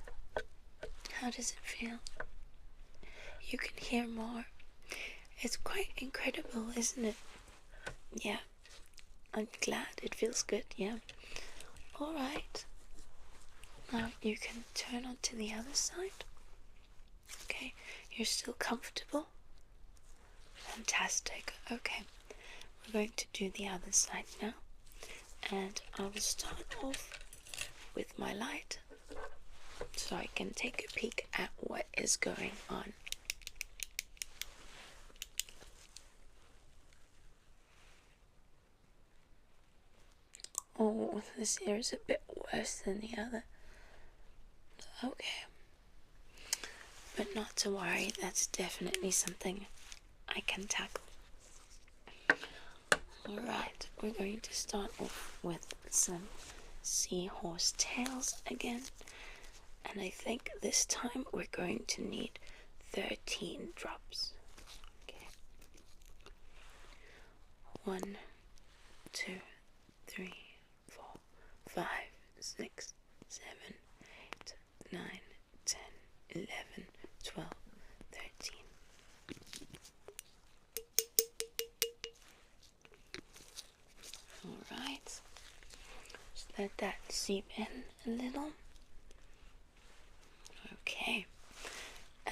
How does it feel? You can hear more. It's quite incredible, isn't it? Yeah, I'm glad. It feels good, yeah. Alright. Now you can turn onto the other side. Okay, you're still comfortable? Fantastic. Okay, we're going to do the other side now. And I will start off with my light so I can take a peek at what is going on. Oh, this ear is a bit worse than the other. Okay. But not to worry, that's definitely something I can tackle. Alright, we're going to start off with some seahorse tails again. And I think this time we're going to need 13 drops. Okay. 1, 2, 3, 4, 5, 6, 7, 8, 9, 10, 11, 12, 13. Alright. Just let that seep in a little. Okay.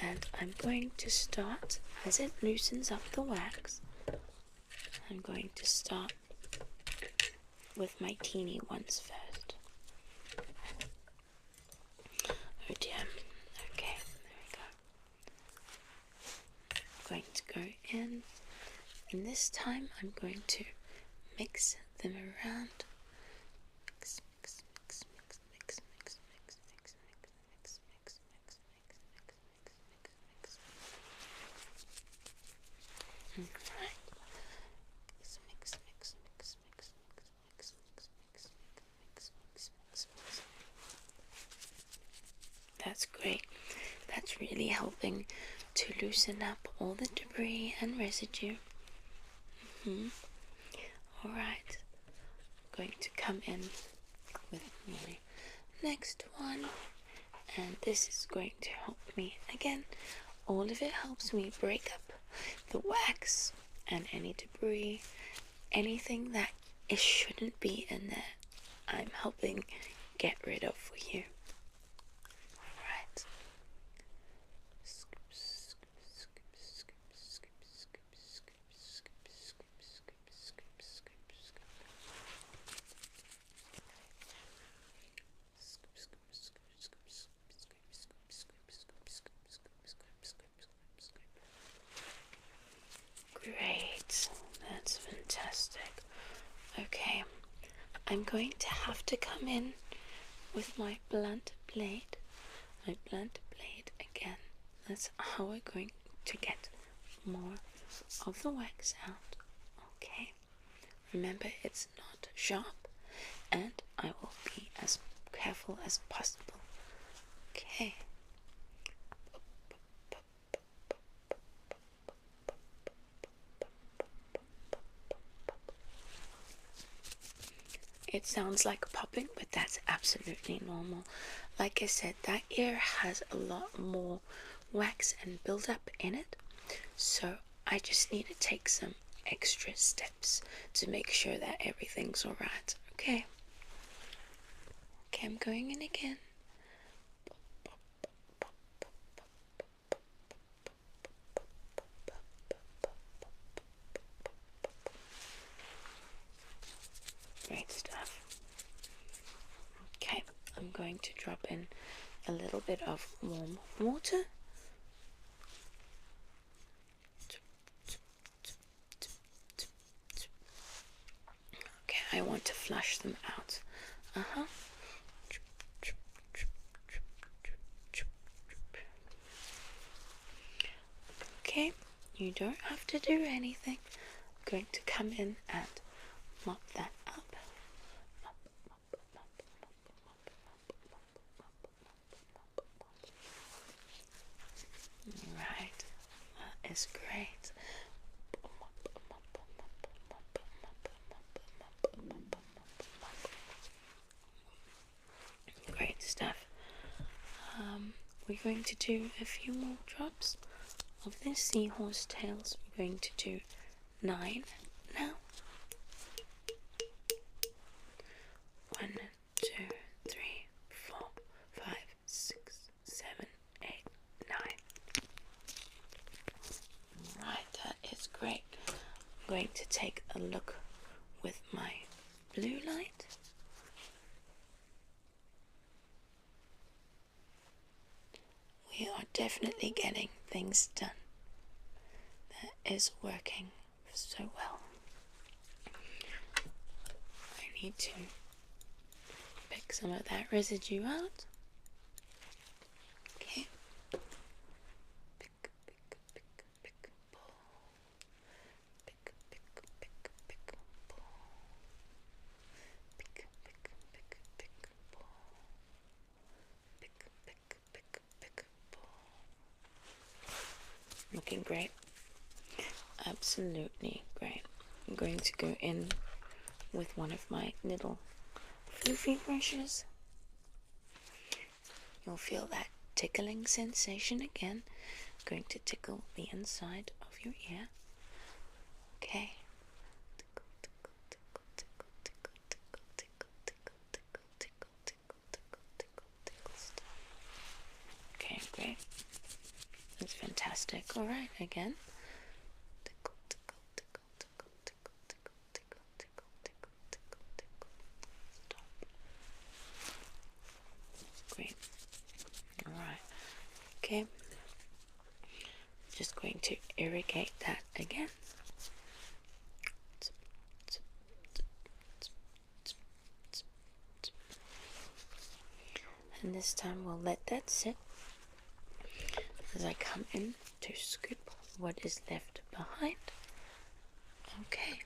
And I'm going to start, as it loosens up the wax, I'm going to start with my teeny ones first. Oh dear. Okay, there we go. I'm going to go in, and this time I'm going to mix them around. Mix, mix, mix, mix, mix, mix, mix, mix, mix, mix, mix, mix, mix, mix, mix, mix. Alright. Mix, mix, mix, mix, mix, mix, mix, mix, mix, mix, mix, mix. That's great. That's really helping to loosen up all the debris and residue. Alright, I'm going to come in with my next one, and this is going to help me again. All of it helps me break up the wax and any debris, anything that it shouldn't be in there. I'm helping get rid of for you. Alright. Scoop, scoop, scoop, scoop, scoop, scoop, scoop, scoop, scoop, scoop, scoop, Great. That's fantastic. Okay, I'm going to have to come in with my blunt blade. My blunt blade again. That's how we're going to get more of the wax out. Okay. Remember, it's not sharp, and I will be as careful as possible. Okay. It sounds like popping, but that's absolutely normal. Like I said, that ear has a lot more wax and build-up in it, so I just need to take some extra steps to make sure that everything's alright. Okay. Okay, I'm going in again. Great stuff. Okay, I'm going to drop in a little bit of warm water. Okay, I want to flush them out. Okay, you don't have to do anything. I'm going to come in and mop that up. Right, that is great. Great stuff. We're going to do a few more drops of this seahorse tails. We're going to do 9 now. 1, 2, 3, 4, 5, 6, 7, 8, 9. Right, that is great. I'm going to take a look with my blue light. We are definitely getting things done. That is working so well. I need to pick some of that residue out. Okay. Pick, pull. Pick, pull. Pick, pull. Pick, pull. Looking great. Absolutely great. I'm going to go in with one of my little floofy brushes. You'll feel that tickling sensation again. I'm going to tickle the inside of your ear. Okay. Tickle, tickle, tickle, tickle, tickle, tickle, tickle, tickle, tickle, tickle, tickle, tickle, tickle, tickle stuff. Okay, great. That's fantastic. Alright, again. Tickle, tickle, tickle, tickle, tickle, tickle, tickle, tickle, tickle, tickle, tickle. Stop. Great. Alright. Okay. Just going to irrigate that again. And this time we'll let that sit as I come in to scoop what is left behind. Okay.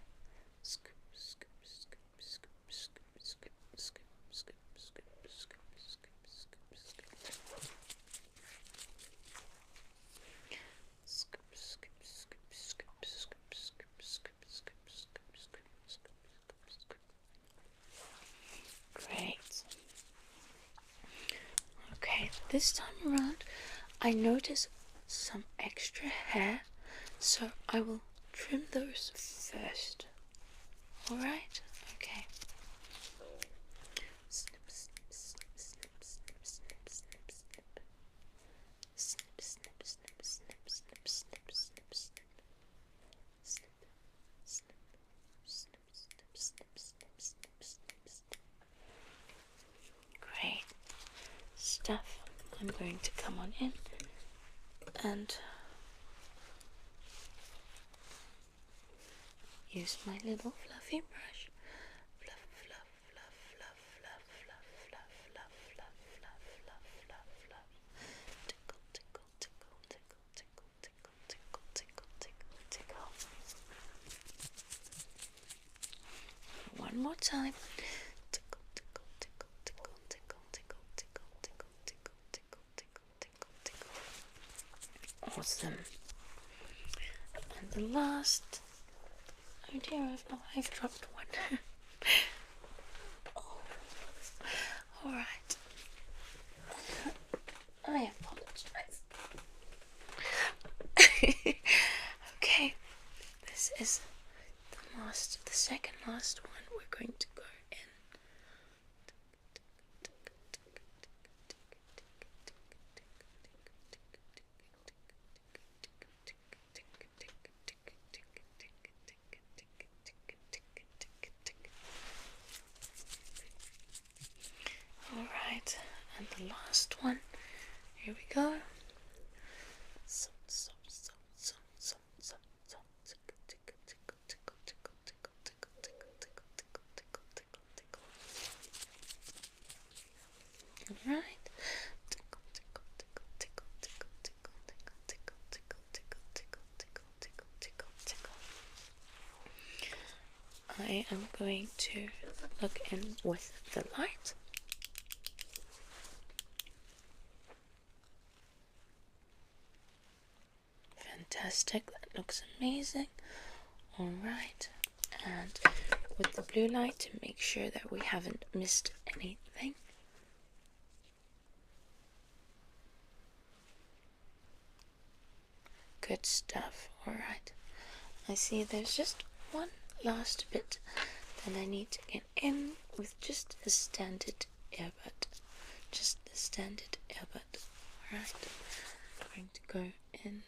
Scoop, scoop, scoop, scoop, scoop, scoop, scoop, scoop, scoop, scoop, scoop, scoop, scoop. Scoop, scoop, scoop, scoop, scoop, scoop, scoop, scoop, scoop, scoop, scoop, scoop. Great. Okay, this time around I notice some extra hair, so I will trim those first. Alright? Okay. Snip, snip, snip, snip, snip, snip, snip, snip. Snip, snip, snip, snip, snip, snip, snip, snip. Snip, snip, snip, snip, snip, snip, snip, snip, snip. Great stuff. I'm going to come on in and use my little fluffy brush. Fluff, fluff, fluff, fluff, fluff, fluff, fluff, fluff, fluff, fluff, fluff, fluff, fluff. Tickle, tickle, tickle, tickle, tickle, tickle, tickle, tickle, tickle, tickle. One more time. Tickle, tickle, tickle, tickle, tickle, tickle, tickle, tickle, tickle, tickle, tickle, tickle, tickle. Awesome. And the last. Oh dear, I've dropped one. Oh. Alright. I apologize. Okay, this is the second last one. We're going to go in. Alright, and the last one. Here we go. Alright. I am going to look in with the light. Fantastic, that looks amazing. Alright, and with the blue light to make sure that we haven't missed anything. Good stuff. Alright, I see there's just one last bit that I need to get in with just a standard earbud. Just the standard earbud. Alright, I'm going to go in and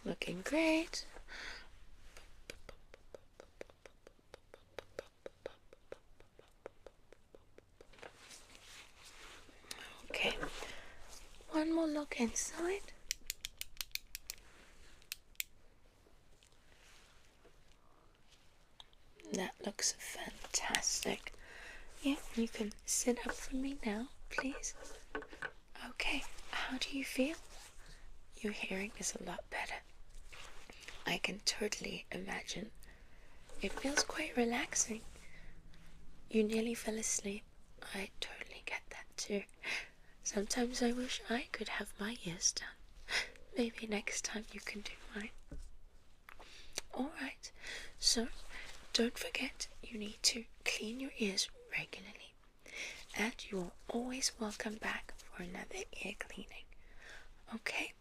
looking great. Okay, one more look inside. That looks fantastic. Yeah, you can sit up for me now, please. Okay, how do you feel? Your hearing is a lot better. I can totally imagine. It feels quite relaxing. You nearly fell asleep. I totally get that too. Sometimes I wish I could have my ears done. Maybe next time you can do mine. Alright, so don't forget you need to clean your ears regularly. And you are always welcome back for another ear cleaning. Okay?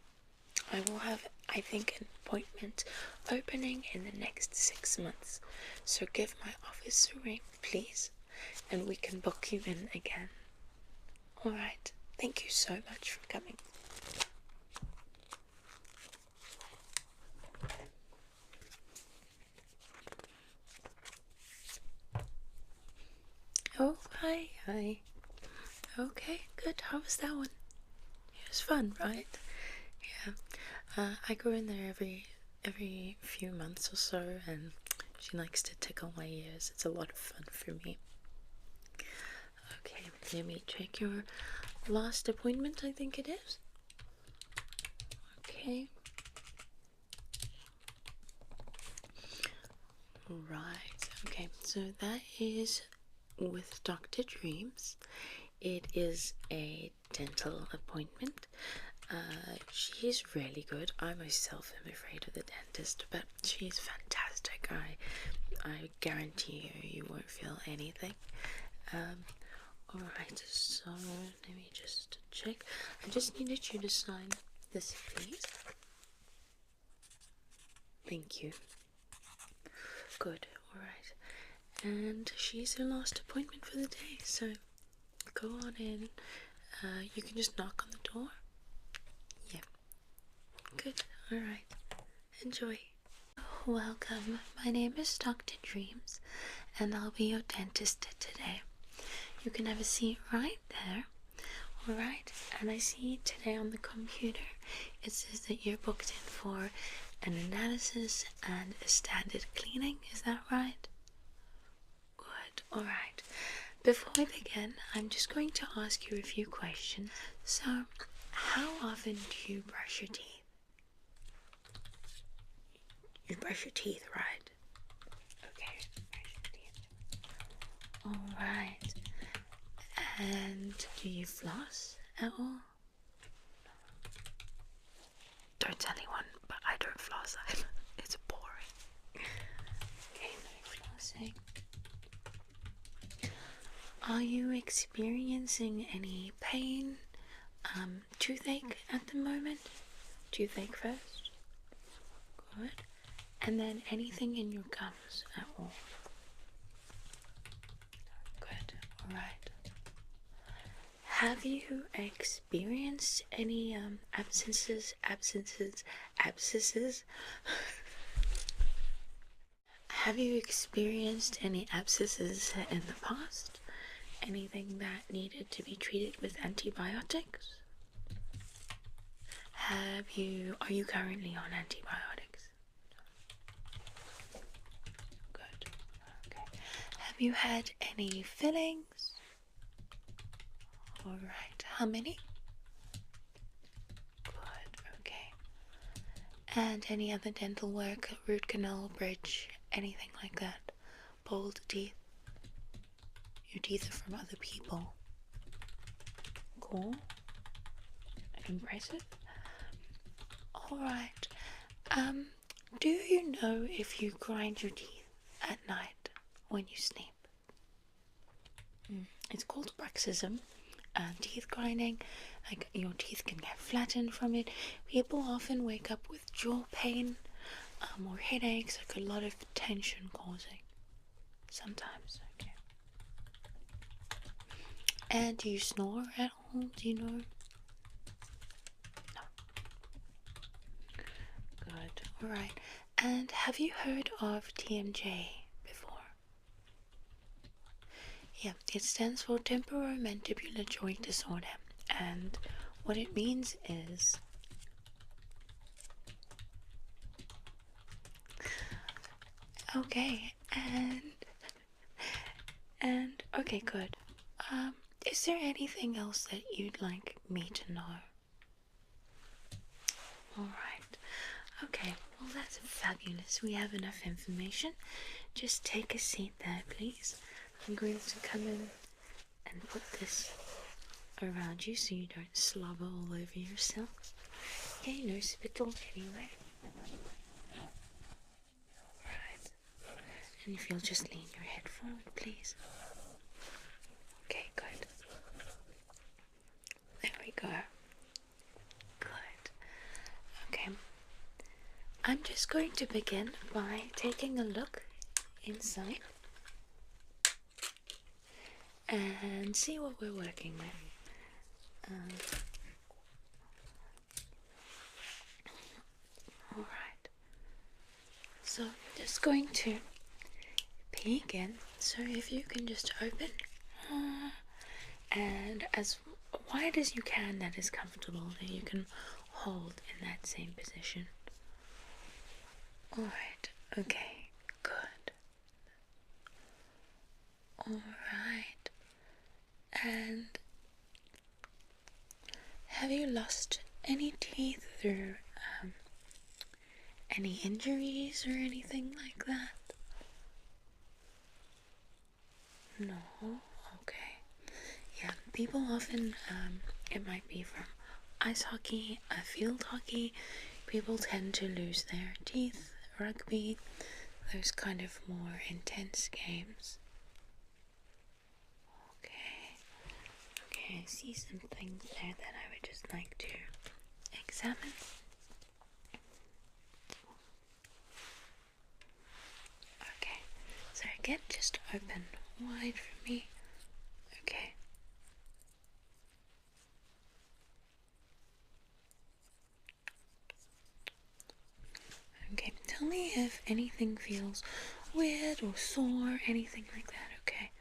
I will have, I think, an appointment opening in the next 6 months. So give my office a ring, please, and we can book you in again. Alright, thank you so much for coming. Oh, hi. Okay, good. How was that one? It was fun, right? Yeah. I go in there every few months or so, and she likes to tickle my ears. It's a lot of fun for me. Okay, let me check your last appointment, I think it is. Okay. Right. Okay, so that is with Dr. Dreams. It is a dental appointment. She's really good. I myself am afraid of the dentist, but she's fantastic. I guarantee you won't feel anything. Alright, so let me just check. I just needed you to sign this, please. Thank you. Good, alright. And she's her last appointment for the day, so go on in. You can just knock on the door. Yeah. Good, alright. Enjoy. Welcome. My name is Dr. Dreams, and I'll be your dentist today. You can have a seat right there. Alright, and I see today on the computer it says that you're booked in for an analysis and a standard cleaning. Is that right? Good. Alright. Before we begin, I'm just going to ask you a few questions. So, how often do you brush your teeth? You brush your teeth, right? Okay, brush your teeth. Alright. And do you floss at all? Don't tell anyone, but I don't floss either. It's boring. Okay, no flossing. Are you experiencing any pain, toothache at the moment? Toothache first. Good. And then anything in your gums at all? Good. Alright. Have you experienced any abscesses? Have you experienced any abscesses in the past? Anything that needed to be treated with antibiotics? Are you currently on antibiotics? Good. Okay. Have you had any fillings? Alright. How many? Good. Okay. And any other dental work, root canal, bridge, anything like that? Pulled teeth? Your teeth are from other people. Cool. Impressive. Alright. Do you know if you grind your teeth at night when you sleep? It's called bruxism. Teeth grinding, like your teeth can get flattened from it. People often wake up with jaw pain, or headaches, like a lot of tension causing. Sometimes, okay. And do you snore at all? Do you know? No. Good. Alright. And have you heard of TMJ before? Yeah, it stands for temporomandibular joint disorder. And what it means is okay, and okay, good. Is there anything else that you'd like me to know? Alright. Okay, well that's fabulous. We have enough information. Just take a seat there, please. I'm going to come in and put this around you so you don't slobber all over yourself. Okay, no spittle anyway. Alright. And if you'll just lean your head forward, please. Okay, good. There we go. Good. Okay. I'm just going to begin by taking a look inside and see what we're working with. Alright. So, just going to peek in. So, if you can just open and as wide as you can, that is comfortable, that you can hold in that same position. Alright, okay, good. Alright. And have you lost any teeth through any injuries or anything like that? No? Okay. Yeah, people often, it might be from ice hockey, field hockey. People tend to lose their teeth, rugby, those kind of more intense games. Okay, I see some things there that I would just like to examine. Okay, so again, just open wide for me. Okay. Okay, tell me if anything feels weird or sore, anything like that, okay?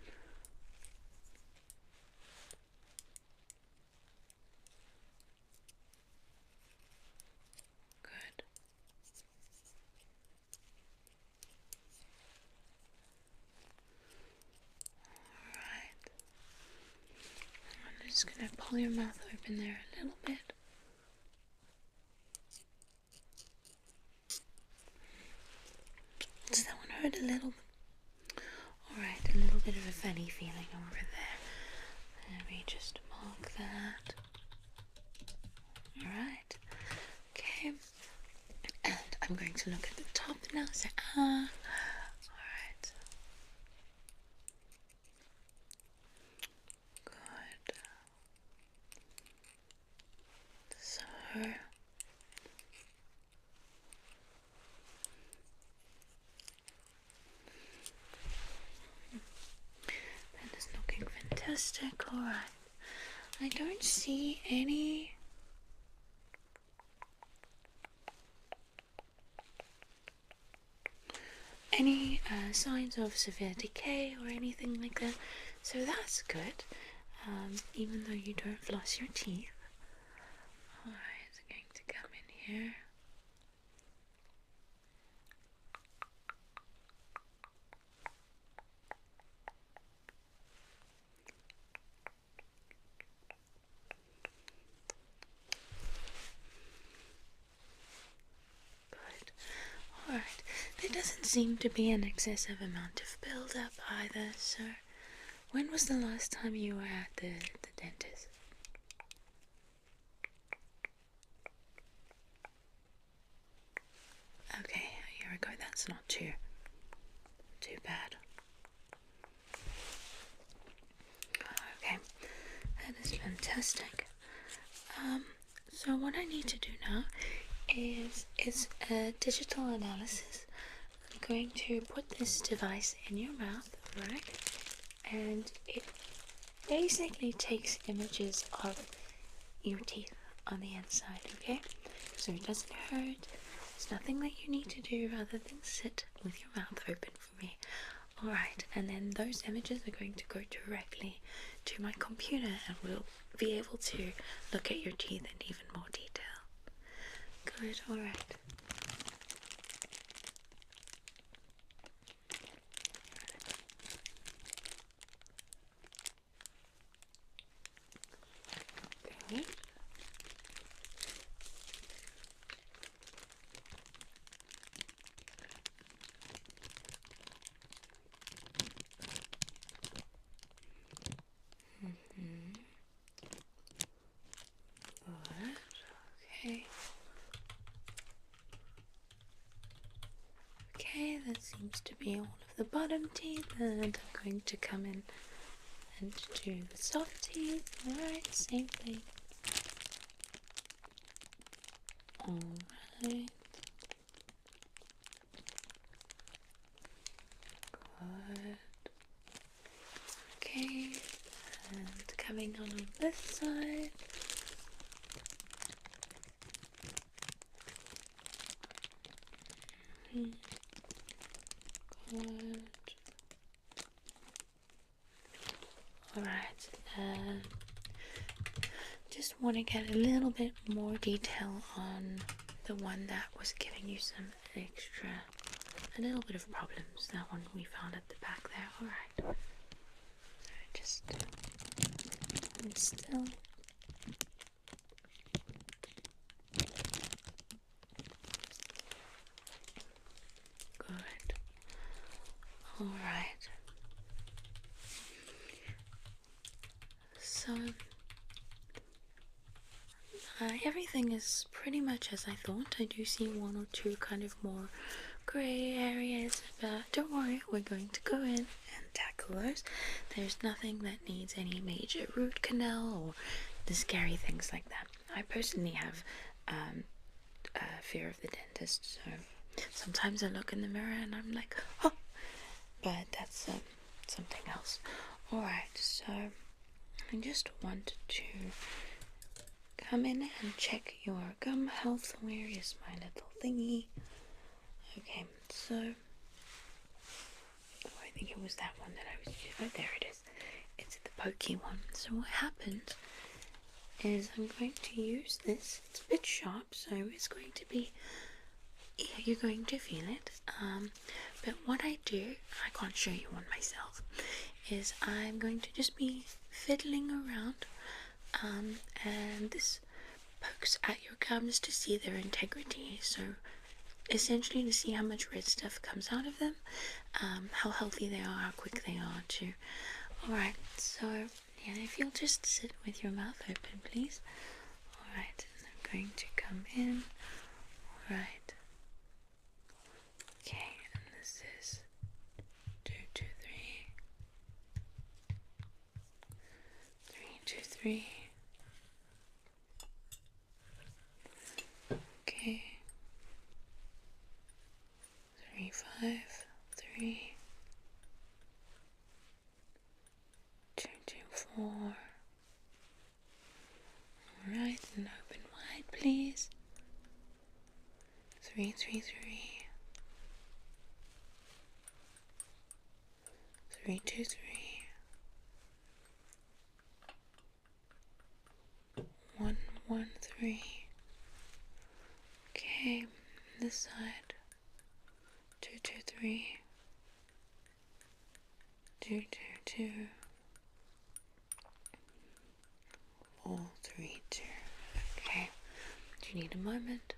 just going to pull your mouth open there a little bit. Does that one hurt a little? Alright, a little bit of a funny feeling over there. Let me just mark that. Alright. Okay. And I'm going to look at the top now. So, alright. Good. So, that is looking fantastic. Alright. I don't see any signs of severe decay or anything like that, so that's good, even though you don't floss your teeth. Alright, I'm going to come in here. Good. Alright, there doesn't seem to be an excessive amount of build-up either, so when was the last time you were at the dentist? Okay, a year ago. That's not too bad. Okay, that is fantastic. So what I need to do now is a digital analysis. I'm going to put this device in your mouth, right? And it basically takes images of your teeth on the inside, okay? So it doesn't hurt. There's nothing that you need to do other than sit with your mouth open for me. Alright, and then those images are going to go directly to my computer and we'll be able to look at your teeth in even more detail. Good, alright. Good. Good. Okay. Okay, that seems to be all of the bottom teeth, and I'm going to come in and do the soft teeth. Alright, same thing. Alright. Good. Okay, and coming on this side. Good. Alright, just want to get a little bit more detail on the one that was giving you some a little bit of problems. That one we found at the back there. Alright. Just hold still. Good. Alright. So everything is pretty much as I thought. I do see one or two kind of more grey areas, but don't worry, we're going to go in and tackle those. There's nothing that needs any major root canal or the scary things like that. I personally have fear of the dentist, so sometimes I look in the mirror and I'm like, oh, but that's something else. Alright, so I just want to come in and check your gum health. Where is my little thingy? Okay, so I think it was that one that I was using. Oh, there it is. It's the pokey one. So what happened is I'm going to use this. It's a bit sharp, so it's going to be, yeah, you're going to feel it. But what I do, I can't show you one myself, is I'm going to just be fiddling around and this pokes at your gums to see their integrity. So essentially to see how much red stuff comes out of them, how healthy they are, how quick they are too. Alright, so yeah, if you'll just sit with your mouth open, please. Alright, I'm going to come in. Alright. Okay, and this is 2, 2, 3. 3, 2, 3. Okay. 3, 5, 3. 2, 2, 4. Alright, and open wide, please. 3, 3, 3. 3, 2, 3. 1, 1, 3. Okay, this side. 2, 2, 3. 2, 2, 2. All 3, 2. Okay. Do you need a moment?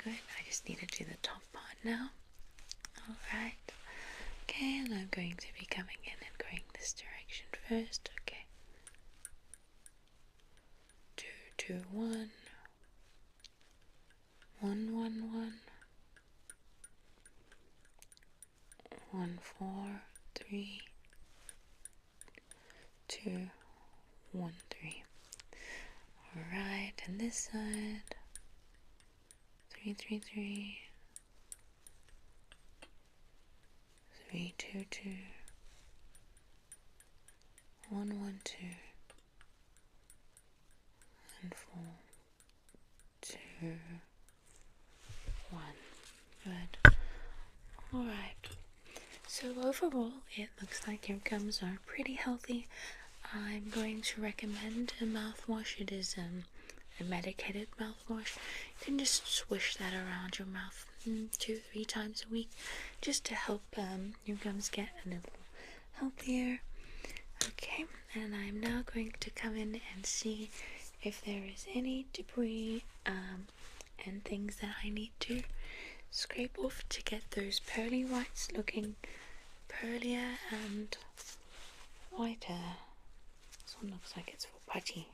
Good. I just need to do the top part now. Alright. Okay, and I'm going to be coming in and going this direction first. Okay. 2, 2, 1. 1, 1, 1. 1, 4, 3. 2, 1, 3. Alright, and this side. 3, 3, 3. 3, 2, 2. 1, 1, 2. And 4, 2, 1. Good. Alright. So overall, it looks like your gums are pretty healthy. I'm going to recommend a mouthwash. It is a medicated mouthwash. You can just swish that around your mouth 2-3 times a week, just to help your gums get a little healthier. Okay, and I'm now going to come in and see if there is any debris and things that I need to scrape off to get those pearly whites looking pearlier and whiter. This one looks like it's for putty.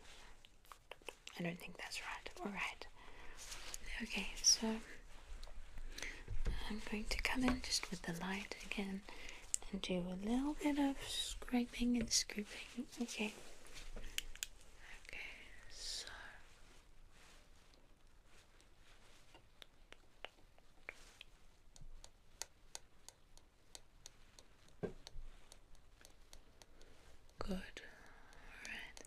I don't think that's right. Alright. Okay, so I'm going to come in just with the light again and do a little bit of scraping and scooping. Okay. Okay, so good. Alright.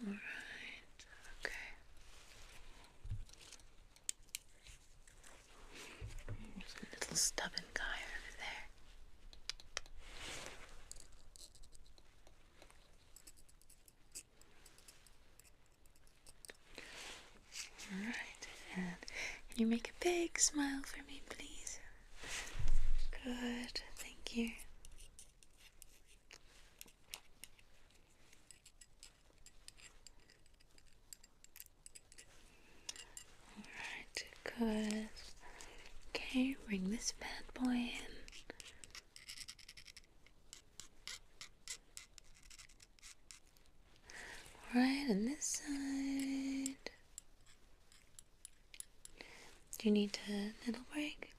Alright. Okay. There's a little stubborn guy over there. Alright, and can you make a big smile for me, please? Good, thank you. Alright, good. Okay, bring this bad boy in. Alright, and this side. Do you need a little break?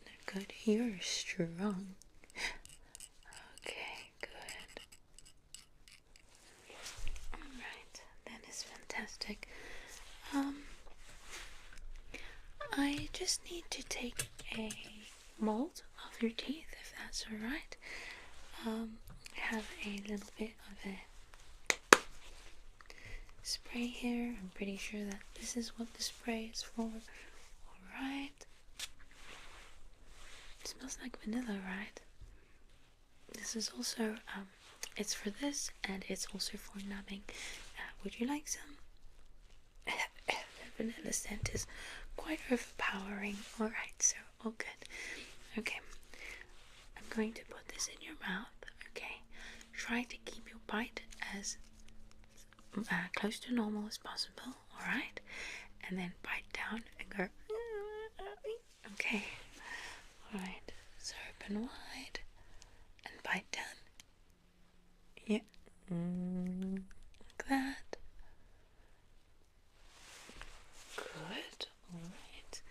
No, good, you're strong. Okay, good. Alright, that is fantastic. I just need to take a mold of your teeth, if that's alright. I have a little bit of a spray here. I'm pretty sure that this is what the spray is for. Alright. It smells like vanilla, right? This is also, it's for this, and it's also for numbing. Would you like some? The vanilla scent is quite overpowering. Alright, so all good. Okay. I'm going to put this in your mouth, okay? Try to keep your bite as close to normal as possible, alright? And then bite down and go, okay? Alright, so open wide and bite down. Yeah, like that. Good, alright.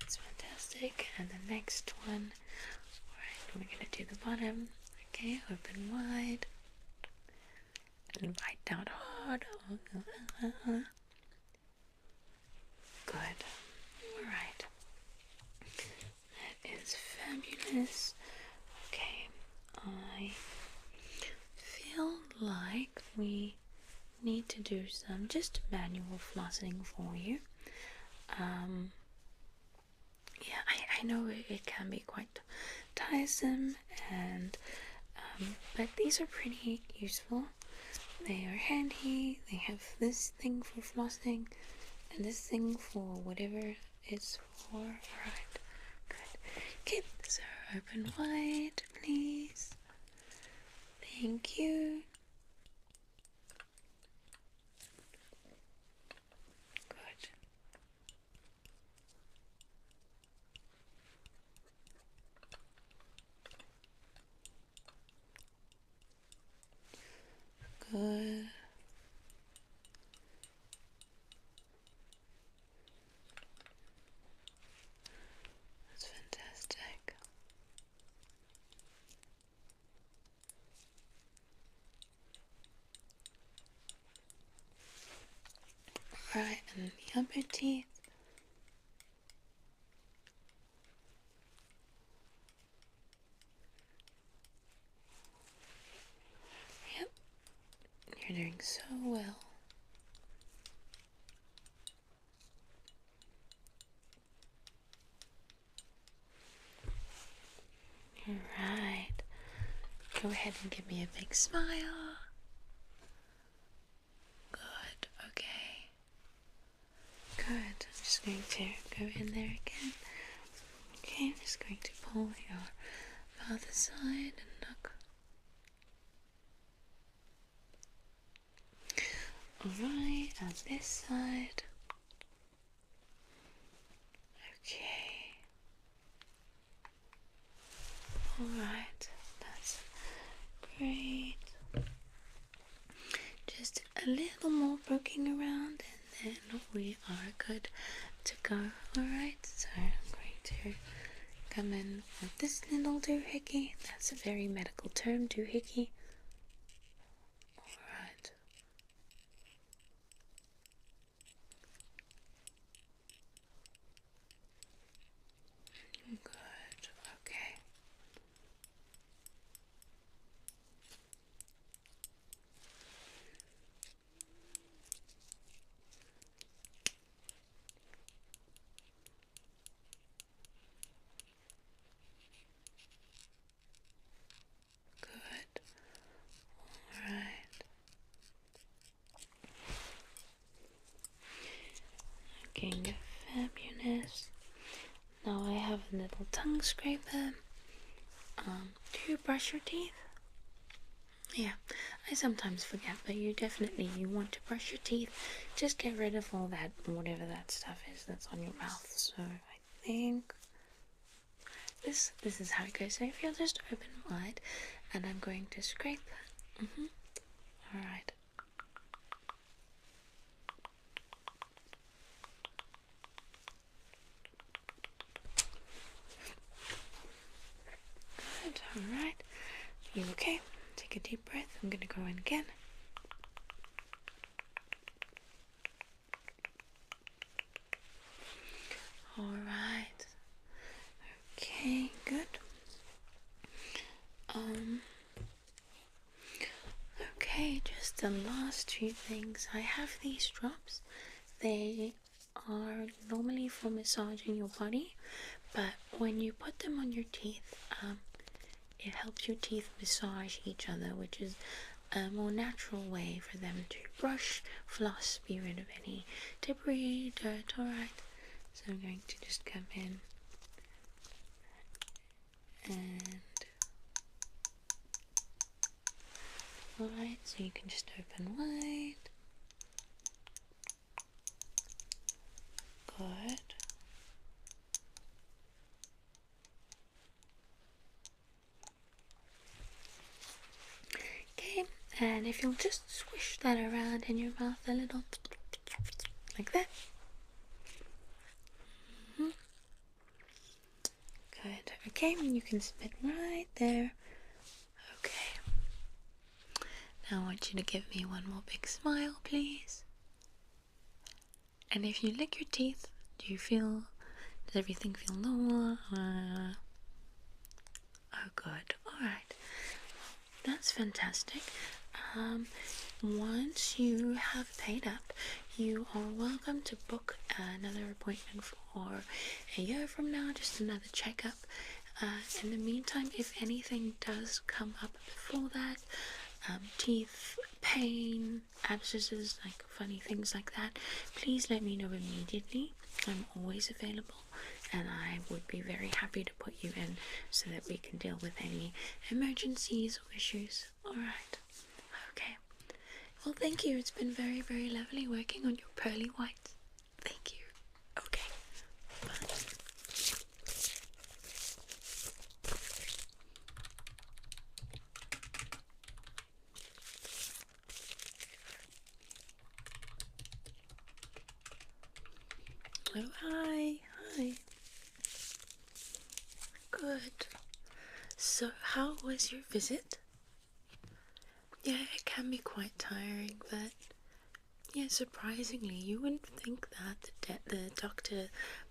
That's fantastic. And the next one, alright, we're going to do the bottom. Okay, open wide and bite down hard. Good. Alright. That is fabulous. Okay, I feel like we need to do some just manual flossing for you. Yeah, I know it can be quite tiresome, and but these are pretty useful. They are handy. They have this thing for flossing and this thing for whatever it's for. Alright, good. Okay, so open wide, please. Thank you. Good. Good. That's fantastic. Alright, and the upper teeth. Yep, you're doing so well. Alright, go ahead and give me a big smile. Good, okay. Good, I'm just going to go in there again. Okay, I'm just going to pull your mouth aside and look. Alright, on this side. Okay. Alright, that's great. Just a little more poking around and then we are good to go. Alright, so I'm going to come in with this little doohickey. That's a very medical term, doohickey. Alright. Good, okay. Good. Alright. Looking fabulous. Now I have a little tongue scraper. Do you brush your teeth? Yeah, I sometimes forget, but you want to brush your teeth. Just get rid of all that, whatever that stuff is that's on your mouth. So I think this is how it goes. So if you'll just open wide, and I'm going to scrape. Alright. Good, alright. You okay? Take a deep breath. I'm gonna go in again. Alright. Okay, good. Okay, just the last two things. I have these drops. They are normally for massaging your body, but when you put them on your teeth, it helps your teeth massage each other, which is a more natural way for them to brush, floss, be rid of any debris, dirt. Alright, so I'm going to just come in and Alright, so you can just open wide. Good. Okay, and if you'll just swish that around in your mouth a little, like that. Good. Okay, and you can spit right there. Okay. Now I want you to give me one more big smile, please. And if you lick your teeth, does everything feel normal? Oh, good. Alright. That's fantastic. Once you have paid up, you are welcome to book another appointment for a year from now, just another checkup. In the meantime, if anything does come up before that, teeth, pain, abscesses, like funny things like that, please let me know immediately. I'm always available, and I would be very happy to put you in so that we can deal with any emergencies or issues. Alright. Okay. Well, thank you. It's been very, very lovely working on your pearly whites. Thank you. Okay. Bye. Oh, hi. Hi. Good. So, how was your visit? Yeah, it can be quite tiring, but yeah, surprisingly, you wouldn't think that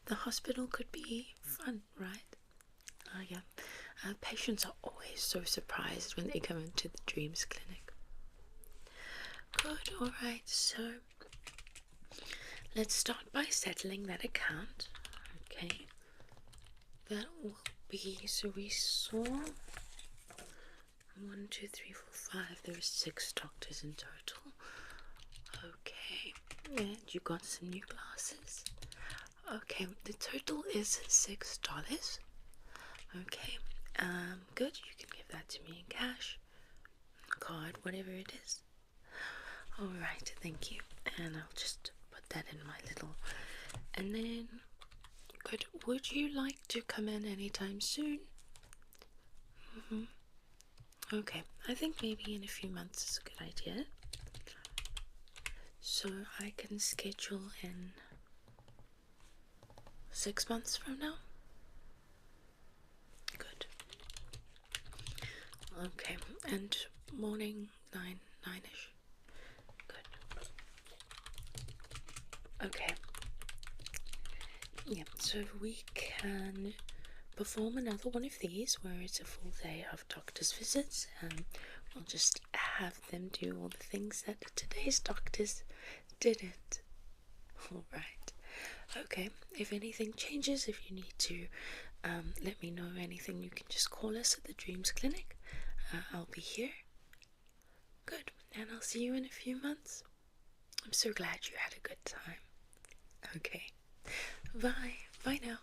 the hospital could be fun, right? Yeah. Patients are always so surprised when they come into the Dreams Clinic. Good, alright, so let's start by settling that account. Okay. That will be, so we saw 1, 2, 3, 4, 5. There are 6 doctors in total. Okay. And you got some new glasses. Okay, the total is $6. Okay. Good. You can give that to me in cash, card, whatever it is. Alright, thank you. And I'll just put that in my little. And then, good. Would you like to come in anytime soon? Okay, I think maybe in a few months is a good idea. So I can schedule in 6 months from now. Good. Okay, and morning 9ish. Good. Okay. Yeah, so we can perform another one of these where it's a full day of doctor's visits, and we'll just have them do all the things that today's doctors didn't. Alright. Okay, if anything changes, if you need to let me know anything, you can just call us at the Dreams Clinic. I'll be here. Good, and I'll see you in a few months. I'm so glad you had a good time. Okay, bye. Bye now.